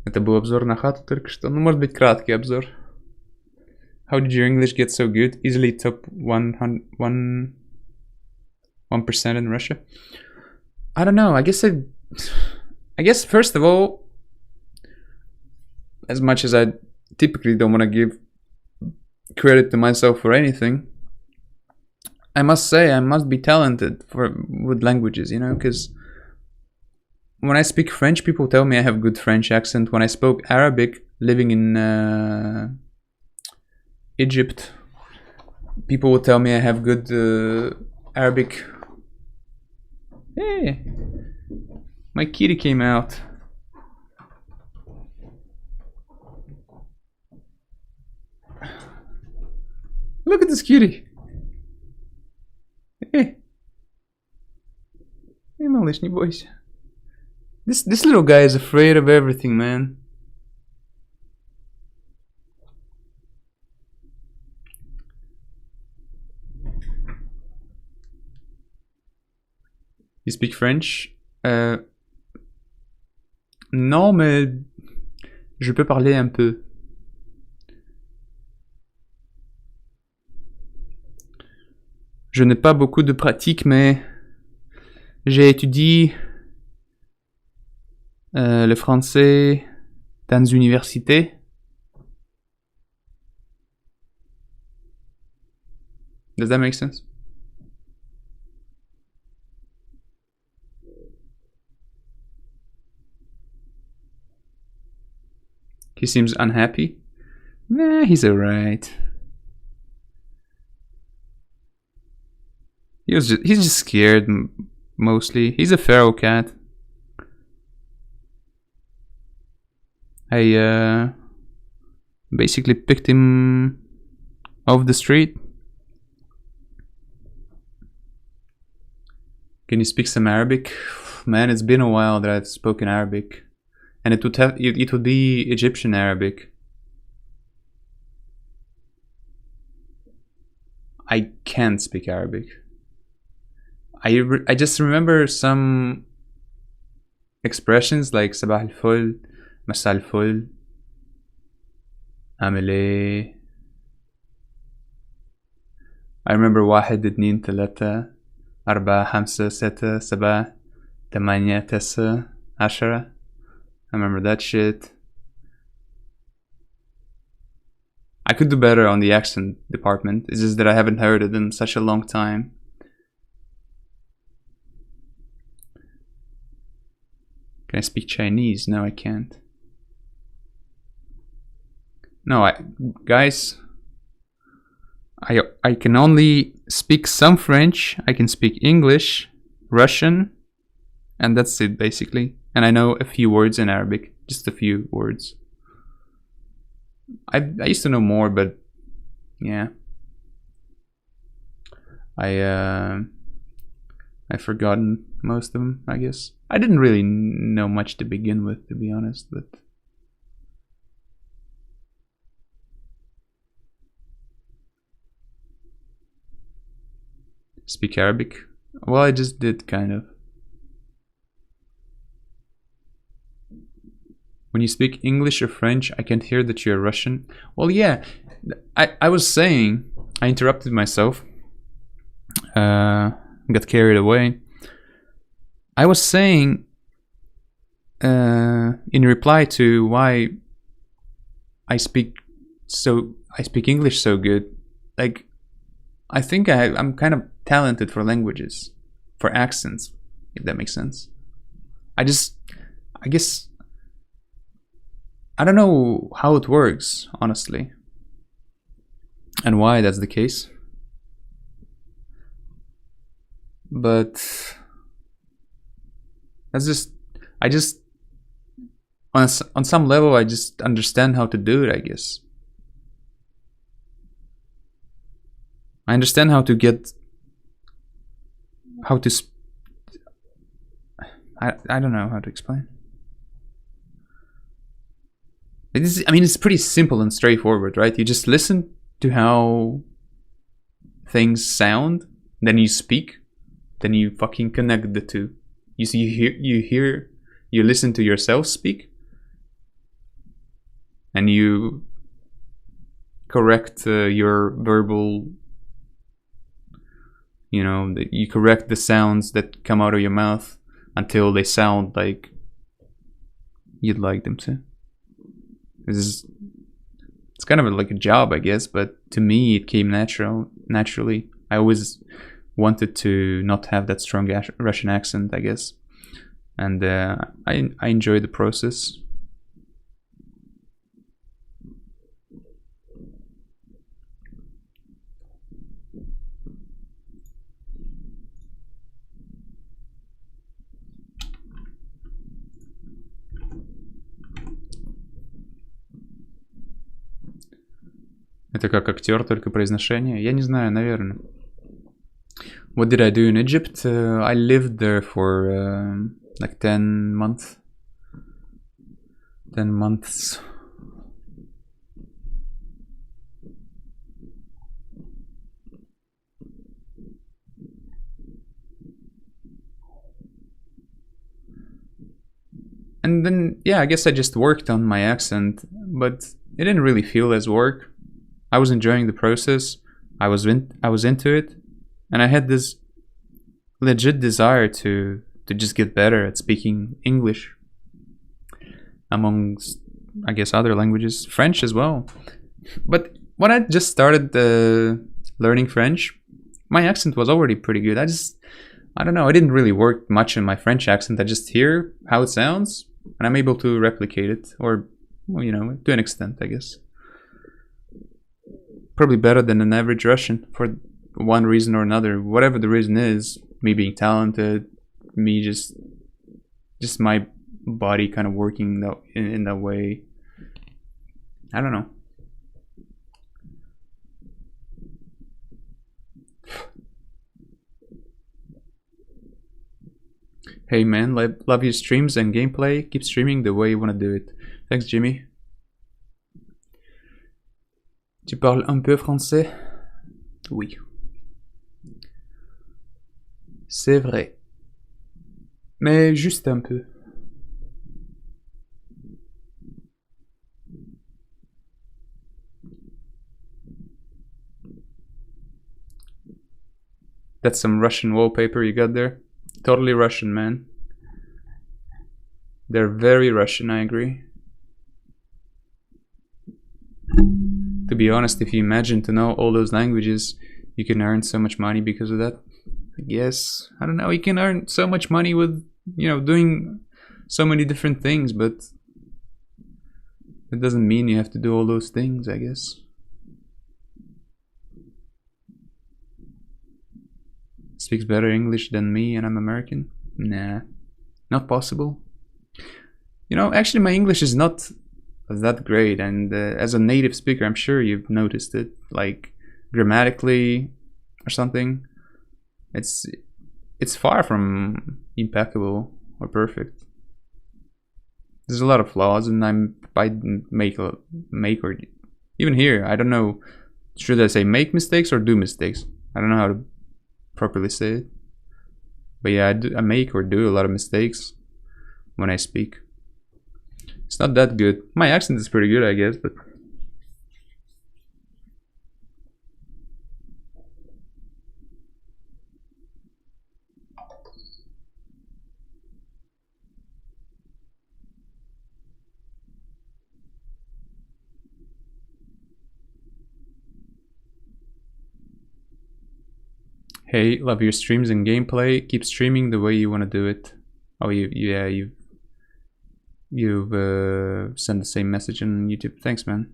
Это был обзор на хату только что. Может быть, краткий обзор. How did your English get so good? Easily top 1% in Russia. I don't know. I guess first of all, as much as I typically don't want to give credit to myself for anything, I must say I must be talented with languages, because when I speak French, people tell me I have good French accent. When I spoke Arabic, living in Egypt, people would tell me I have good Arabic. Hey, my kitty came out. Look at this kitty. Hey, малыш, не бойся. This little guy is afraid of everything, man. You speak French? Non, mais je peux parler un peu. Je n'ai pas beaucoup de pratique, mais j'ai étudié le français dans une université. Does that make sense? He seems unhappy. Nah, he's alright. He's just scared mostly. He's a feral cat. I basically picked him off the street. Can you speak some Arabic? Man, it's been a while that I've spoken Arabic. And it would be Egyptian Arabic. I can't speak Arabic. I just remember some expressions like صباح الفل, مساء الفل, عامل ايه. I remember 1 2 3 4 5 6 7 8 9 10. I remember that shit. I could do better on the accent department. It's just that I haven't heard it in such a long time. Can I speak Chinese? No, I can't. No, guys, I can only speak some French. I can speak English, Russian, and that's it basically. And I know a few words in Arabic, just a few words. I used to know more, but yeah, I've forgotten most of them, I guess. I didn't really know much to begin with, to be honest, but speak Arabic? Well, I just did, kind of. When you speak English or French, I can't hear that you're Russian. Well, yeah, I was saying, I interrupted myself, got carried away. I was saying, in reply to why I speak English so good, like, I think I'm kind of talented for languages, for accents, if that makes sense. I guess, I don't know how it works, honestly, and why that's the case. But I just on some level I just understand how to do it, I guess. I understand how to I don't know how to explain. It's pretty simple and straightforward, right? You just listen to how things sound, then you speak, then you fucking connect the two. You listen to yourself speak, and you correct your verbal, you correct the sounds that come out of your mouth until they sound like you'd like them to. It's kind of like a job, I guess, but to me it came naturally. I always wanted to not have that strong Russian accent, I guess, and I enjoy the process. Это как актер, только произношение? Я не знаю, наверное. What did I do in Egypt? I lived there for like 10 months. 10 months. And then, yeah, I guess I just worked on my accent, but it didn't really feel as work. I was enjoying the process. I was into it. and I had this legit desire to just get better at speaking English, amongst, I guess, other languages, French as well. But when I just started learning French, my accent was already pretty good. I don't know, I didn't really work much in my French accent. I just hear how it sounds, and I'm able to replicate it, or, well, you know, to an extent, I guess. Probably better than an average Russian for one reason or another. Whatever the reason is, me being talented, me just my body kind of working in that way. I don't know. Hey man, love your streams and gameplay. Keep streaming the way you want to do it. Thanks, Jimmy. Tu parles un peu français? Oui. C'est vrai. Mais juste un peu. That's some Russian wallpaper you got there. Totally Russian, man. They're very Russian, I agree. To be honest, if you imagine to know all those languages, you can earn so much money because of that. I guess, I don't know, you can earn so much money with, you know, doing so many different things, but it doesn't mean you have to do all those things, I guess. Speaks better English than me and I'm American? Nah, not possible. You know, actually my English is not that great, and as a native speaker, I'm sure you've noticed it, like grammatically or something. It's far from impeccable or perfect. There's a lot of flaws, and I make or even here, I don't know, should I say make mistakes or do mistakes? I don't know how to properly say it, but yeah, I make or do a lot of mistakes when I speak. It's not that good. My accent is pretty good, I guess, but hey, love your streams and gameplay. Keep streaming the way you want to do it. Oh, you've sent the same message on YouTube. Thanks, man.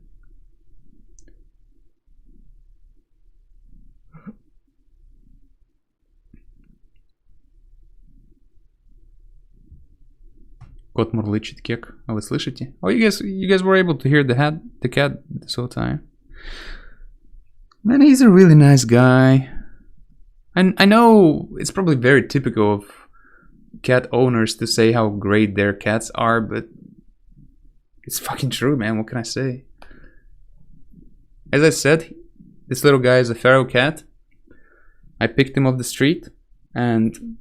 Кот мурлычет, кек. А вы слышите? Oh, you guys were able to hear the cat this whole time. Man, he's a really nice guy. And I know it's probably very typical of cat owners to say how great their cats are, but it's fucking true, man. What can I say? As I said, this little guy is a feral cat. I picked him off the street, and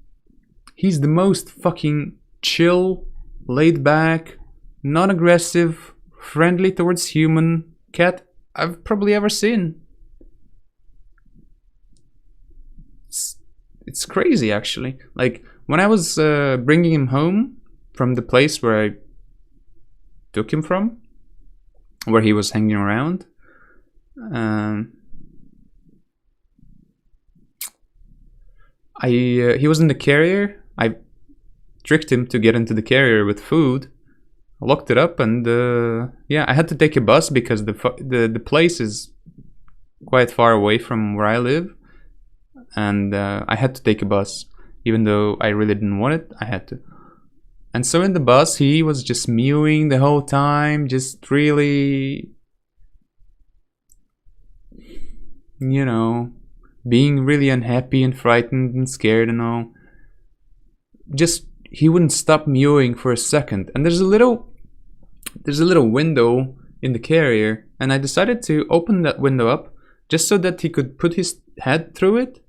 he's the most fucking chill, laid back, non-aggressive, friendly towards human cat I've probably ever seen. It's crazy, actually. Like, when I was bringing him home from the place where I took him from, where he was hanging around, he was in the carrier. I tricked him to get into the carrier with food. I locked it up, and yeah, I had to take a bus because the place is quite far away from where I live, and I had to take a bus. Even though I really didn't want it, I had to. And so in the bus, he was just mewing the whole time, just really, you know, being really unhappy and frightened and scared and all. Just, he wouldn't stop mewing for a second. And there's a little window in the carrier, and I decided to open that window up just so that he could put his head through it.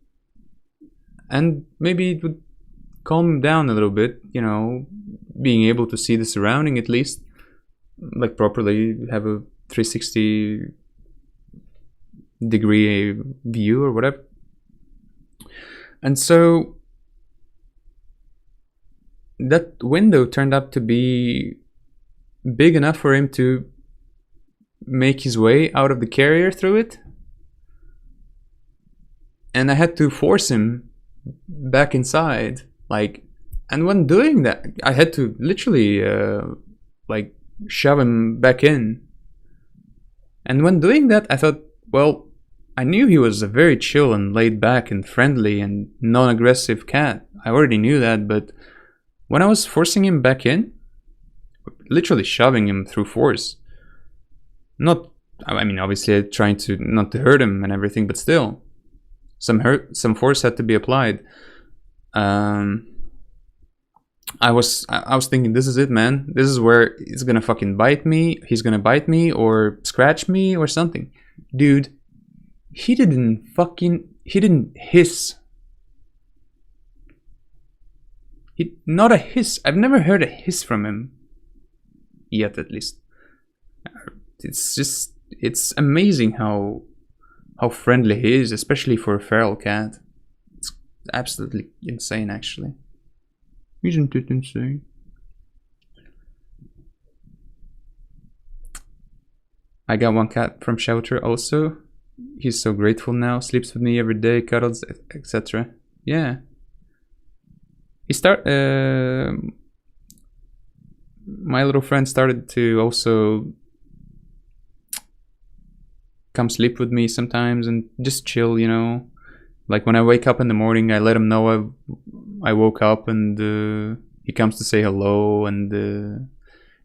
And maybe it would calm him down a little bit, you know, being able to see the surrounding at least, like properly, have a 360 degree view or whatever. And so that window turned out to be big enough for him to make his way out of the carrier through it. And I had to force him back inside. Like, and when doing that, I had to literally like shove him back in. And when doing that, I thought, well, I knew he was a very chill and laid back and friendly and non-aggressive cat. I already knew that, but when I was forcing him back in, literally shoving him through force, I mean, obviously trying to not to hurt him and everything, but still, some force had to be applied. I was thinking, this is it, man. This is where it's gonna fucking bite me. He's gonna bite me or scratch me or something. Dude, he didn't hiss. Not a hiss. I've never heard a hiss from him. Yet, at least. It's amazing how friendly he is, especially for a feral cat. It's absolutely insane, actually. Isn't it insane? I got one cat from shelter also. He's so grateful now. Sleeps with me every day, cuddles, etc. Yeah. My little friend started to also come sleep with me sometimes and just chill, you know. Like when I wake up in the morning, I let him know I woke up, and he comes to say hello and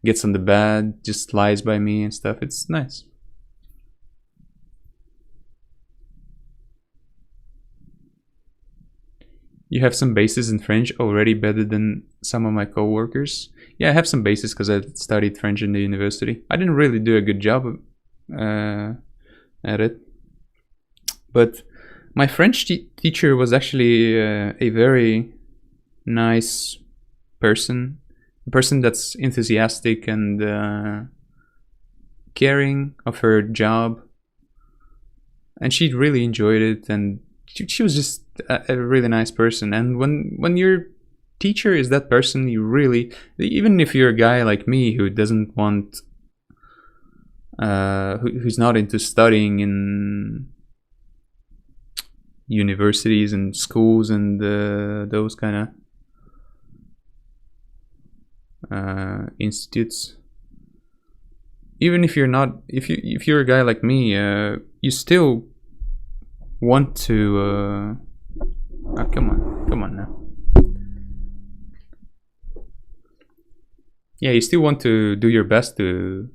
gets on the bed, just lies by me and stuff. It's nice. You have some bases in French already better than some of my co-workers. Yeah, I have some bases because I studied French in the university. I didn't really do a good job at it. But my French teacher was actually a very nice person. A person that's enthusiastic and caring of her job. And she really enjoyed it, and she was just a really nice person. And when your teacher is that person, you really, even if you're a guy like me who doesn't want who's not into studying in universities and schools and those kind of institutes, even if you're not, if you're a guy like me, you still want to come on now. Yeah, you still want to do your best to,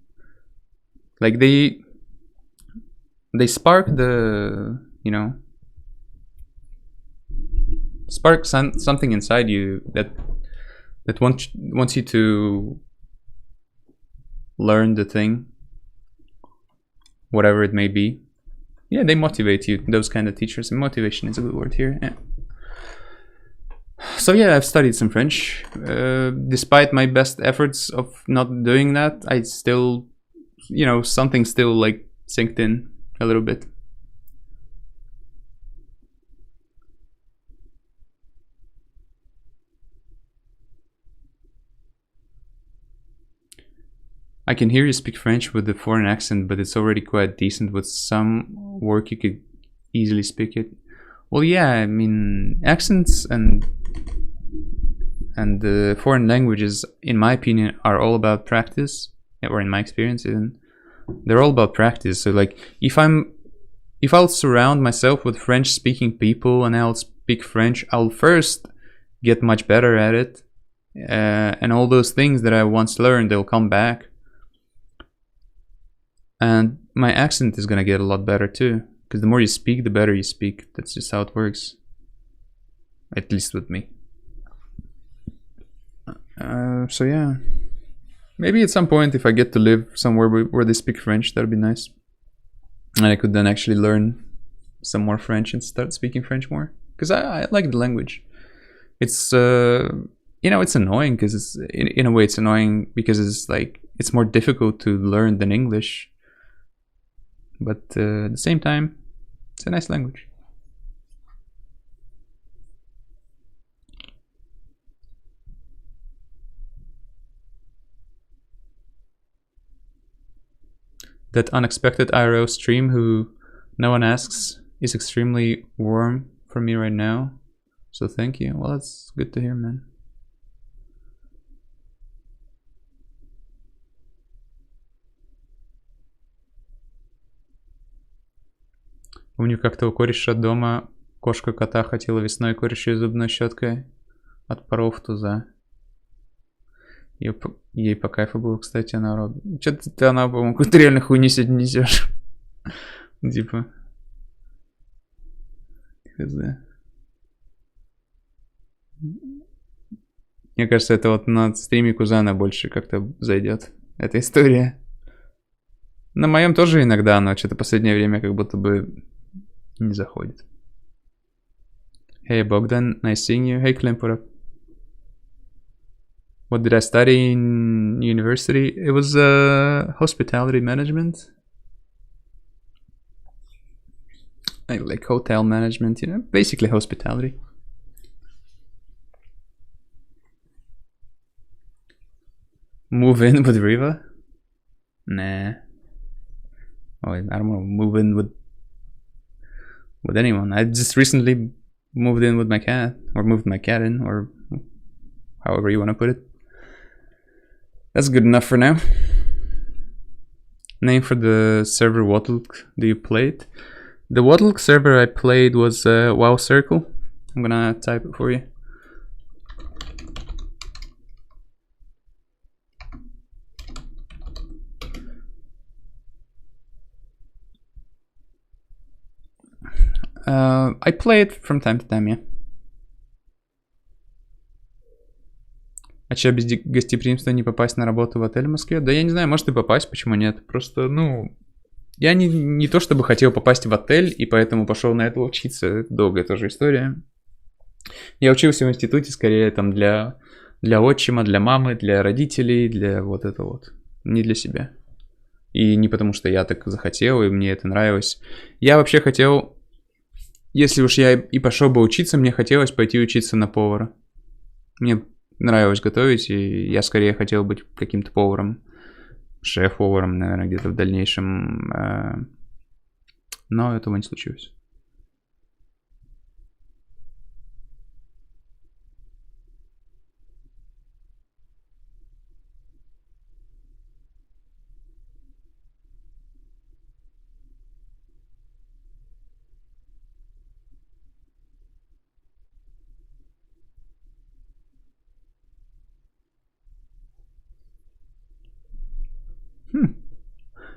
like, they spark the, you know, spark something inside you that wants you to learn the thing, whatever it may be. Yeah, they motivate you, those kind of teachers. And motivation is a good word here. Yeah. So yeah, I've studied some French. Despite my best efforts of not doing that, I still, you know, something still like sinked in a little bit. I can hear you speak French with the foreign accent, but it's already quite decent. With some work, you could easily speak it. Well, yeah, I mean, accents and the foreign languages, in my opinion, are all about practice, or in my experience, and they're all about practice. So, like, if I'll surround myself with French-speaking people and I'll speak French, I'll first get much better at it, and all those things that I once learned, they'll come back. And my accent is gonna get a lot better too, because the more you speak, the better you speak. That's just how it works. At least with me. So yeah, maybe at some point, if I get to live somewhere where they speak French, that'd be nice, and I could then actually learn some more French and start speaking French more, because I like the language. It's you know, it's annoying because it's in a way it's annoying because it's like it's more difficult to learn than English. But at the same time, it's a nice language. that unexpected IRL stream who no one asks is extremely warm for me right now. So thank you. Well, that's good to hear, man. Помню, как-то у кореша дома кошка кота хотела весной корешу зубной щеткой от паров туза. Ей по кайфу было, кстати, она робит. Что-то ты, она, по-моему, какую-то реально хуйню сегодня несешь. Типа. Хз. Мне кажется, это вот на стриме Кузана больше как-то зайдет. Эта история. На моем тоже иногда, но что-то последнее время как будто бы не заходит. Hey Bogdan, nice seeing you. Hey Clem, what up? What did I study in university? It was hospitality management. Like hotel management, you know, basically hospitality. Move in with Riva? Nah. Oh, I don't want to move in with anyone. I just recently moved in with my cat, or moved my cat in, or however you want to put it. That's good enough for now. Name for the server Wattleck do you played? The Wattleck server I played was WoW Circle. I'm gonna type it for you. I play it from time to time, yeah. А че, без гостеприимства не попасть на работу в отель в Москве? Да я не знаю, может и попасть, почему нет. Просто, ну, я не то чтобы хотел попасть в отель, и поэтому пошел на это учиться. Это долгая тоже история. Я учился в институте скорее там для отчима, для мамы, для родителей, для вот этого вот. Не для себя. И не потому, что я так захотел, и мне это нравилось. Я вообще хотел... Если уж я и пошел бы учиться, мне хотелось пойти учиться на повара. Мне нравилось готовить, и я скорее хотел быть каким-то поваром. Шеф-поваром, наверное, где-то в дальнейшем. Но этого не случилось.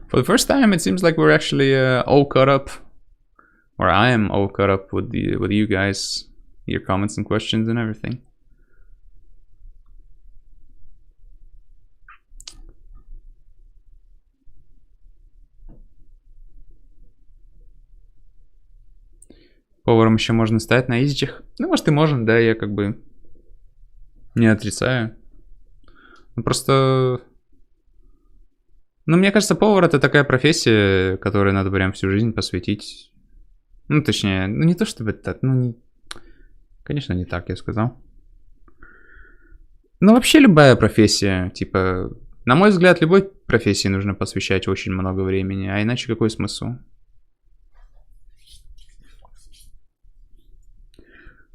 For the first time, it seems like we're actually all caught up, or I am all caught up with you guys, your comments and questions and everything. Поваром еще можно стать на изичах. Ну, может и можно, да, я как бы не отрицаю. Ну, просто... Ну, мне кажется, повар это такая профессия, которой надо прям всю жизнь посвятить. Ну, точнее, ну не то чтобы так, ну, не... Конечно, не так я сказал. Ну, вообще любая профессия, типа, на мой взгляд, любой профессии нужно посвящать очень много времени, а иначе какой смысл?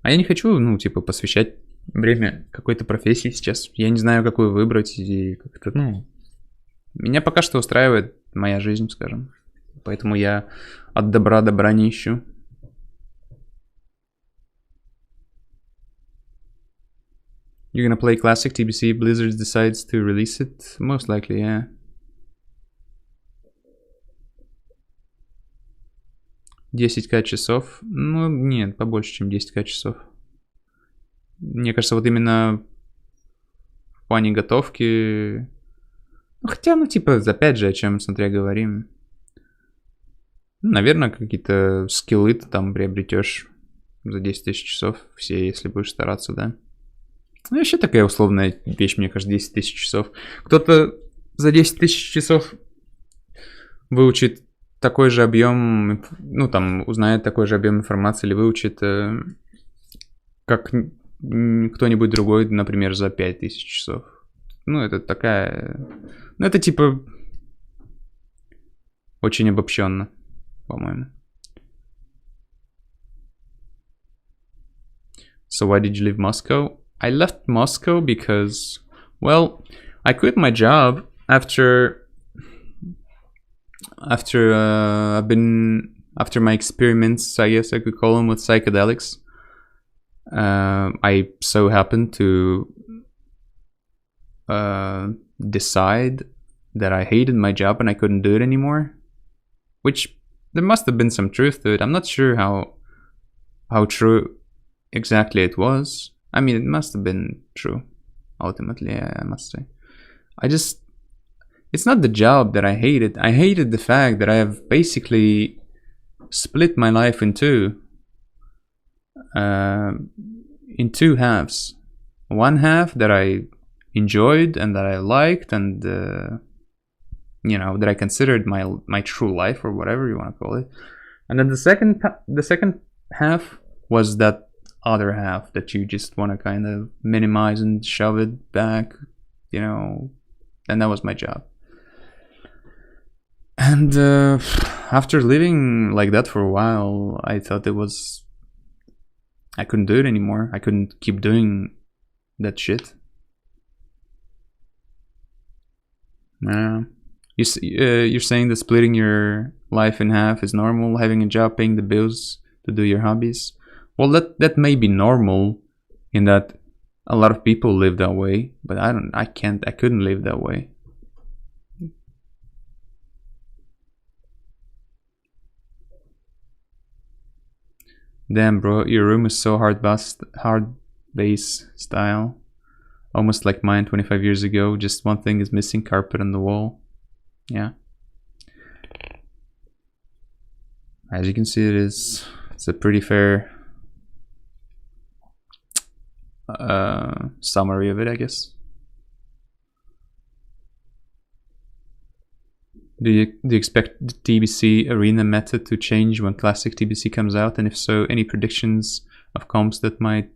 А я не хочу, ну, типа, посвящать время какой-то профессии сейчас. Я не знаю, какую выбрать, и как-то, ну... Меня пока что устраивает моя жизнь, скажем. Поэтому я от добра не ищу. You're gonna play Classic TBC, Blizzard decides to release it? Most likely, yeah. $10К часов? Ну, нет, побольше, чем 10К часов. Мне кажется, вот именно в плане готовки... Хотя, ну, типа, опять же, о чем, смотря, говорим. Наверное, какие-то скиллы ты там приобретешь за 10 тысяч часов. Все, если будешь стараться, да. Ну, вообще такая условная вещь, мне кажется, 10 тысяч часов. Кто-то за 10 тысяч часов выучит такой же объем, ну, там, узнает такой же объем информации или выучит, как кто-нибудь другой, например, за 5000 часов. Ну, это такая... Ну, это типа... Очень обобщенно, по-моему. So why did you leave Moscow? I left Moscow because, well, I quit my job after my experiments, I guess I could call them, with psychedelics. I so happened to decide that I hated my job and I couldn't do it anymore, which there must have been some truth to it. I'm not sure how true exactly it was. I mean, it must have been true ultimately, I must say. It's not the job that I hated. I hated the fact that I have basically split my life in two halves. One half that I enjoyed and that I liked, and that I considered my true life, or whatever you want to call it. And then the second half was that other half that you just want to kind of minimize and shove it back, and that was my job. And after living like that for a while, I thought I couldn't do it anymore. I couldn't keep doing that shit. You're saying that splitting your life in half is normal, having a job, paying the bills to do your hobbies. Well, that may be normal in that a lot of people live that way, but I couldn't live that way. Damn, bro, your room is so hard bass style. Almost like mine 25 years ago. Just one thing is missing: carpet on the wall. Yeah. As you can see, it's a pretty fair summary of it, I guess. Do you expect the TBC arena method to change when Classic TBC comes out? And if so, any predictions of comps that might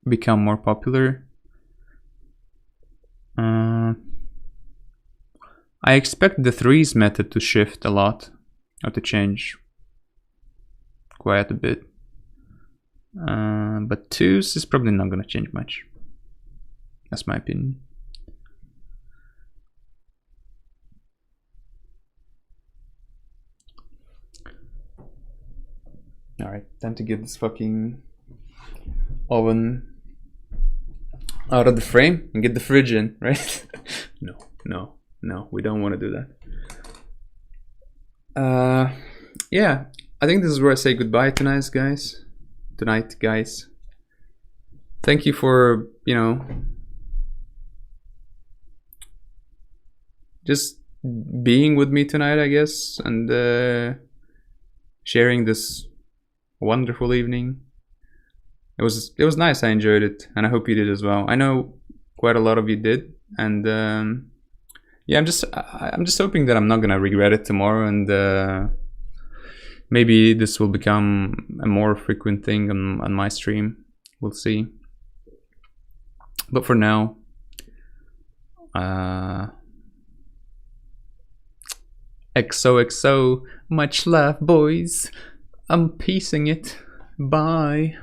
become more popular? I expect the threes method to shift a lot, or to change quite a bit. But twos is probably not going to change much. That's my opinion. Alright, time to get this fucking oven out of the frame and get the fridge in, right? No, we don't want to do that. Yeah, I think this is where I say goodbye tonight, guys. Thank you for, just being with me tonight, I guess, and sharing this wonderful evening. It was nice. I enjoyed it, and I hope you did as well. I know quite a lot of you did, and yeah, I'm just hoping that I'm not gonna regret it tomorrow, and maybe this will become a more frequent thing on my stream. We'll see. But for now, XOXO, much love, boys. I'm piecing it. Bye.